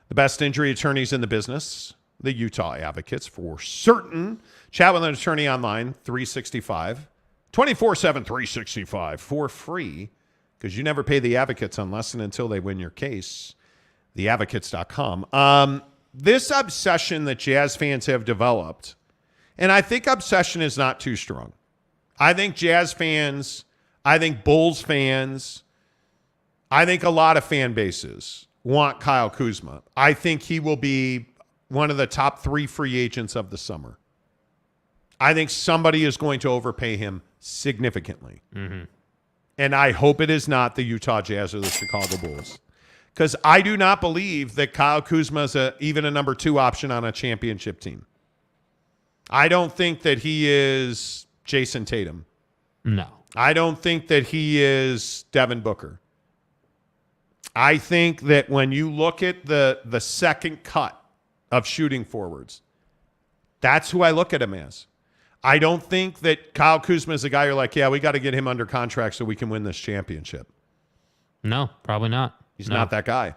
the best injury attorneys in the business, the Utah Advocates, for certain. Chat with an attorney online, 365, 24/7, 365, for free, because you never pay the Advocates unless and until they win your case. Theadvocates.com. This obsession that Jazz fans have developed, and I think obsession is not too strong. I think Jazz fans, I think Bulls fans, I think a lot of fan bases want Kyle Kuzma. I think he will be one of the top 3 free agents of the summer. I think somebody is going to overpay him significantly. Mm-hmm. And I hope it is not the Utah Jazz or the Chicago Bulls. Because I do not believe that Kyle Kuzma is even a number 2 option on a championship team. I don't think that he is Jason Tatum. No. I don't think that he is Devin Booker. I think that when you look at the second cut of shooting forwards, that's who I look at him as. I don't think that Kyle Kuzma is a guy you're like, yeah, we got to get him under contract so we can win this championship. No, probably not. He's not that guy.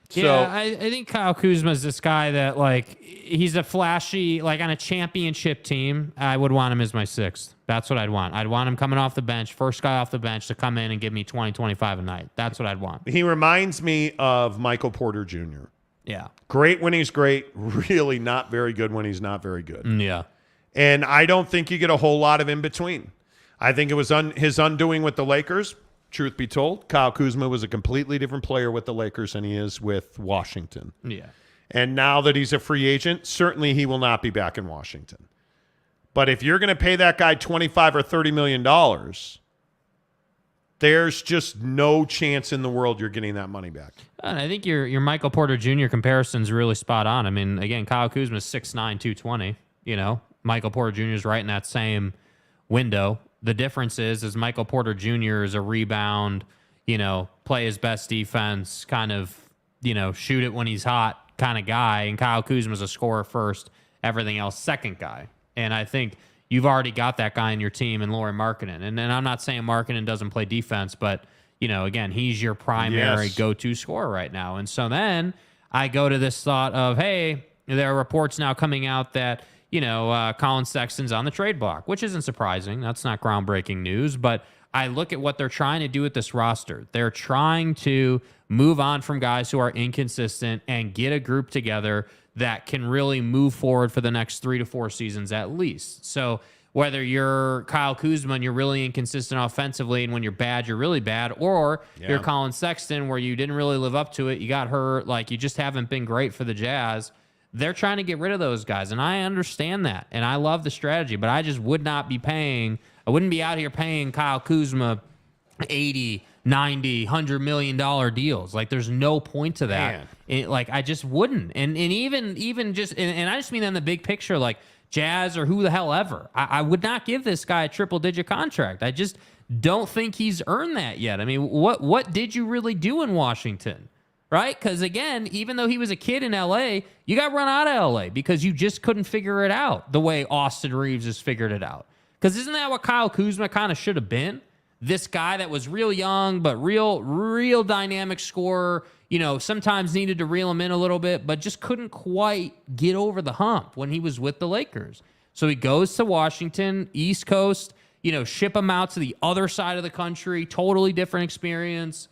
Yeah, I think Kyle Kuzma is this guy that, he's a flashy, on a championship team, I would want him as my 6th. That's what I'd want. I'd want him coming off the bench, first guy off the bench to come in and give me 20, 25 a night. That's what I'd want. He reminds me of Michael Porter Jr. Yeah. Great when he's great, really not very good when he's not very good. Yeah. And I don't think you get a whole lot of in between. I think it was his undoing with the Lakers. Truth be told, Kyle Kuzma was a completely different player with the Lakers than he is with Washington. Yeah. And now that he's a free agent, certainly he will not be back in Washington. But if you're going to pay that guy $25 or $30 million, there's just no chance in the world you're getting that money back. And I think your Michael Porter Jr. comparison is really spot on. I mean, again, Kyle Kuzma is 6'9", 220. Michael Porter Jr. is right in that same window. The difference is Michael Porter Jr. is a rebound, play his best defense, kind of, shoot it when he's hot kind of guy. And Kyle Kuzma is a scorer first, everything else second guy. And I think you've already got that guy in your team in Lauri Markkanen. And I'm not saying Markkanen doesn't play defense, but, again, he's your primary go-to scorer right now. And so then I go to this thought of, hey, there are reports now coming out that, Colin Sexton's on the trade block, which isn't surprising. That's not groundbreaking news. But I look at what they're trying to do with this roster. They're trying to move on from guys who are inconsistent and get a group together that can really move forward for the next 3 to 4 seasons at least. So whether you're Kyle Kuzma and you're really inconsistent offensively, and when you're bad, you're really bad, or you're Colin Sexton where you didn't really live up to it, you got hurt, you just haven't been great for the Jazz. They're trying to get rid of those guys, and I understand that, and I love the strategy, but I just would not be I wouldn't be out here paying Kyle Kuzma 80, 90, $100 million deals. There's no point to that. I just wouldn't. And even just, and I just mean in the big picture, Jazz or who the hell ever. I would not give this guy a triple-digit contract. I just don't think he's earned that yet. I mean, what did you really do in Washington? Right? Because, again, even though he was a kid in L.A., you got run out of L.A. because you just couldn't figure it out the way Austin Reeves has figured it out. Because isn't that what Kyle Kuzma kind of should have been? This guy that was real young but real dynamic scorer, sometimes needed to reel him in a little bit, but just couldn't quite get over the hump when he was with the Lakers. So he goes to Washington, East Coast, ship him out to the other side of the country, totally different experience.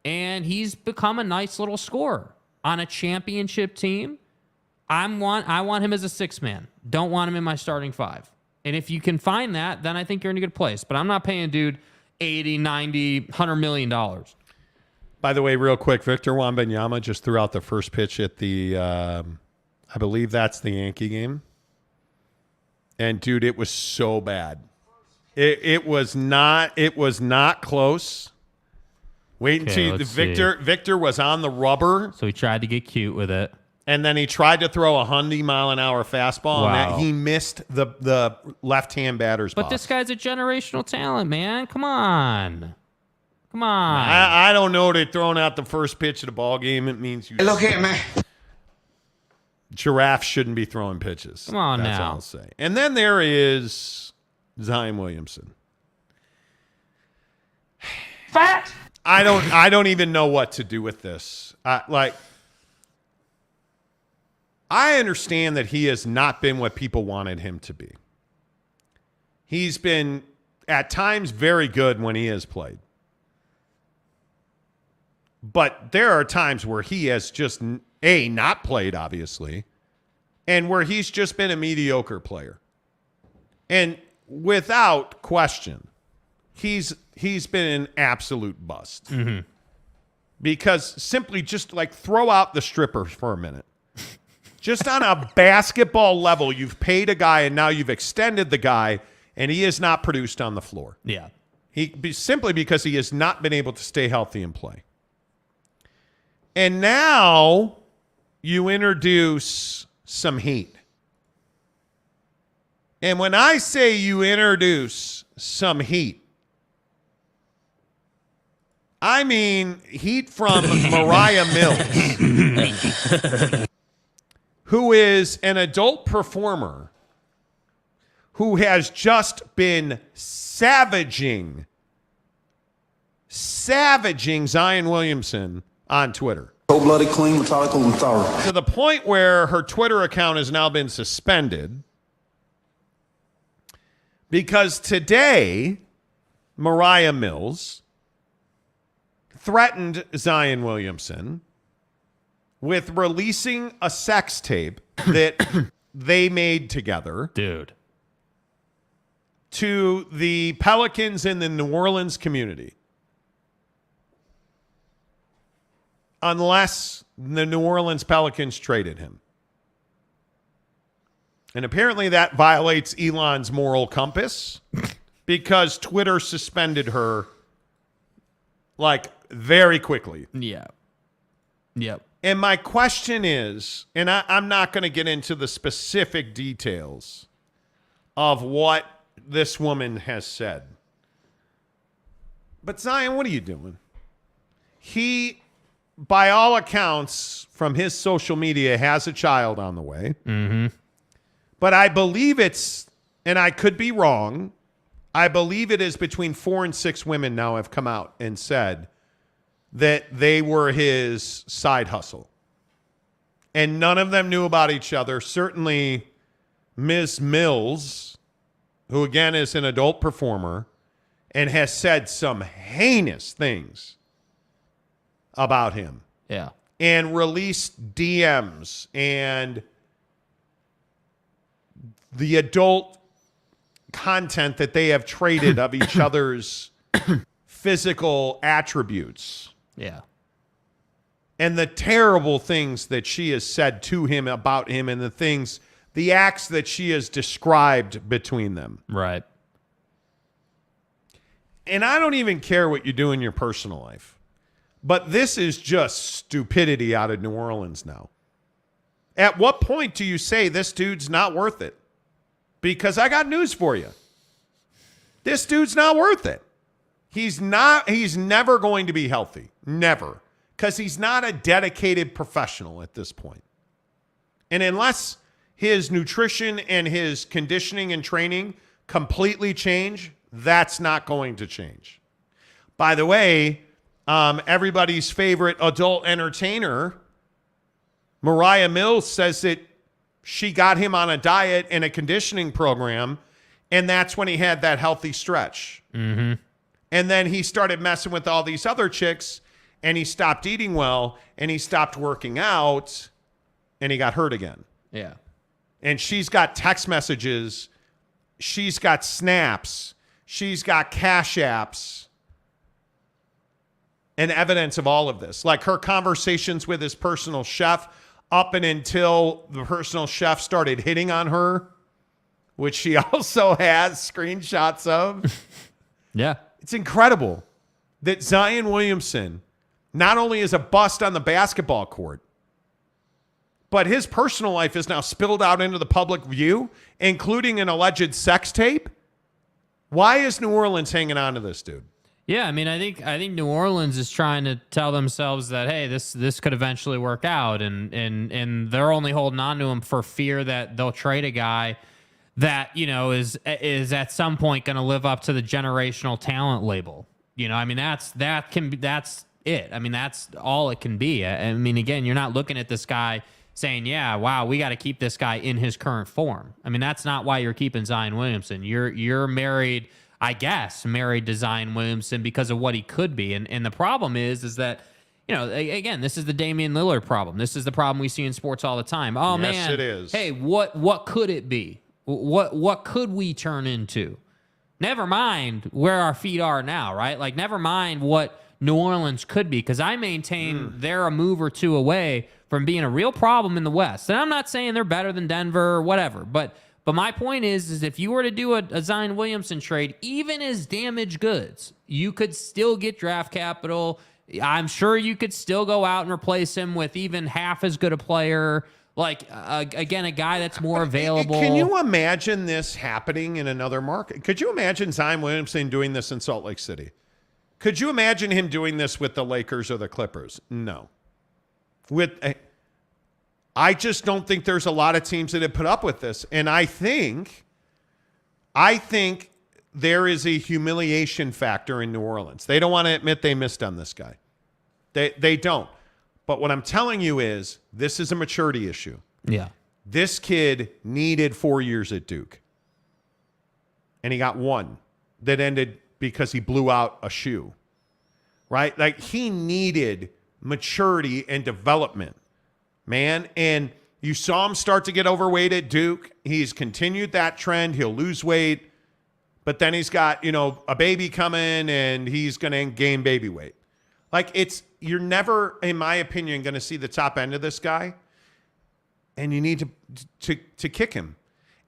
And he's become a nice little scorer on a championship team. I want him as a 6-man. Don't want him in my starting 5. And if you can find that, then I think you're in a good place. But I'm not paying dude 80, 90, $100 million. By the way, real quick, Victor Wembanyama just threw out the first pitch at the, I believe that's the Yankee game. And dude, it was so bad. It was not close. Wait until Victor was on the rubber. So he tried to get cute with it. And then he tried to throw a 100-mile-an-hour fastball, and that he missed the left-hand batter's box. But this guy's a generational talent, man. Come on. I don't know that throwing out the first pitch of the ball game, it means you... Look here, man. Giraffe shouldn't be throwing pitches. Come on That's now. all I'll say. And then there is Zion Williamson. fat. I don't even know what to do with this. I understand that he has not been what people wanted him to be. He's been at times very good when he has played. But there are times where he has just not played, obviously, and where he's just been a mediocre player. And without question, he's been an absolute bust. Mm-hmm. Because simply just like throw out the strippers for a minute. Just on a basketball level, you've paid a guy and now you've extended the guy and he has not produced on the floor. Yeah. Simply because he has not been able to stay healthy and play. And now you introduce some heat. And when I say you introduce some heat, I mean heat from Mariah Mills, who is an adult performer who has just been savaging Zion Williamson on Twitter. Cold-blooded, clean, methodical, and thorough. To the point where her Twitter account has now been suspended because today Mariah Mills threatened Zion Williamson with releasing a sex tape that they made together. Dude. To the Pelicans in the New Orleans community. Unless the New Orleans Pelicans traded him. And apparently that violates Elon's moral compass because Twitter suspended her like very quickly. Yeah. Yep. And my question is, and I'm not going to get into the specific details of what this woman has said. But Zion, what are you doing? He, by all accounts, from his social media, has a child on the way. Mm-hmm. But I believe it's, and I could be wrong, I believe it is between 4 and 6 women now have come out and said that they were his side hustle. And none of them knew about each other. Certainly Ms. Mills, who again is an adult performer and has said some heinous things about him. Yeah. And released DMs and the adult content that they have traded of each other's physical attributes. Yeah. And the terrible things that she has said to him about him and the acts that she has described between them. Right. And I don't even care what you do in your personal life. But this is just stupidity out of New Orleans now. At what point do you say this dude's not worth it? Because I got news for you. This dude's not worth it. He's never going to be healthy. Never. Because he's not a dedicated professional at this point. And unless his nutrition and his conditioning and training completely change, that's not going to change. By the way, everybody's favorite adult entertainer, Mariah Mills, says that she got him on a diet and a conditioning program, and that's when he had that healthy stretch. Mm-hmm. And then he started messing with all these other chicks, and he stopped eating well, and he stopped working out, and he got hurt again. Yeah. And she's got text messages. She's got snaps. She's got cash apps and evidence of all of this. Like her conversations with his personal chef up and until the personal chef started hitting on her, which she also has screenshots of. Yeah. It's incredible that Zion Williamson not only is a bust on the basketball court, but his personal life is now spilled out into the public view, including an alleged sex tape. Why is New Orleans hanging on to this dude? Yeah, I mean, I think New Orleans is trying to tell themselves that, hey, this could eventually work out, and they're only holding on to him for fear that they'll trade a guy that, you know, is at some point going to live up to the generational talent label. You know, I mean, that's it. I mean, that's all it can be. I mean, again, you're not looking at this guy saying, yeah, wow, we got to keep this guy in his current form. I mean, that's not why you're keeping Zion Williamson. You're married, I guess, to Zion Williamson because of what he could be. And the problem is that, you know, again, this is the Damian Lillard problem. This is the problem we see in sports all the time. Oh, yes, man, it is. Hey, what could it be? What could we turn into? Never mind where our feet are now, right? Like, never mind what New Orleans could be, because I maintain they're a move or two away from being a real problem in the West. And I'm not saying they're better than Denver or whatever, but my point is if you were to do a Zion Williamson trade, even as damaged goods, you could still get draft capital. I'm sure you could still go out and replace him with even half as good a player. Like, again, a guy that's more available. Can you imagine this happening in another market? Could you imagine Zion Williamson doing this in Salt Lake City? Could you imagine him doing this with the Lakers or the Clippers? No. I just don't think there's a lot of teams that have put up with this. And I think there is a humiliation factor in New Orleans. They don't want to admit they missed on this guy. They don't. But what I'm telling you is this is a maturity issue. Yeah. This kid needed 4 years at Duke. And he got one that ended because he blew out a shoe. Right? Like, he needed maturity and development, man. And you saw him start to get overweight at Duke. He's continued that trend. He'll lose weight. But then he's got, you know, a baby coming and he's going to gain baby weight. Like, you're never, in my opinion, going to see the top end of this guy. And you need to kick him.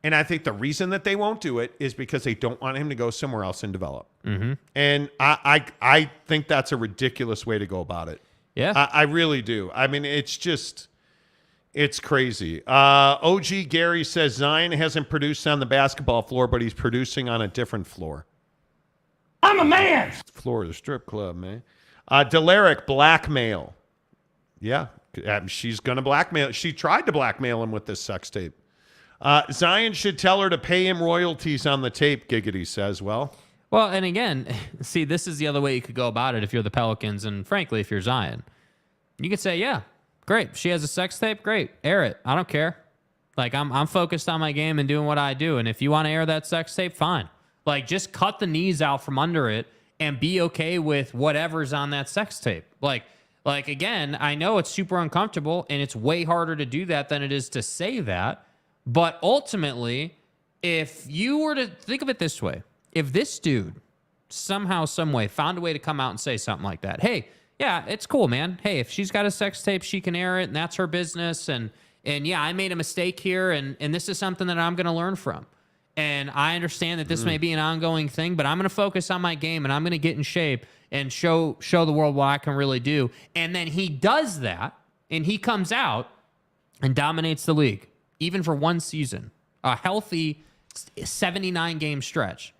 And I think the reason that they won't do it is because they don't want him to go somewhere else and develop. Mm-hmm. And I think that's a ridiculous way to go about it. Yeah. I really do. I mean, it's crazy. OG Gary says Zion hasn't produced on the basketball floor, but he's producing on a different floor. I'm a man. Floor of the strip club, man. Delaric, blackmail. Yeah, she's going to blackmail. She tried to blackmail him with this sex tape. Zion should tell her to pay him royalties on the tape, Giggity says. Well, and again, see, this is the other way you could go about it if you're the Pelicans, and frankly, if you're Zion. You could say, yeah, great. She has a sex tape, great. Air it. I don't care. Like, I'm focused on my game and doing what I do, and if you want to air that sex tape, fine. Like, just cut the knees out from under it and be okay with whatever's on that sex tape. Like again, I know it's super uncomfortable, and it's way harder to do that than it is to say that. But ultimately, if you were to think of it this way, if this dude somehow, some way found a way to come out and say something like that, hey, yeah, it's cool, man. Hey, if she's got a sex tape, she can air it, and that's her business. And yeah, I made a mistake here, and this is something that I'm going to learn from. And I understand that this may be an ongoing thing, but I'm going to focus on my game, and I'm going to get in shape and show the world what I can really do. And then he does that, and he comes out and dominates the league. Even for one season, a healthy 79-game stretch.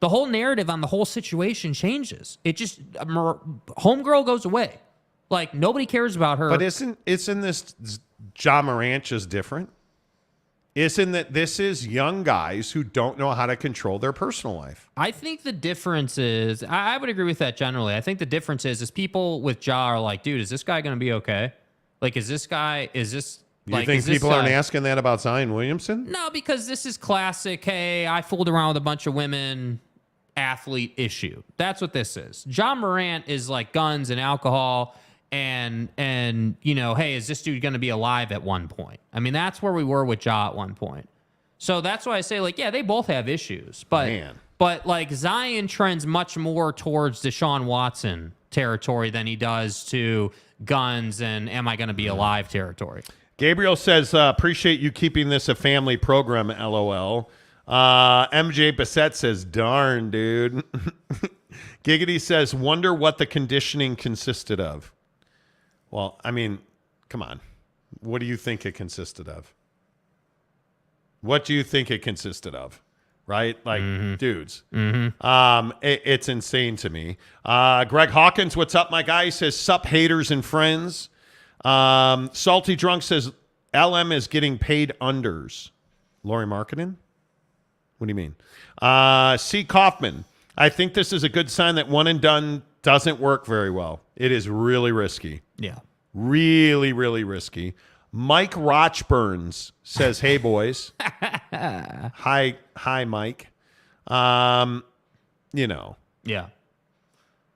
The whole narrative on the whole situation changes. It just, homegirl goes away. Like, nobody cares about her. But isn't this Ja Morant just different? Isn't that this is young guys who don't know how to control their personal life? I think the difference is, I would agree with that generally. I think the difference is people with Ja are like, dude, is this guy going to be okay? Like, you think people aren't asking that about Zion Williamson? No, because this is classic, hey, I fooled around with a bunch of women athlete issue. That's what this is. Ja Morant is like guns and alcohol and you know, hey, is this dude going to be alive at one point? I mean, that's where we were with Ja at one point. So that's why I say, like, yeah, they both have issues. But like, Zion trends much more towards Deshaun Watson territory than he does to guns and am I going to be alive territory. Gabriel says, appreciate you keeping this a family program, LOL. MJ Bassett says, darn, dude. Giggity says, wonder what the conditioning consisted of. Well, I mean, come on. What do you think it consisted of? What do you think it consisted of? Right? Like, dudes. It's insane to me. Greg Hawkins, what's up, my guy? He says, sup, haters and friends. Salty Drunk says LM is getting paid unders. Lori Marketing? What do you mean? C. Kaufman. I think this is a good sign that one and done doesn't work very well. It is really risky. Yeah. Really, really risky. Mike Rochburns says, "Hey boys." Hi, Mike. You know. Yeah.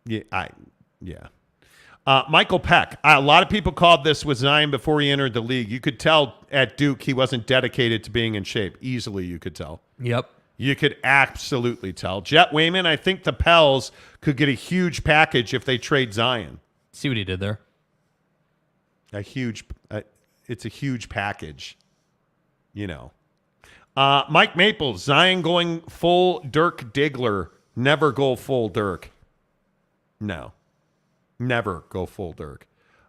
Yeah. Michael Peck. A lot of people called this with Zion before he entered the league. You could tell at Duke he wasn't dedicated to being in shape. Easily, you could tell. Yep. You could absolutely tell. Jet Wayman, I think the Pels could get a huge package if they trade Zion. See what he did there? It's a huge package, you know. Mike Maples, Zion going full Dirk Diggler. Never go full Dirk. No. Never go full Dirk.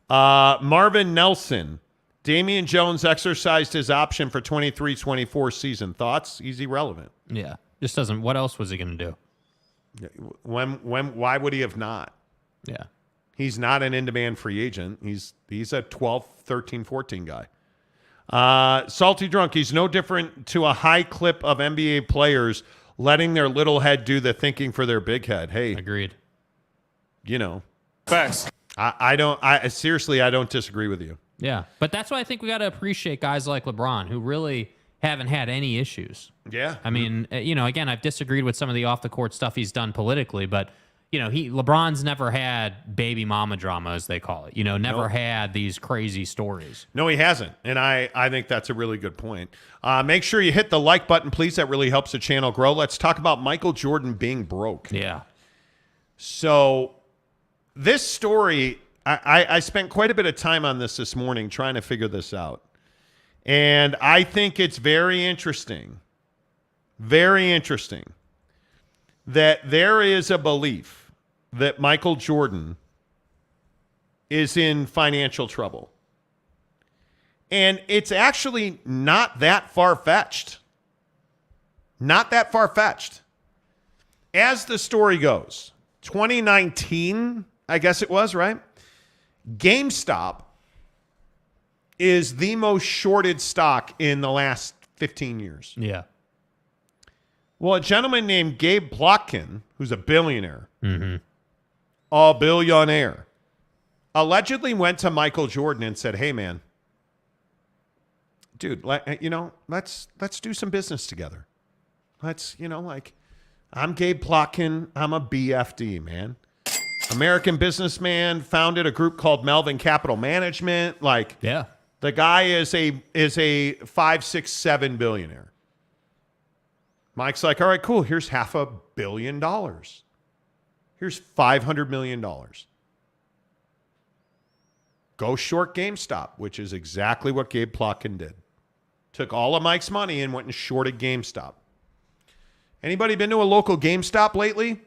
Marvin Nelson, Damian Jones exercised his option for 23-24 season. Thoughts? He's irrelevant. Yeah. Just doesn't. What else was he going to do? Why would he have not? Yeah. He's not an in-demand free agent. He's a 12, 13, 14 guy. Salty Drunk, he's no different to a high clip of NBA players letting their little head do the thinking for their big head. Hey. Agreed. You know. Facts. I seriously, I don't disagree with you. Yeah. But that's why I think we got to appreciate guys like LeBron who really haven't had any issues. Yeah. I mean, you know, again, I've disagreed with some of the off-the-court stuff he's done politically, but you know, LeBron's never had baby mama drama, as they call it. You know, never had these crazy stories. No, he hasn't. And I think that's a really good point. Make sure you hit the like button, please. That really helps the channel grow. Let's talk about Michael Jordan being broke. Yeah. So this story, I spent quite a bit of time on this morning trying to figure this out. And I think it's very interesting that there is a belief that Michael Jordan is in financial trouble. And it's actually not that far-fetched. Not that far-fetched. As the story goes, 2019, I guess it was, right? GameStop is the most shorted stock in the last 15 years. Yeah. Well, a gentleman named Gabe Plotkin, who's a billionaire, a billionaire, allegedly went to Michael Jordan and said, "Hey, man, dude, let's do some business together. I'm Gabe Plotkin. I'm a BFD, man. American businessman, founded a group called Melvin Capital Management. Yeah. The guy is a 5, 6, 7 billionaire." Mike's like, "All right, cool. Here's $500 million. Here's $500 million. Go short GameStop," which is exactly what Gabe Plotkin did. Took all of Mike's money and went and shorted GameStop. Anybody been to a local GameStop lately?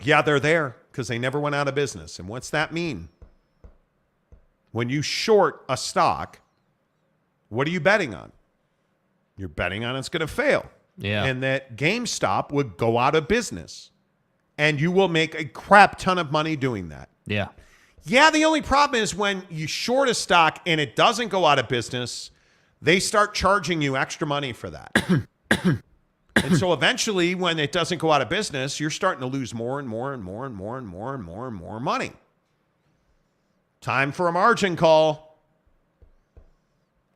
Yeah, they're there because they never went out of business. And what's that mean? When you short a stock, what are you betting on? You're betting on it's going to fail. Yeah. And that GameStop would go out of business. And you will make a crap ton of money doing that. Yeah. Yeah, the only problem is when you short a stock and it doesn't go out of business, they start charging you extra money for that. And so eventually, when it doesn't go out of business, you're starting to lose more and more and more and more and more and more and more money. Time for a margin call.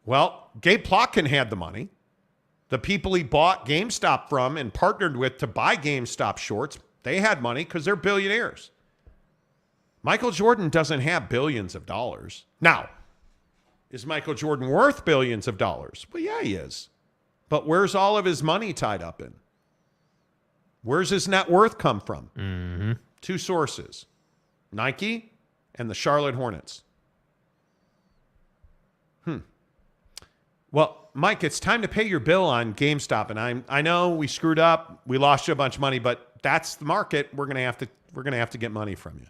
Well, Gabe Plotkin had the money. The people he bought GameStop from and partnered with to buy GameStop shorts, they had money because they're billionaires. Michael Jordan doesn't have billions of dollars. Now, is Michael Jordan worth billions of dollars? Well, yeah, he is. But where's all of his money tied up in? Where's his net worth come from? Two sources, Nike and the Charlotte Hornets. Well, Mike, it's time to pay your bill on GameStop, and I know we screwed up, we lost you a bunch of money, but that's the market. We're gonna have to get money from you.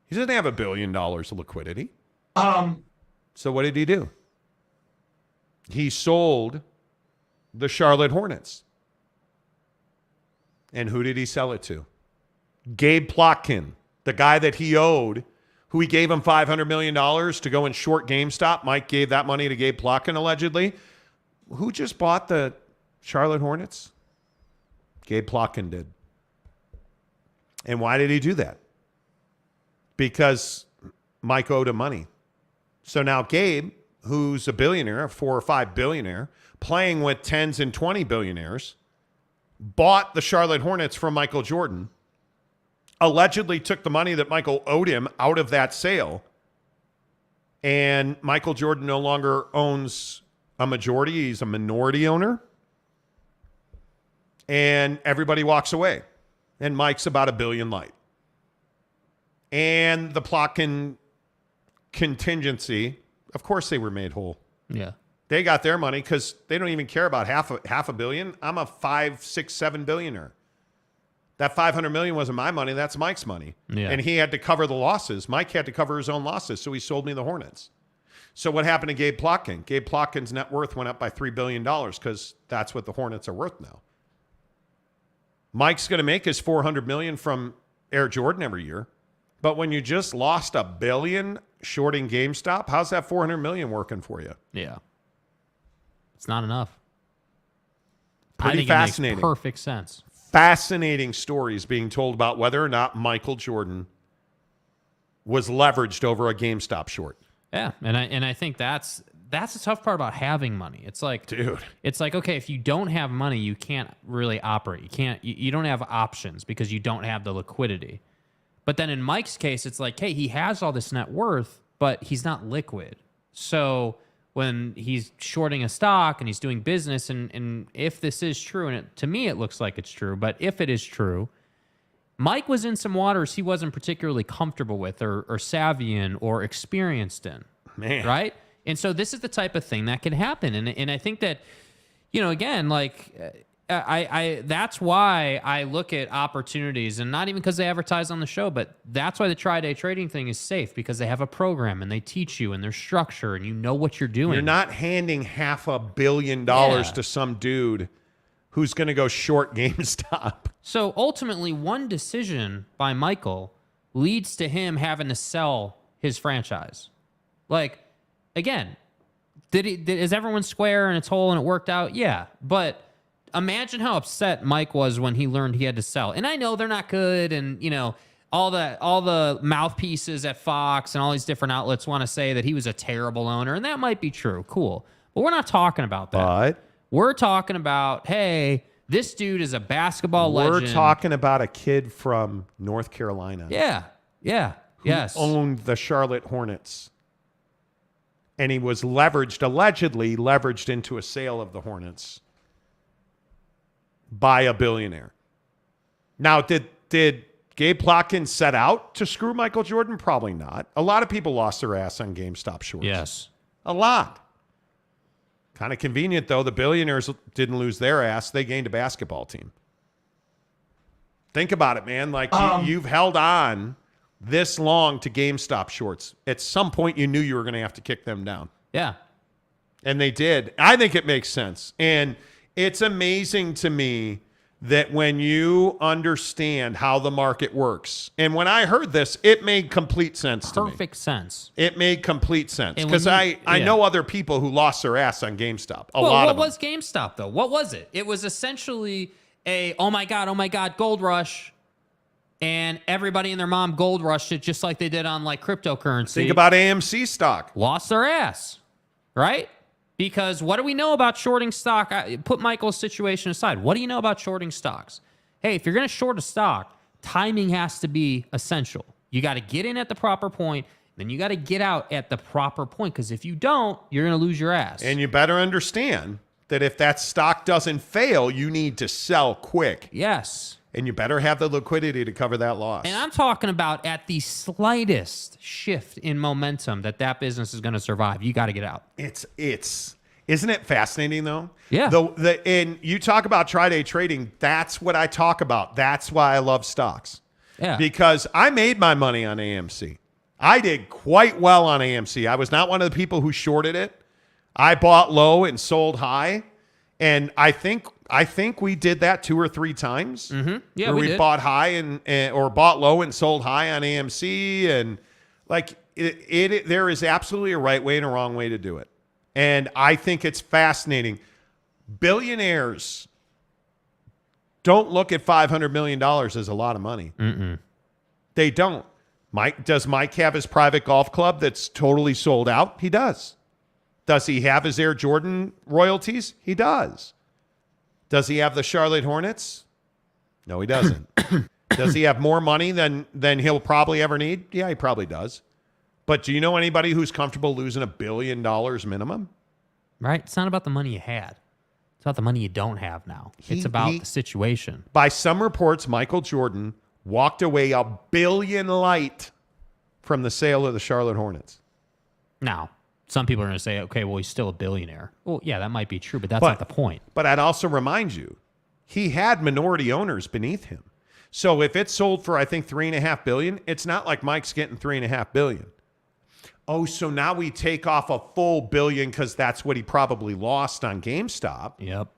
He doesn't have $1 billion of liquidity. So what did he do? He sold the Charlotte Hornets. And who did he sell it to? Gabe Plotkin, the guy that he owed, who he gave him $500 million to go and short GameStop. Mike gave that money to Gabe Plotkin, allegedly. Who just bought the Charlotte Hornets? Gabe Plotkin did. And why did he do that? Because Mike owed him money. So now Gabe, who's a billionaire, a 4 or 5 billionaire, playing with 10s and 20 billionaires, bought the Charlotte Hornets from Michael Jordan, allegedly took the money that Michael owed him out of that sale, and Michael Jordan no longer owns a majority. He's a minority owner. And everybody walks away. And Mike's about $1 billion light. And the Plotkin contingency, of course they were made whole. Yeah. They got their money because they don't even care about half a billion. I'm a 5, 6, 7 billionaire. That $500 million wasn't my money. That's Mike's money. Yeah. And he had to cover the losses. Mike had to cover his own losses, so he sold me the Hornets. So what happened to Gabe Plotkin? Gabe Plotkin's net worth went up by $3 billion because that's what the Hornets are worth now. Mike's going to make his $400 million from Air Jordan every year. But when you just lost $1 billion shorting GameStop, how's that $400 million working for you? Yeah. It's not enough. Pretty I think fascinating. It makes perfect sense. Fascinating stories being told about whether or not Michael Jordan was leveraged over a GameStop short. Yeah, and I think that's the tough part about having money. It's like, dude, it's like, okay, if you don't have money, you can't really operate. You don't have options because you don't have the liquidity. But then in Mike's case, it's like, hey, he has all this net worth, but he's not liquid. So when he's shorting a stock and he's doing business, and if this is true, and to me it looks like it's true, but if it is true, Mike was in some waters he wasn't particularly comfortable with or savvy in or experienced in. Man. Right? And so this is the type of thing that can happen. And I think that, you know, again, like I that's why I look at opportunities, and not even because they advertise on the show, but that's why the tri-day trading thing is safe, because they have a program and they teach you and there's structure and you know what you're doing. You're not handing $500 million to some dude who's going to go short GameStop. So ultimately, one decision by Michael leads to him having to sell his franchise. Like, again, is everyone square and it's whole and it worked out? Yeah, but imagine how upset Mike was when he learned he had to sell. And I know they're not good, and you know all the mouthpieces at Fox and all these different outlets want to say that he was a terrible owner, and that might be true. Cool, but we're not talking about that. But we're talking about, hey, this dude is a basketball legend. We're talking about a kid from North Carolina. Yeah, yes. Owned the Charlotte Hornets. And he was allegedly leveraged into a sale of the Hornets by a billionaire. Now, did Gabe Plotkin set out to screw Michael Jordan? Probably not. A lot of people lost their ass on GameStop shorts. Yes. A lot. Kind of convenient, though. The billionaires didn't lose their ass. They gained a basketball team. Think about it, man. Like, you've held on this long to GameStop shorts. At some point, you knew you were going to have to kick them down. Yeah. And they did. I think it makes sense. And it's amazing to me that when you understand how the market works, and when I heard this, it made complete sense to me. Perfect sense. It made complete sense. Because I know other people who lost their ass on GameStop. A lot of them. What was GameStop, though? What was it? It was essentially a, oh my God, gold rush. And everybody and their mom gold rushed it just like they did on like cryptocurrency. Think about AMC stock. Lost their ass, right? Because what do we know about shorting stock? Put Michael's situation aside. What do you know about shorting stocks? Hey, if you're going to short a stock, timing has to be essential. You got to get in at the proper point, then you got to get out at the proper point. Because if you don't, you're going to lose your ass. And you better understand that if that stock doesn't fail, you need to sell quick. Yes. And you better have the liquidity to cover that loss. And I'm talking about at the slightest shift in momentum that business is going to survive. You got to get out. Isn't it fascinating though? Yeah. And you talk about tri-day trading. That's what I talk about. That's why I love stocks. Yeah. Because I made my money on AMC. I did quite well on AMC. I was not one of the people who shorted it. I bought low and sold high. And I think we did that 2 or 3 times. Mm-hmm. Yeah, where we did. bought high and or bought low and sold high on AMC, and like there is absolutely a right way and a wrong way to do it. And I think it's fascinating. Billionaires don't look at $500 million as a lot of money. They don't. Does Mike have his private golf club that's totally sold out? He does. Does he have his Air Jordan royalties? He does. Does he have the Charlotte Hornets? No, he doesn't. Does he have more money than he'll probably ever need? Yeah, he probably does. But do you know anybody who's comfortable losing $1 billion minimum? Right? It's not about the money you had. It's about the money you don't have now. It's about the situation. By some reports, Michael Jordan walked away $1 billion light from the sale of the Charlotte Hornets. Now, some people are going to say, okay, well, he's still a billionaire. Well, yeah, that might be true, but that's not the point. But I'd also remind you, he had minority owners beneath him. So if it's sold for, I think, $3.5 billion, it's not like Mike's getting $3.5 billion. Oh, so now we take off a full $1 billion because that's what he probably lost on GameStop. Yep.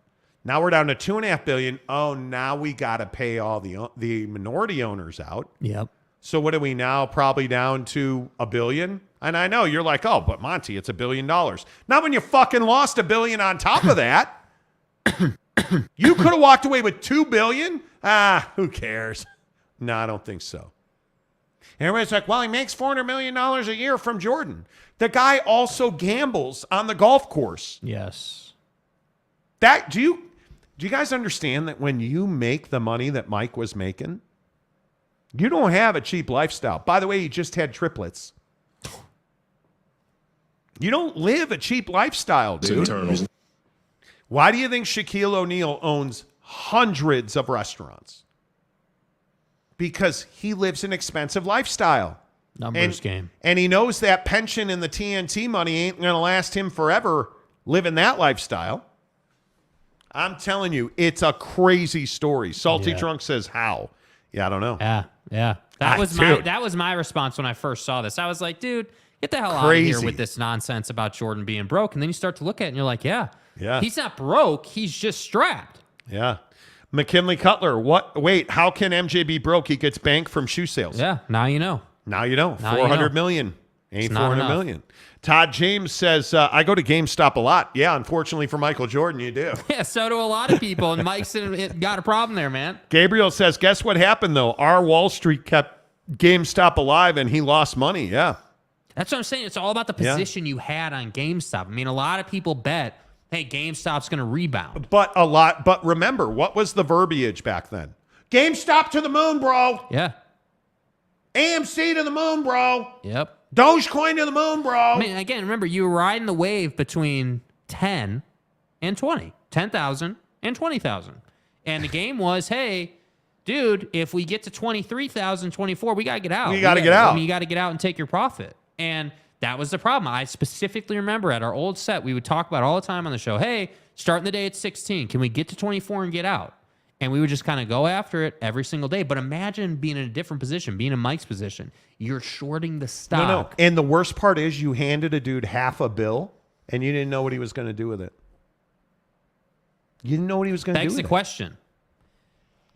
Now we're down to $2.5 billion. Oh, now we got to pay all the minority owners out. Yep. So what are we now? Probably down to $1 billion. And I know you're like, oh, but Monty, it's $1 billion. Not when you fucking lost $1 billion on top of that. You could have walked away with $2 billion. Who cares? No, I don't think so. Everybody's like, well, he makes $400 million a year from Jordan. The guy also gambles on the golf course. Yes. Do you guys understand that when you make the money that Mike was making, you don't have a cheap lifestyle? By the way, he just had triplets. You don't live a cheap lifestyle, dude. Why do you think Shaquille O'Neal owns hundreds of restaurants? Because he lives an expensive lifestyle. Numbers game. And he knows that pension and the TNT money ain't going to last him forever living that lifestyle. I'm telling you, it's a crazy story. Salty Drunk says, how? Yeah, I don't know. Yeah. That was my response when I first saw this. I was like, dude, get the hell out of here with this nonsense about Jordan being broke. And then you start to look at it and you're like, yeah. He's not broke. He's just strapped. Yeah. McKinley Cutler, wait, how can MJ be broke? He gets bank from shoe sales. Yeah, now you know. Now you know. $400 million. Ain't $400 million. Todd James says, I go to GameStop a lot. Yeah, unfortunately for Michael Jordan, you do. Yeah, so do a lot of people, and Mike's got a problem there, man. Gabriel says, guess what happened, though? Our Wall Street kept GameStop alive, and he lost money. Yeah. That's what I'm saying. It's all about the position you had on GameStop. I mean, a lot of people bet, hey, GameStop's going to rebound. But remember, what was the verbiage back then? GameStop to the moon, bro. Yeah. AMC to the moon, bro. Yep. Dogecoin to the moon, bro. I mean, again, remember, you were riding the wave between 10 and 20. 10,000 and 20,000. And the game was, hey, dude, if we get to 23,000, 24, we got to get out. You got to get out. I mean, you got to get out and take your profit. And that was the problem. I specifically remember at our old set, we would talk about all the time on the show, hey, starting the day at 16, can we get to 24 and get out? And we would just kind of go after it every single day. But imagine being in a different position, being in Mike's position. You're shorting the stock. No. And the worst part is you handed a dude half a bill and you didn't know what he was going to do with it. You didn't know what he was going to do with it. Begs the question.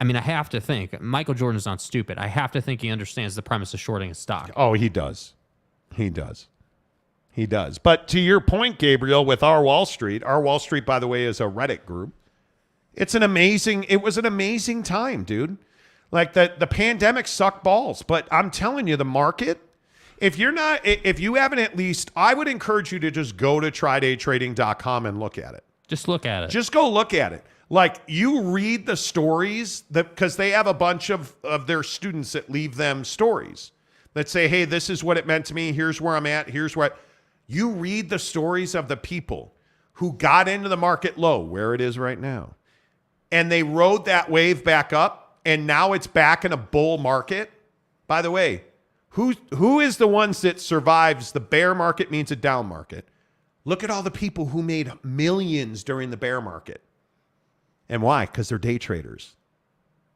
I mean, I have to think. Michael Jordan's not stupid. I have to think he understands the premise of shorting a stock. Oh, he does. He does. He does. But to your point, Gabriel, with Our Wall Street, by the way, is a Reddit group. It was an amazing time, dude. Like the pandemic sucked balls, but I'm telling you, the market, if you haven't at least, I would encourage you to just go to trydaytrading.com and look at it. Just look at it. Just go look at it. Like you read the stories because they have a bunch of their students that leave them stories that say, hey, this is what it meant to me. Here's where I'm at. Here's what you read the stories of the people who got into the market low, where it is right now. And they rode that wave back up, and now it's back in a bull market. By the way, who is the ones that survives the bear market means a down market? Look at all the people who made millions during the bear market. And why? Because they're day traders.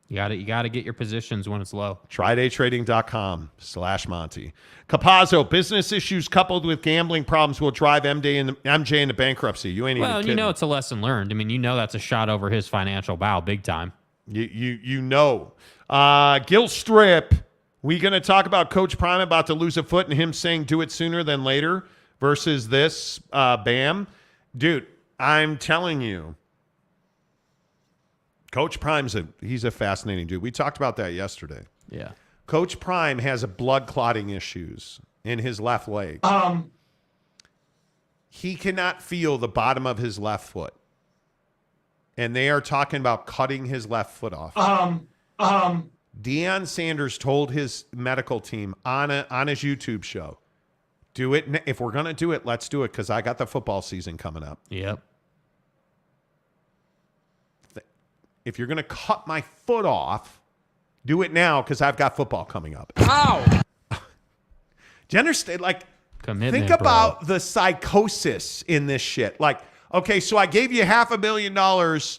You got to get your positions when it's low. TryDayTrading.com/Monty. Capazzo, business issues coupled with gambling problems will drive MJ into bankruptcy. You ain't even kidding. Well, you know it's a lesson learned. I mean, you know that's a shot over his financial bow big time. You know. Gil Strip, we going to talk about Coach Prime about to lose a foot and him saying do it sooner than later versus this Bam. Dude, I'm telling you. Coach Prime's he's a fascinating dude. We talked about that yesterday. Yeah. Coach Prime has a blood clotting issues in his left leg. He cannot feel the bottom of his left foot. And they are talking about cutting his left foot off. Deion Sanders told his medical team on his YouTube show, do it. If we're going to do it, let's do it because I got the football season coming up. Yep. If you're going to cut my foot off, do it now because I've got football coming up. Ow! Do you understand? Like, Commitment, think about bro. the psychosis in this shit. Like, okay, so I gave you $500 million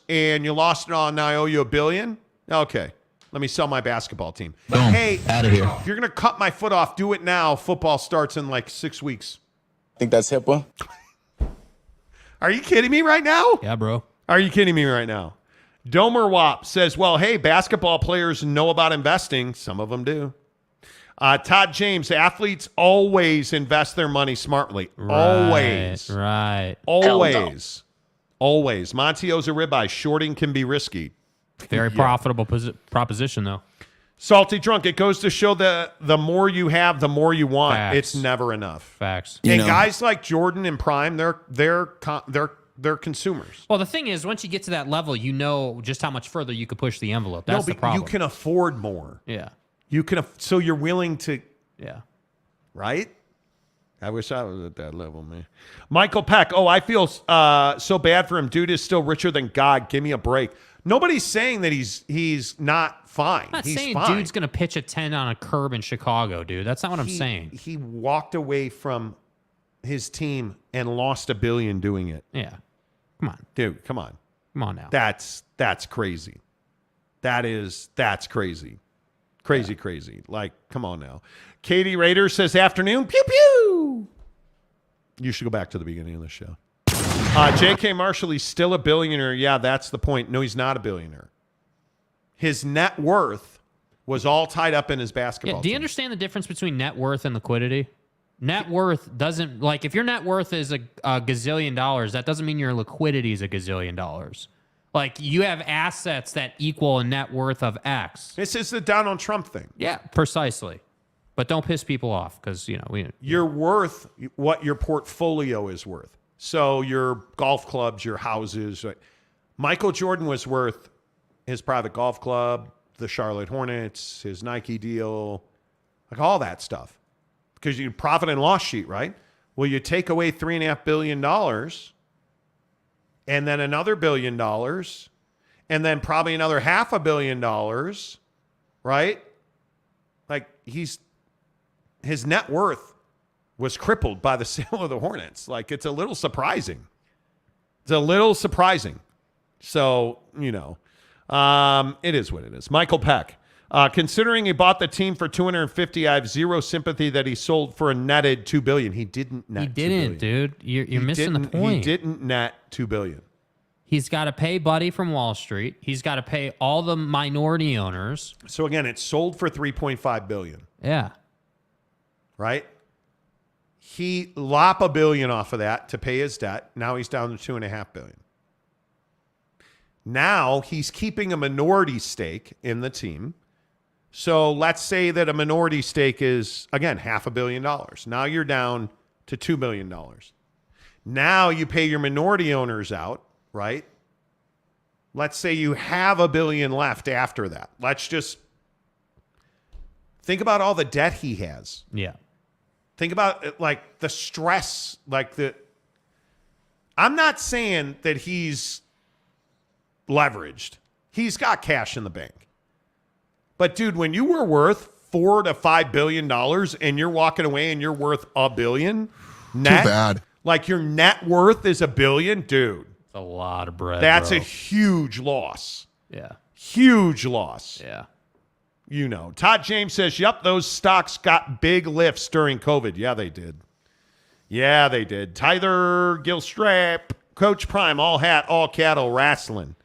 and you lost it all and now I owe you $1 billion? Okay. Let me sell my basketball team. Boom. Hey, Out of here. if you're going to cut my foot off, do it now. Football starts in like 6 weeks. Think that's HIPAA? Are you kidding me right now? Yeah, bro. Are you kidding me right now? Domer Wop says, well, hey, basketball players know about investing. Some of them do. Todd James, athletes always invest their money smartly. Always. Right. Always. Always. Monty owes a ribeye. Shorting can be risky. Very profitable proposition, though. Salty Drunk, it goes to show that the more you have, the more you want. Facts. It's never enough. Facts. And guys like Jordan and Prime, they're consumers. Well, the thing is, once you get to that level, you know just how much further you could push the envelope. That's the but problem. you can afford more. Yeah. You can, so you're willing to, Yeah. right? I wish I was at that level, man. Michael Peck, I feel so bad for him. Dude is still richer than God. Give me a break. Nobody's saying that he's not fine. I'm not he's saying fine. dude's going to pitch a 10 on a curb in Chicago, dude. That's not what I'm saying. He walked away from his team and lost $1 billion doing it. Yeah. Come on. Dude, come on. Come on now. That's crazy. That's crazy. Crazy. Like, come on now. Katie Rader says, afternoon. Pew, pew. You should go back to the beginning of the show. J.K. Marshall, he's still a billionaire. Yeah, that's the point. No, he's not a billionaire. His net worth was all tied up in his basketball Do you team. understand the difference between net worth and liquidity? Net worth doesn't, like, if your net worth is a gazillion dollars, that doesn't mean your liquidity is a gazillion dollars. Like, you have assets that equal a net worth of X. This is the Donald Trump thing. Yeah, precisely. But don't piss people off because, You're worth what your portfolio is worth. So your golf clubs, your houses. Michael Jordan was worth his private golf club, the Charlotte Hornets, his Nike deal, like all that stuff. Because you profit and loss sheet, right? Well, you take away $3.5 billion and then another $1 billion and then probably another $500 million, right? Like his net worth was crippled by the sale of the Hornets. Like, it's a little surprising. So, it is what it is. Michael Peck, considering he bought the team for $250, I have zero sympathy that he sold for a netted $2 billion. He didn't net. He didn't, dude. You're missing the point. He didn't net $2 billion. He's got to pay Buddy from Wall Street. He's got to pay all the minority owners. So again, it sold for $3.5 billion. Yeah. Right? He lop $1 billion off of that to pay his debt. Now he's down to $2.5 billion. Now he's keeping a minority stake in the team. So let's say that a minority stake is, again, $500 million. Now you're down to $2 billion. Now you pay your minority owners out, right? Let's say you have $1 billion left after that. Let's just think about all the debt he has. Yeah. Think about like the stress, I'm not saying that he's leveraged. He's got cash in the bank. But dude, when you were worth $4 to $5 billion and you're walking away and you're worth $1 billion net, Too bad. Like your net worth is $1 billion, dude. It's a lot of bread. That's bro. a huge loss. Yeah. Huge loss. Yeah. Todd James says, yep, those stocks got big lifts during COVID. Yeah, they did. Tyler Gilstrap, Coach Prime, all hat, all cattle, wrestling.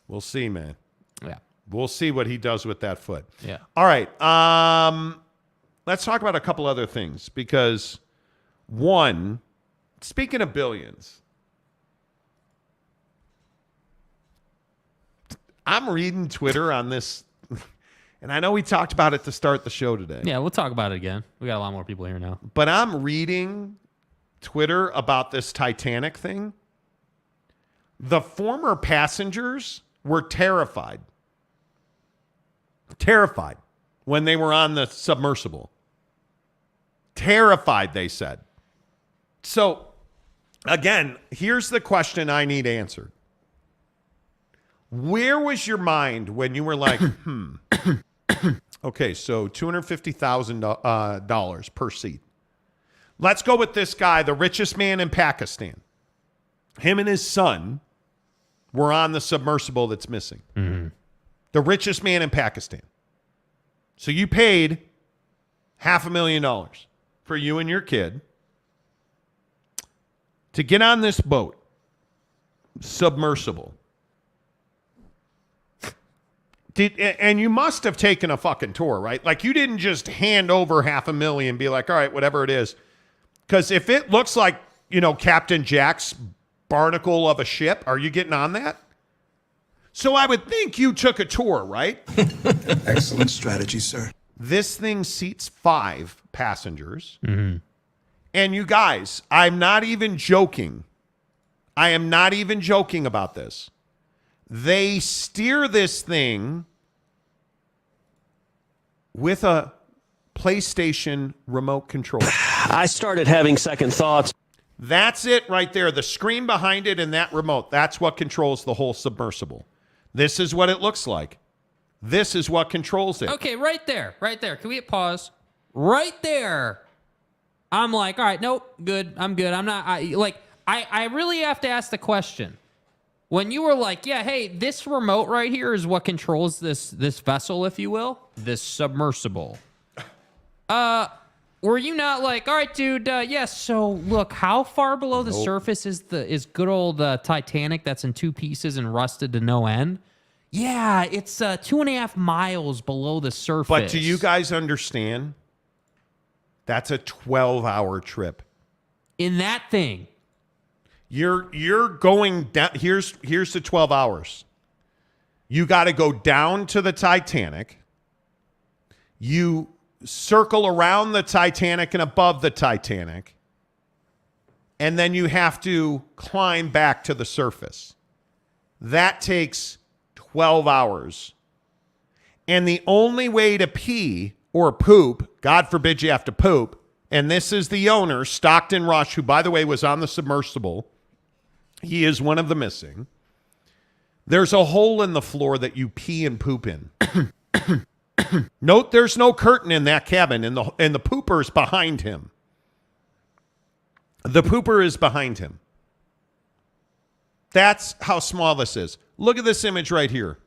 We'll see, man. Yeah. We'll see what he does with that foot. Yeah. All right. Let's talk about a couple other things because, one, speaking of billions, I'm reading Twitter on this, and I know we talked about it to start the show today. Yeah, we'll talk about it again. We got a lot more people here now. But I'm reading Twitter about this Titanic thing. The former passengers were terrified. Terrified when they were on the submersible. Terrified, they said. So, again, here's the question I need answered. Where was your mind when you were like, okay, so $250,000 per seat. Let's go with this guy, the richest man in Pakistan. Him and his son were on the submersible that's missing. Mm-hmm. The richest man in Pakistan. So you paid $500,000 for you and your kid to get on this boat, submersible. And you must have taken a fucking tour, right? Like, you didn't just hand over $500,000 and be like, all right, whatever it is. Because if it looks like, Captain Jack's barnacle of a ship, are you getting on that? So I would think you took a tour, right? Excellent strategy, sir. This thing seats 5 passengers. Mm-hmm. And you guys, I'm not even joking. I am not even joking about this. They steer this thing with a PlayStation remote control. I started having second thoughts. That's it right there. The screen behind it and that remote. That's what controls the whole submersible. This is what it looks like. This is what controls it. Okay, right there. Can we hit pause? Right there. I'm like, all right, nope, good. I'm good. I'm not, I really have to ask the question. When you were like, yeah, hey, this remote right here is what controls this vessel, if you will, this submersible. Were you not like, all right, dude, yes, so look, how far below the surface is good old Titanic that's in 2 pieces and rusted to no end? Yeah, it's 2.5 miles below the surface. But do you guys understand? That's a 12-hour trip. In that thing. You're going down. Here's the 12 hours. You got to go down to the Titanic. You circle around the Titanic and above the Titanic. And then you have to climb back to the surface. That takes 12 hours. And the only way to pee or poop, God forbid you have to poop, and this is the owner, Stockton Rush, who, by the way, was on the submersible. He is one of the missing. There's a hole in the floor that you pee and poop in. Note there's no curtain in that cabin, and the pooper is behind him. The pooper is behind him. That's how small this is. Look at this image right here.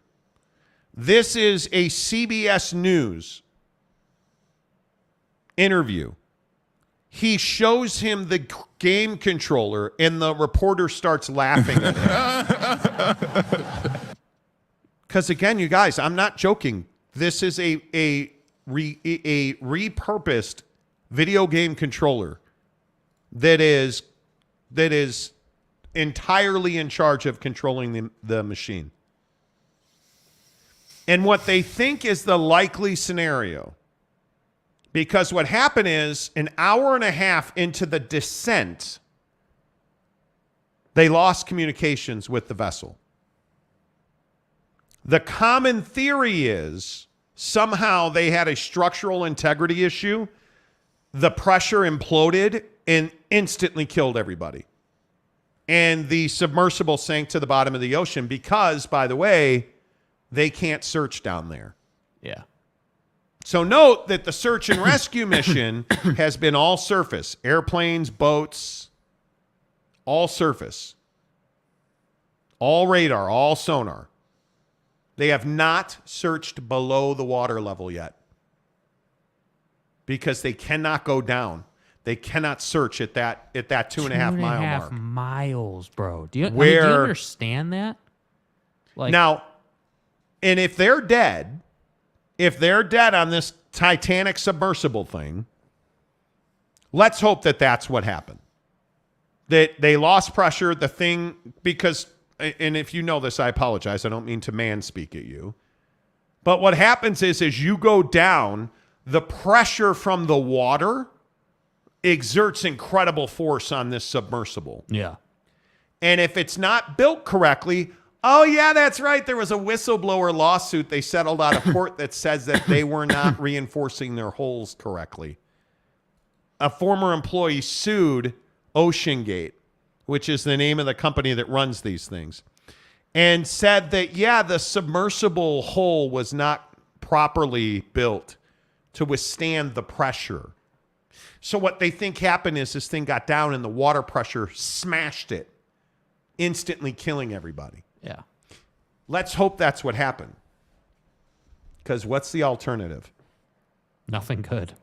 This is a CBS News interview. He shows him the game controller, and the reporter starts laughing at him. Because again, you guys, I'm not joking. This is a repurposed video game controller that is entirely in charge of controlling the machine. And what they think is the likely scenario, because what happened is an hour and a half into the descent, they lost communications with the vessel. The common theory is somehow they had a structural integrity issue. The pressure imploded and instantly killed everybody. And the submersible sank to the bottom of the ocean because, by the way, they can't search down there. Yeah. So note that the search and rescue mission has been all surface. Airplanes, boats, all surface. All radar, all sonar. They have not searched below the water level yet because they cannot go down. They cannot search at that 2.5 mile mark. 2.5 miles, bro. Do you understand that? Like, now, and if they're dead on this Titanic submersible thing, let's hope that that's what happened. That they lost pressure, the thing, because and if you know this, I apologize. I don't mean to manspeak at you. But what happens is as you go down, the pressure from the water exerts incredible force on this submersible. Yeah. And if it's not built correctly, oh, yeah, that's right. There was a whistleblower lawsuit they settled out of court that says that they were not reinforcing their holes correctly. A former employee sued OceanGate, which is the name of the company that runs these things, and said that, yeah, the submersible hull was not properly built to withstand the pressure. So what they think happened is this thing got down and the water pressure smashed it, instantly killing everybody. Yeah. Let's hope that's what happened. Because what's the alternative? Nothing good.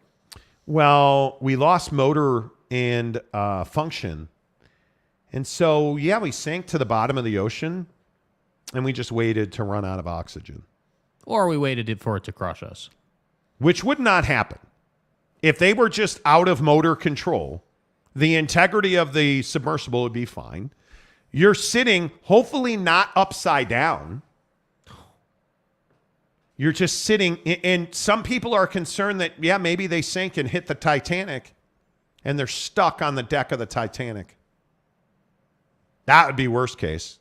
Well, we lost motor and function. And so, yeah, we sank to the bottom of the ocean and we just waited to run out of oxygen. Or we waited for it to crush us. Which would not happen. If they were just out of motor control, the integrity of the submersible would be fine. You're sitting, hopefully not upside down. You're just sitting, and some people are concerned that, yeah, maybe they sank and hit the Titanic, and they're stuck on the deck of the Titanic. That would be worst case.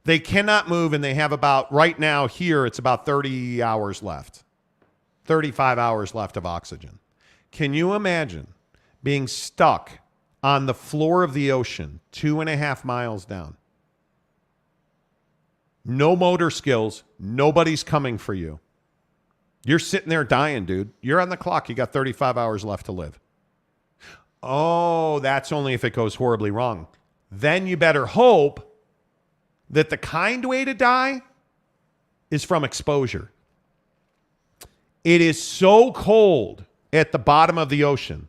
They cannot move, and they have about, right now here, it's about 30 hours left. 35 hours left of oxygen. Can you imagine being stuck on the floor of the ocean 2.5 miles down? No motor skills. Nobody's coming for you. You're sitting there dying, dude. You're on the clock. You got 35 hours left to live. Oh, that's only if it goes horribly wrong. Then you better hope that the kind way to die is from exposure. It is so cold at the bottom of the ocean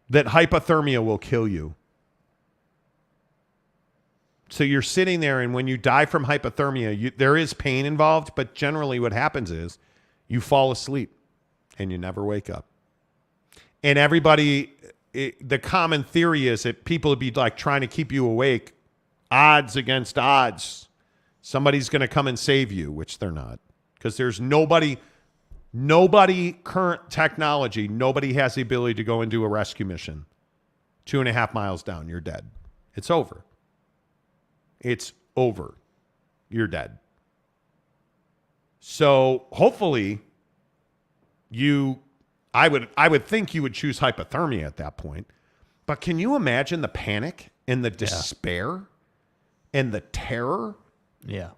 that hypothermia will kill you. So you're sitting there, and when you die from hypothermia, there is pain involved, but generally what happens is you fall asleep and you never wake up. And everybody, the common theory is that people would be like trying to keep you awake, odds against odds. Somebody's going to come and save you, which they're not, because there's nobody, current technology, nobody has the ability to go and do a rescue mission. 2.5 miles down, you're dead. It's over. It's over. You're dead. So hopefully I would think you would choose hypothermia at that point. But can you imagine the panic and the despair and the terror? Yeah.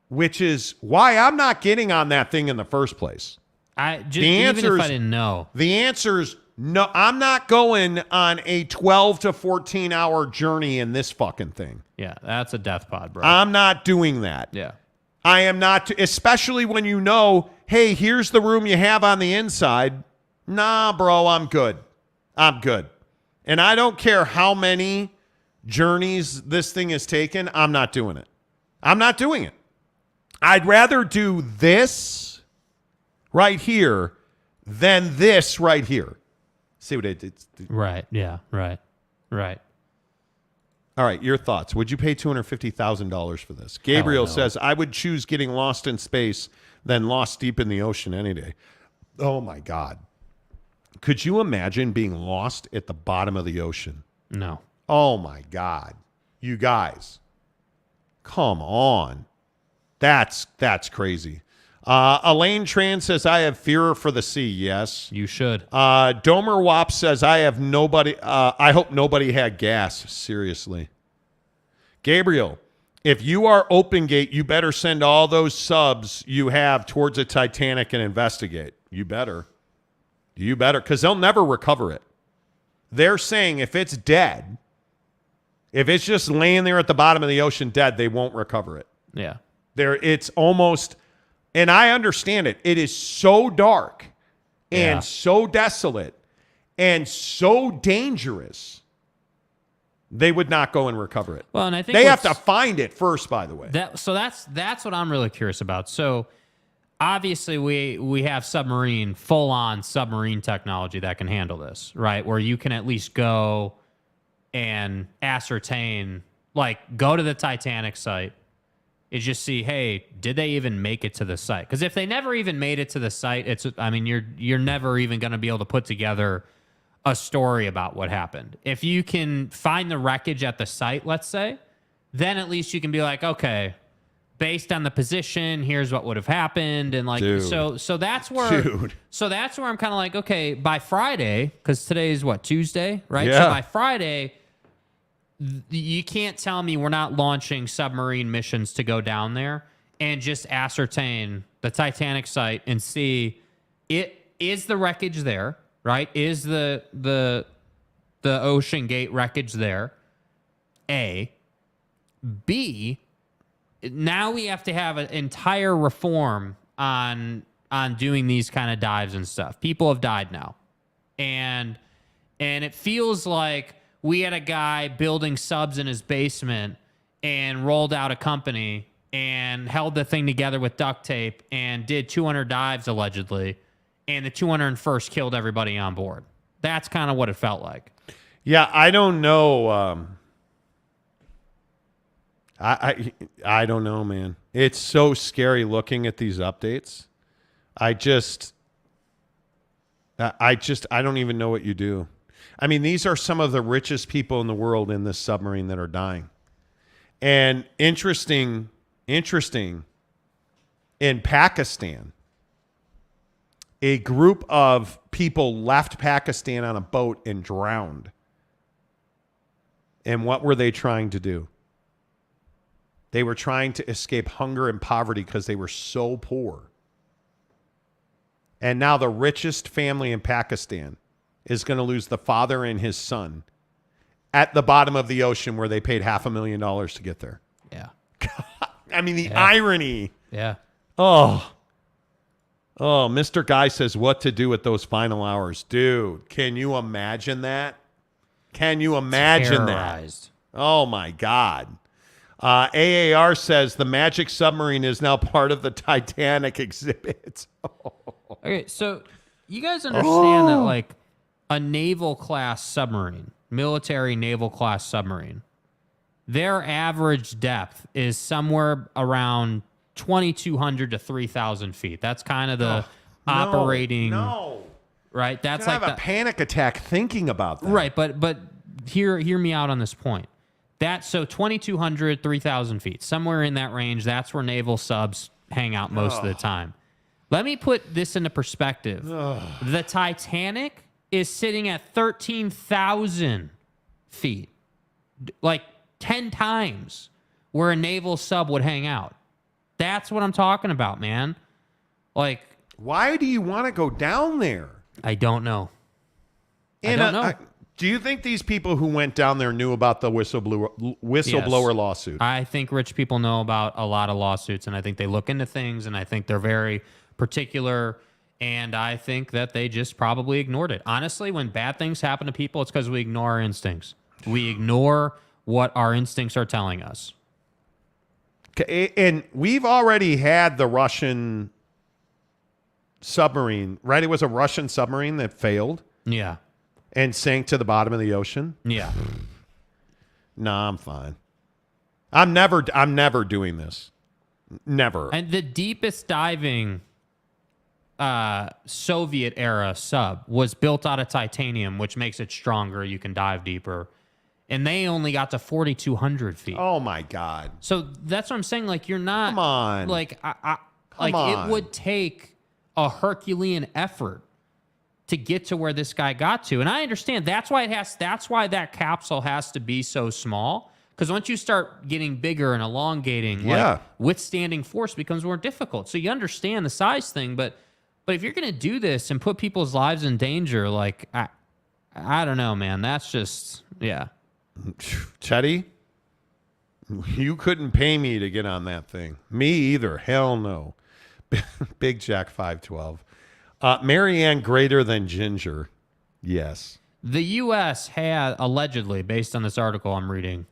Which is why I'm not getting on that thing in the first place. Even if I didn't know. The answer is no. I'm not going on a 12 to 14 hour journey in this fucking thing. Yeah, that's a death pod, bro. I'm not doing that. Yeah. I am not, especially when you know, hey, here's the room you have on the inside. Nah, bro, I'm good. I'm good. And I don't care how many journeys this thing has taken. I'm not doing it. I'm not doing it. I'd rather do this right here than this right here. See what it did? Right. Yeah. Right. Right. All right. Your thoughts. Would you pay $250,000 for this? Gabriel says, I would choose getting lost in space than lost deep in the ocean any day. Oh, my God. Could you imagine being lost at the bottom of the ocean? No. Oh, my God. You guys. Come on. That's crazy. Elaine Tran says, I have fear for the sea. Yes. You should. Domer Wop says, I have nobody. I hope nobody had gas. Seriously. Gabriel, if you are Open Gate, you better send all those subs you have towards a Titanic and investigate. You better. You better, because they'll never recover it. They're saying if it's dead, if it's just laying there at the bottom of the ocean dead, they won't recover it. Yeah. It's almost, and I understand it. It is so dark and so desolate and so dangerous. They would not go and recover it. Well, and I think they have to find it first, by the way. That's what I'm really curious about. So obviously we have full on submarine technology that can handle this, right? Where you can at least go and ascertain like go to the Titanic site, is just see, hey, did they even make it to the site? Because if they never even made it to the site, you're never even going to be able to put together a story about what happened. If you can find the wreckage at the site, let's say, then at least you can be like, okay, based on the position, here's what would have happened, and like, so that's where, I'm kind of like, okay, by Friday, because today's what, Tuesday, right? Yeah. So by Friday, you can't tell me we're not launching submarine missions to go down there and just ascertain the Titanic site and see is the wreckage there, right? Is the Ocean Gate wreckage there? A. B. Now we have to have an entire reform on doing these kind of dives and stuff. People have died now, and it feels like we had a guy building subs in his basement and rolled out a company and held the thing together with duct tape and did 200 dives allegedly, and the 201st killed everybody on board. That's kind of what it felt like. Yeah, I don't know. I don't know, man. It's so scary looking at these updates. I don't even know what you do. I mean, these are some of the richest people in the world in this submarine that are dying. And interesting, in Pakistan, a group of people left Pakistan on a boat and drowned. And what were they trying to do? They were trying to escape hunger and poverty because they were so poor. And now the richest family in Pakistan is going to lose the father and his son at the bottom of the ocean where they paid $500,000 to get there. Yeah. I mean, the irony. Yeah. Oh, Mr. Guy says what to do with those final hours. Dude, can you imagine that? Can you imagine Terrorized. that? Oh, my God. AAR says the Magic Submarine is now part of the Titanic exhibit. Okay, so you guys understand that, like, a naval class submarine, military naval class submarine, their average depth is somewhere around 2,200 to 3,000 feet. That's kind of the operating. No. Right? That's I like have a panic attack thinking about that. Right, but hear me out on this point. So 2,200, 3,000 feet, somewhere in that range. That's where naval subs hang out most of the time. Let me put this into perspective. The Titanic is sitting at 13,000 feet, like 10 times where a naval sub would hang out. That's what I'm talking about, man. Like, why do you want to go down there? I don't know. I don't know. Do you think these people who went down there knew about the whistleblower lawsuit? I think rich people know about a lot of lawsuits, and I think they look into things, and I think they're very particular, and I think that they just probably ignored it. Honestly, when bad things happen to people, it's because we ignore our instincts. We ignore what our instincts are telling us. And we've already had the Russian submarine, right? It was a Russian submarine that failed. Yeah. And sank to the bottom of the ocean. Yeah. Nah, I'm fine. I'm never doing this. Never. And the deepest diving Soviet era sub was built out of titanium, which makes it stronger. You can dive deeper. And they only got to 4,200 feet. Oh my God. So that's what I'm saying. Like, you're not. Come on. Like, Come on. It would take a Herculean effort to get to where this guy got to. And I understand that's why that capsule has to be so small. Because once you start getting bigger and elongating, like, withstanding force becomes more difficult. So you understand the size thing, but if you're going to do this and put people's lives in danger, like, I don't know, man. That's just, yeah. Chetty, you couldn't pay me to get on that thing. Me either. Hell no. Big Jack 512. Marianne greater than Ginger. Yes. The U.S. had, allegedly, based on this article I'm reading,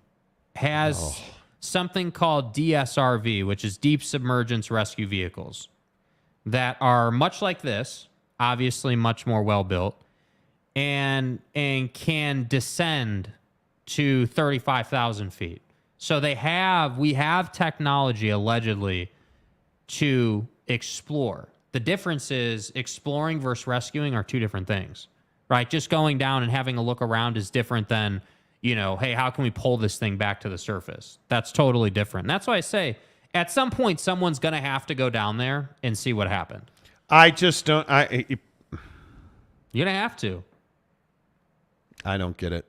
has something called DSRV, which is Deep Submergence Rescue Vehicles, that are much like this, obviously much more well-built, and can descend to 35,000 feet. So we have technology allegedly to explore. The difference is exploring versus rescuing are two different things, right? Just going down and having a look around is different than, hey, how can we pull this thing back to the surface? That's totally different. And that's why I say at some point, someone's going to have to go down there and see what happened. I just don't. You're going to have to. I don't get it.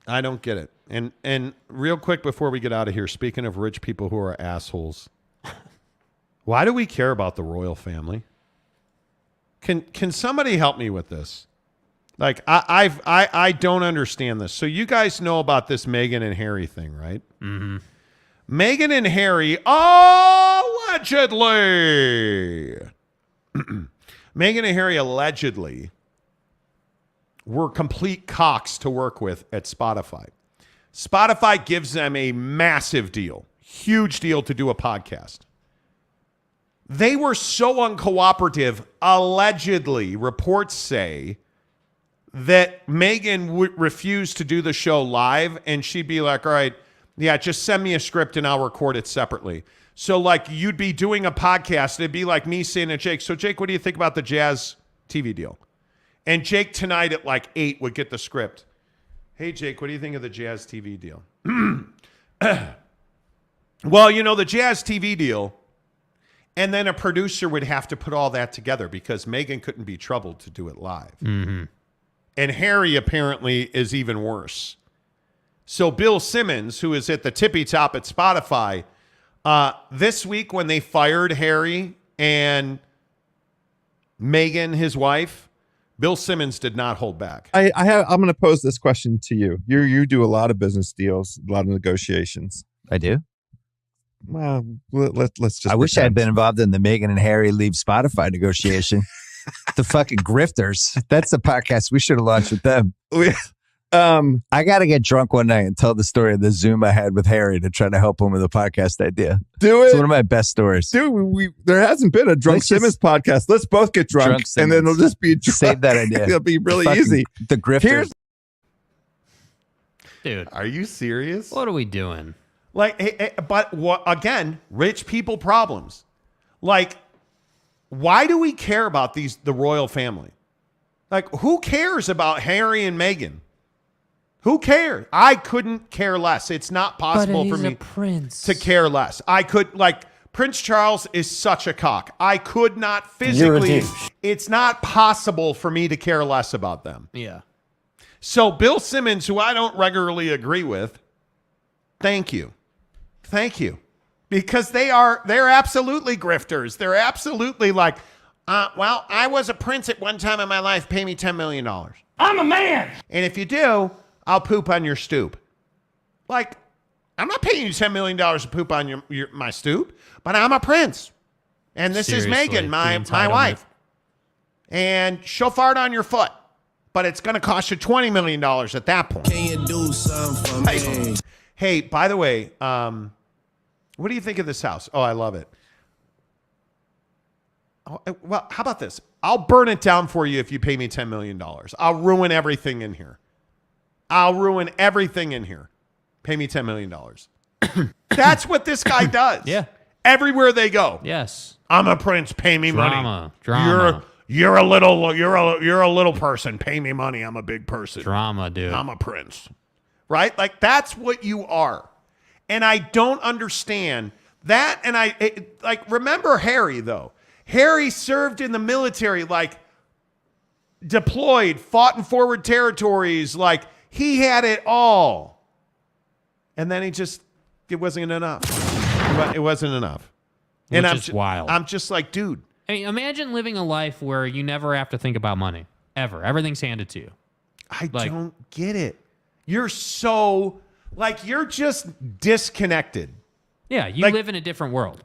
I don't get it. And real quick before we get out of here, speaking of rich people who are assholes, why do we care about the royal family? Can somebody help me with this? Like I don't understand this. So you guys know about this Meghan and Harry thing, right? Mm-hmm. Meghan and Harry allegedly. Meghan and Harry allegedly were complete cocks to work with at Spotify. Spotify gives them a massive deal, huge deal to do a podcast. They were so uncooperative, allegedly, reports say, that Meghan would refuse to do the show live, and she'd be like, all right, yeah, just send me a script and I'll record it separately. So, like, you'd be doing a podcast, it'd be like me saying to Jake, so Jake, what do you think about the Jazz TV deal? And Jake tonight at like 8 would get the script. Hey, Jake, what do you think of the Jazz TV deal? Well, the Jazz TV deal, and then a producer would have to put all that together because Meghan couldn't be troubled to do it live. Mm-hmm. And Harry apparently is even worse. So Bill Simmons, who is at the tippy top at Spotify, this week when they fired Harry and Meghan, his wife, Bill Simmons did not hold back. I'm going to pose this question to you. You do a lot of business deals, a lot of negotiations. I do. Well, let's just. I wish I had been involved in the Meghan and Harry leave Spotify negotiation. The fucking grifters. That's the podcast we should have launched with them. I got to get drunk one night and tell the story of the Zoom I had with Harry to try to help him with a podcast idea. Do it. It's one of my best stories. Dude, there hasn't been a Drunk Simmons podcast. Let's both get drunk and then it'll just be drunk. Save that idea. It'll be really easy. The grifters. Dude. Are you serious? What are we doing? But again, rich people problems. Like, why do we care about the royal family? Like, who cares about Harry and Meghan? Who cares? I couldn't care less. It's not possible for me to care less. I could, Prince Charles is such a cock. I could not physically. It's not possible for me to care less about them. Yeah. So Bill Simmons, who I don't regularly agree with, thank you. Thank you. Because they're absolutely grifters. They're absolutely like, well, I was a prince at one time in my life. Pay me $10 million. I'm a man. And if you do, I'll poop on your stoop. Like, I'm not paying you $10 million to poop on my stoop, but I'm a prince. And this is Meghan, my wife. And she'll fart on your foot, but it's going to cost you $20 million at that point. Can you do something for me? Hey, by the way, what do you think of this house? Oh, I love it. Oh, well, how about this? I'll burn it down for you if you pay me $10 million. I'll ruin everything in here. Pay me $10 million. That's what this guy does. Yeah. Everywhere they go. Yes. I'm a prince. Pay me money. Drama. You're a little person. Pay me money. I'm a big person. Drama, dude. I'm a prince. Right? Like, that's what you are. And I don't understand that. And remember Harry, though. Harry served in the military, deployed, fought in forward territories. He had it all. And then it wasn't enough. It wasn't enough. Which is wild. I'm just like, dude. I mean, imagine living a life where you never have to think about money. Ever. Everything's handed to you. I don't get it. You're so, you're just disconnected. Yeah, you live in a different world.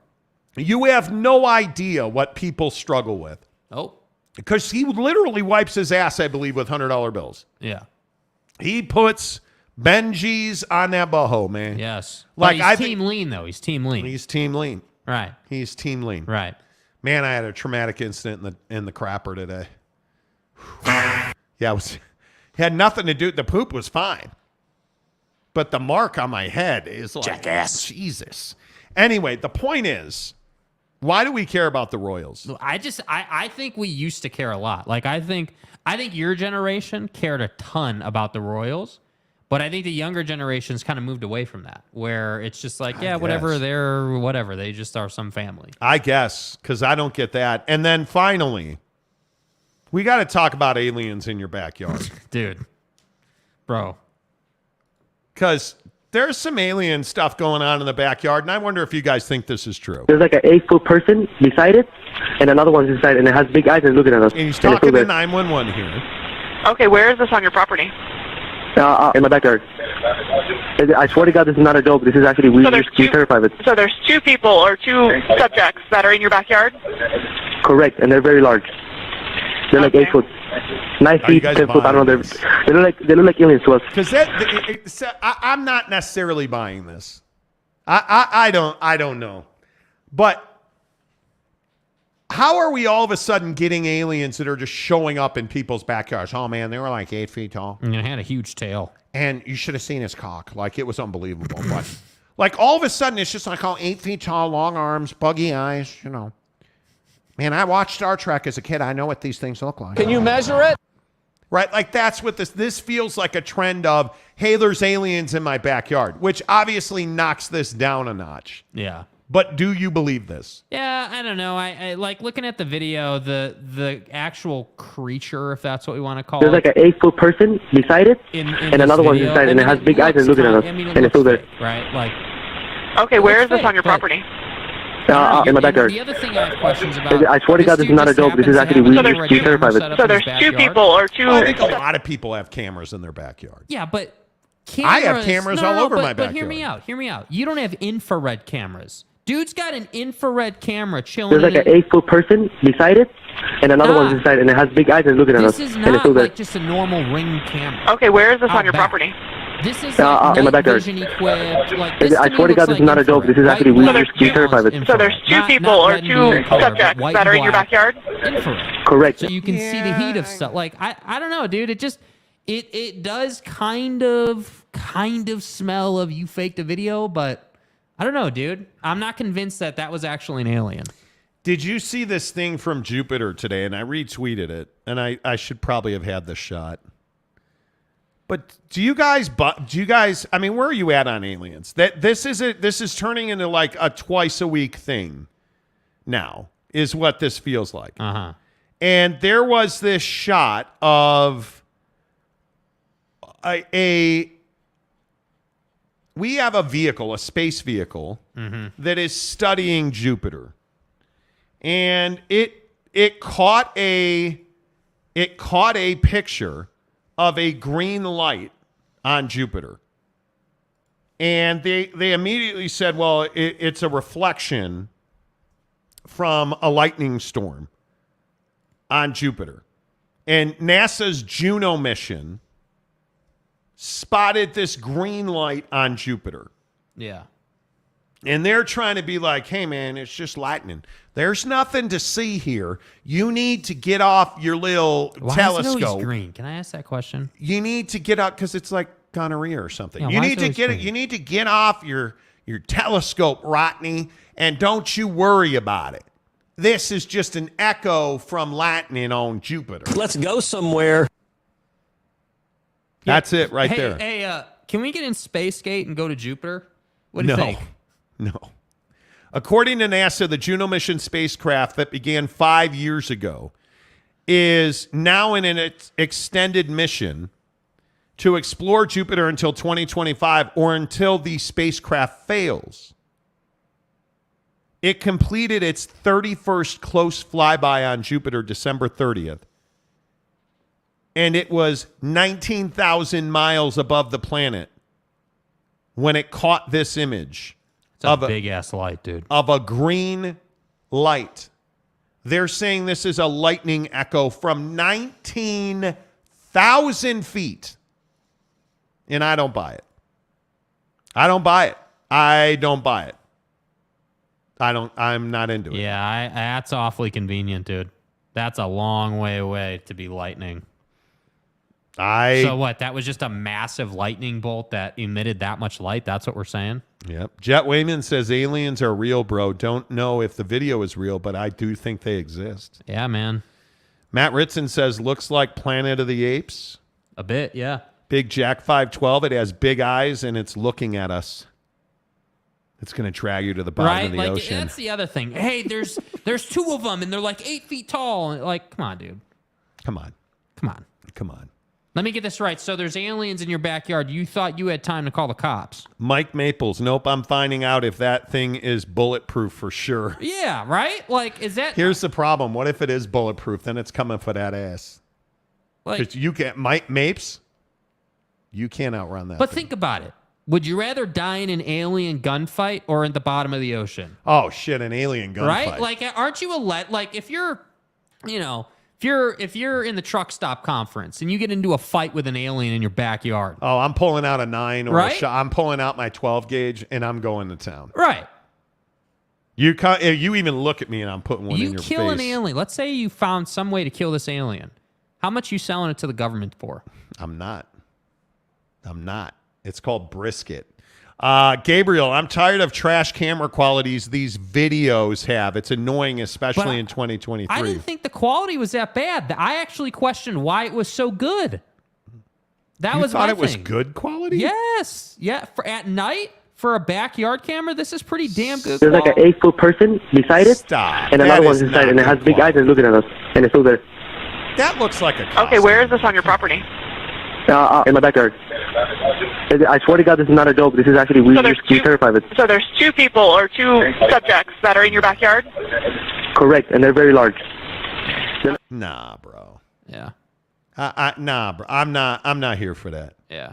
You have no idea what people struggle with. Oh. Because he literally wipes his ass, I believe, with $100 bills. Yeah. He puts Benjis on that boho, man. Yes. He's team lean, though. He's team lean. He's team lean. Right. He's team lean. Right. Man, I had a traumatic incident in the crapper today. Yeah, it had nothing to do. The poop was fine. but the mark on my head is like, Jackass. Jesus. Anyway, the point is, why do we care about the Royals? I think we used to care a lot. Like I think your generation cared a ton about the Royals, but I think the younger generations kind of moved away from that, where it's just like, yeah, whatever, they just are some family. I guess, because I don't get that. And then finally, we got to talk about aliens in your backyard. Dude. Bro. Because there's some alien stuff going on in the backyard, and I wonder if you guys think this is true. There's like an 8-foot person beside it, and another one's inside, and it has big eyes and looking at us. And he's talking to 911 here. Okay, where is this on your property? In my backyard. I swear to God, this is not a joke. This is actually, we terrified of it. So there's 2 people or 2 subjects that are in your backyard? Correct, and they're very large. They're like 8 foot. 9 feet, 10 foot. I don't know. They look like aliens to us. Because I'm not necessarily buying this. I don't know. But how are we all of a sudden getting aliens that are just showing up in people's backyards? Oh man, they were like 8 feet tall. And it had a huge tail. And you should have seen his cock. Like it was unbelievable. But like all of a sudden it's just like 8 feet tall, long arms, buggy eyes, you know. Man, I watched Star Trek as a kid. I know what these things look like. Can you measure it? Right? Like that's what this feels like, a trend of, hey, there's aliens in my backyard, which obviously knocks this down a notch. Yeah. But do you believe this? Yeah, I don't know. I like looking at the video, the actual creature, if that's what we want to call There's it. like an 8-foot person beside it, and another one's inside, and it has big eyes and looking at us. And it's still there. Right? Like. Okay, where is this on your property? In my backyard. The other thing I have questions about. I swear to God, this is not a joke. This is actually, we terrified of it. So there's 2 people or 2... I think a lot of people have cameras in their backyard. Yeah, but cameras... I have cameras all over my backyard. But hear me out. You don't have infrared cameras. Dude's got an infrared camera chilling. There's like an 8-foot person beside it, and another one's inside, and it has big eyes and looking at us. This is and it's not still there. like just a normal Ring camera. Okay, where is this on your property? This is like in my backyard. vision equipped. Like, this I swear to God, this is not a joke. This is actually, we terrified of it. So there's 2 people or 2 subjects that are in your backyard? Infrared. Correct. So you can see the heat of stuff. Like, I don't know, dude. It just, it does kind of smell of you faked a video, but I don't know, dude. I'm not convinced that was actually an alien. Did you see this thing from Jupiter today? And I retweeted it, and I should probably have had this shot. But do you guys, I mean, where are you at on aliens? This is turning into like a twice a week thing now, is what this feels like. Uh-huh. And there was this shot of we have a vehicle, a space vehicle, that is studying Jupiter. And it caught a picture of a green light on Jupiter. And they immediately said, well, it's a reflection from a lightning storm on Jupiter. And NASA's Juno mission spotted this green light on Jupiter. Yeah. And they're trying to be like, hey, man, it's just lightning. There's nothing to see here. You need to get off your little telescope. Why is it always green? Can I ask that question? You need to get up because it's like gonorrhea or something. Yeah, you need to get it. You need to get off your telescope, Rodney, and don't you worry about it. This is just an echo from lightning on Jupiter. Let's go somewhere. That's it right there. Hey, can we get in Spacegate and go to Jupiter? What do you think? No. According to NASA, the Juno mission spacecraft that began 5 years ago is now in an extended mission to explore Jupiter until 2025 or until the spacecraft fails. It completed its 31st close flyby on Jupiter December 30th. And it was 19,000 miles above the planet when it caught this image. It's a big-ass light, dude. Of a green light. They're saying this is a lightning echo from 19,000 feet. And I don't buy it. I'm not into it. Yeah, that's awfully convenient, dude. That's a long way away to be lightning. So what? That was just a massive lightning bolt that emitted that much light? That's what we're saying? Yep. Jet Wayman says aliens are real, bro. Don't know if the video is real, but I do think they exist. Yeah, man. Matt Ritson says, looks like Planet of the Apes. A bit, yeah. Big Jack 512. It has big eyes, and it's looking at us. It's going to drag you to the bottom of the ocean. That's the other thing. Hey, there's two of them, and they're like 8 feet tall. Like, come on, dude. Come on. Let me get this right. So there's aliens in your backyard. You thought you had time to call the cops. Mike Maples. Nope, I'm finding out if that thing is bulletproof for sure. Yeah, right? Like, is that... Here's the problem. What if it is bulletproof? Then it's coming for that ass. Because you can't... Mike Mapes, you can't outrun that But thing. think about it. Would you rather die in an alien gunfight or at the bottom of the ocean? Oh, shit, an alien gunfight. Right? Like, aren't you like, if you're, if you're in the truck stop conference and you get into a fight with an alien in your backyard. Oh, I'm pulling out a 9 or right? a shot. I'm pulling out my 12 gauge and I'm going to town. Right. You even look at me and I'm putting one in your face. You kill an alien. Let's say you found some way to kill this alien. How much you selling it to the government for? I'm not. It's called brisket. Gabriel, I'm tired of trash camera qualities these videos have. It's annoying, especially in 2023. I didn't think the quality was that bad. I actually questioned why it was so good. You thought it was good quality? Yes. Yeah. At night, for a backyard camera, this is pretty damn good There's like an 8-foot person beside it. Stop. And another one's inside, and it has big eyes and looking at us. And it's still there. That looks like a costume. Okay, where is this on your property? In my backyard. I swear to God, this is not a joke. This is actually, we terrify of it. So there's 2 people or 2 subjects that are in your backyard? Correct, and they're very large. Nah, bro. Yeah. Nah, bro. I'm not here for that. Yeah.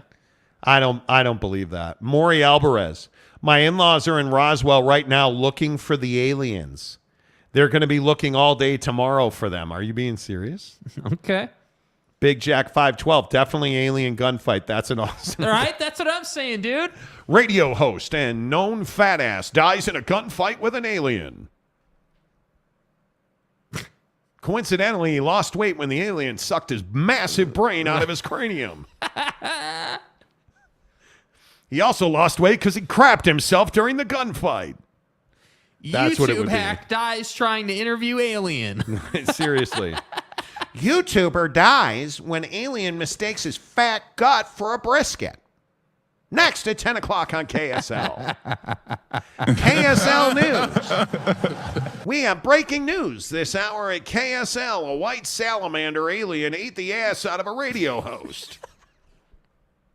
I don't believe that. Maury Alvarez. My in-laws are in Roswell right now looking for the aliens. They're going to be looking all day tomorrow for them. Are you being serious? Okay. Big Jack 512. Definitely alien gunfight. That's an awesome. All right. That's what I'm saying, dude. Radio host and known fat ass dies in a gunfight with an alien. Coincidentally, he lost weight when the alien sucked his massive brain out of his cranium. He also lost weight because he crapped himself during the gunfight. That's what it would YouTube hack dies trying to interview alien. Seriously. YouTuber dies when alien mistakes his fat gut for a brisket. Next at 10 o'clock on KSL. KSL News. We have breaking news this hour at KSL. A white salamander alien ate the ass out of a radio host.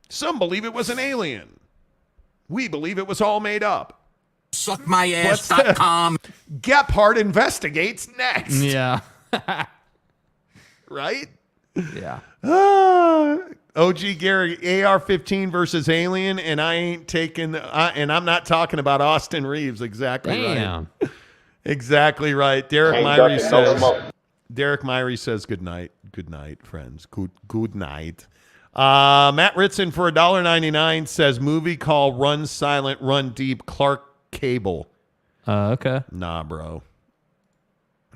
Some believe it was an alien. We believe it was all made up. Suckmyass.com. Gephardt investigates next. Yeah. Right? Yeah. OG Gary, AR-15 versus alien, and I ain't taking, and I'm not talking about Austin Reeves. Exactly Damn. right. Exactly right. Derek Myrie says good night. Good night, friends. Good night. Matt Ritson for $1.99 says movie call Run Silent, Run Deep, Clark Cable. Okay. Nah, bro.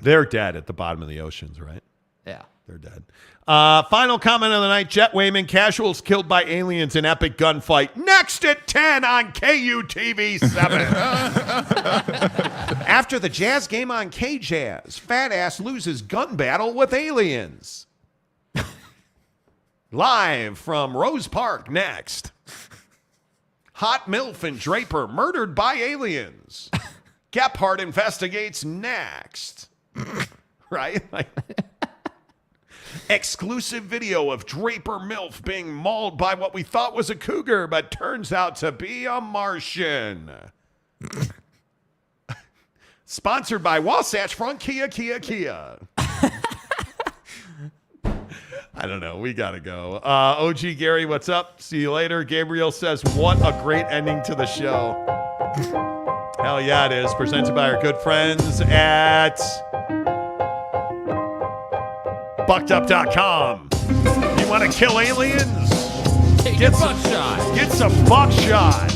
They're dead at the bottom of the oceans, right? Yeah. They're dead. Final comment of the night. Jet Wayman, casuals killed by aliens in epic gunfight. Next at 10 on KUTV 7. After the Jazz game on K-Jazz, fat ass loses gun battle with aliens. Live from Rose Park next. Hot MILF and Draper murdered by aliens. Gephardt investigates next. Right? Like, exclusive video of Draper MILF being mauled by what we thought was a cougar, but turns out to be a Martian. Sponsored by Wasatch Front Kia. I don't know. We got to go. OG Gary, what's up? See you later. Gabriel says, what a great ending to the show. Hell yeah, it is. Presented by our good friends at buckedup.com. You want to kill aliens? Get some buckshot. Get some buckshot.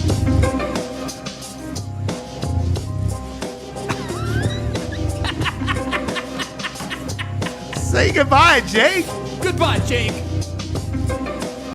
Say goodbye, Jake. Goodbye, Jake.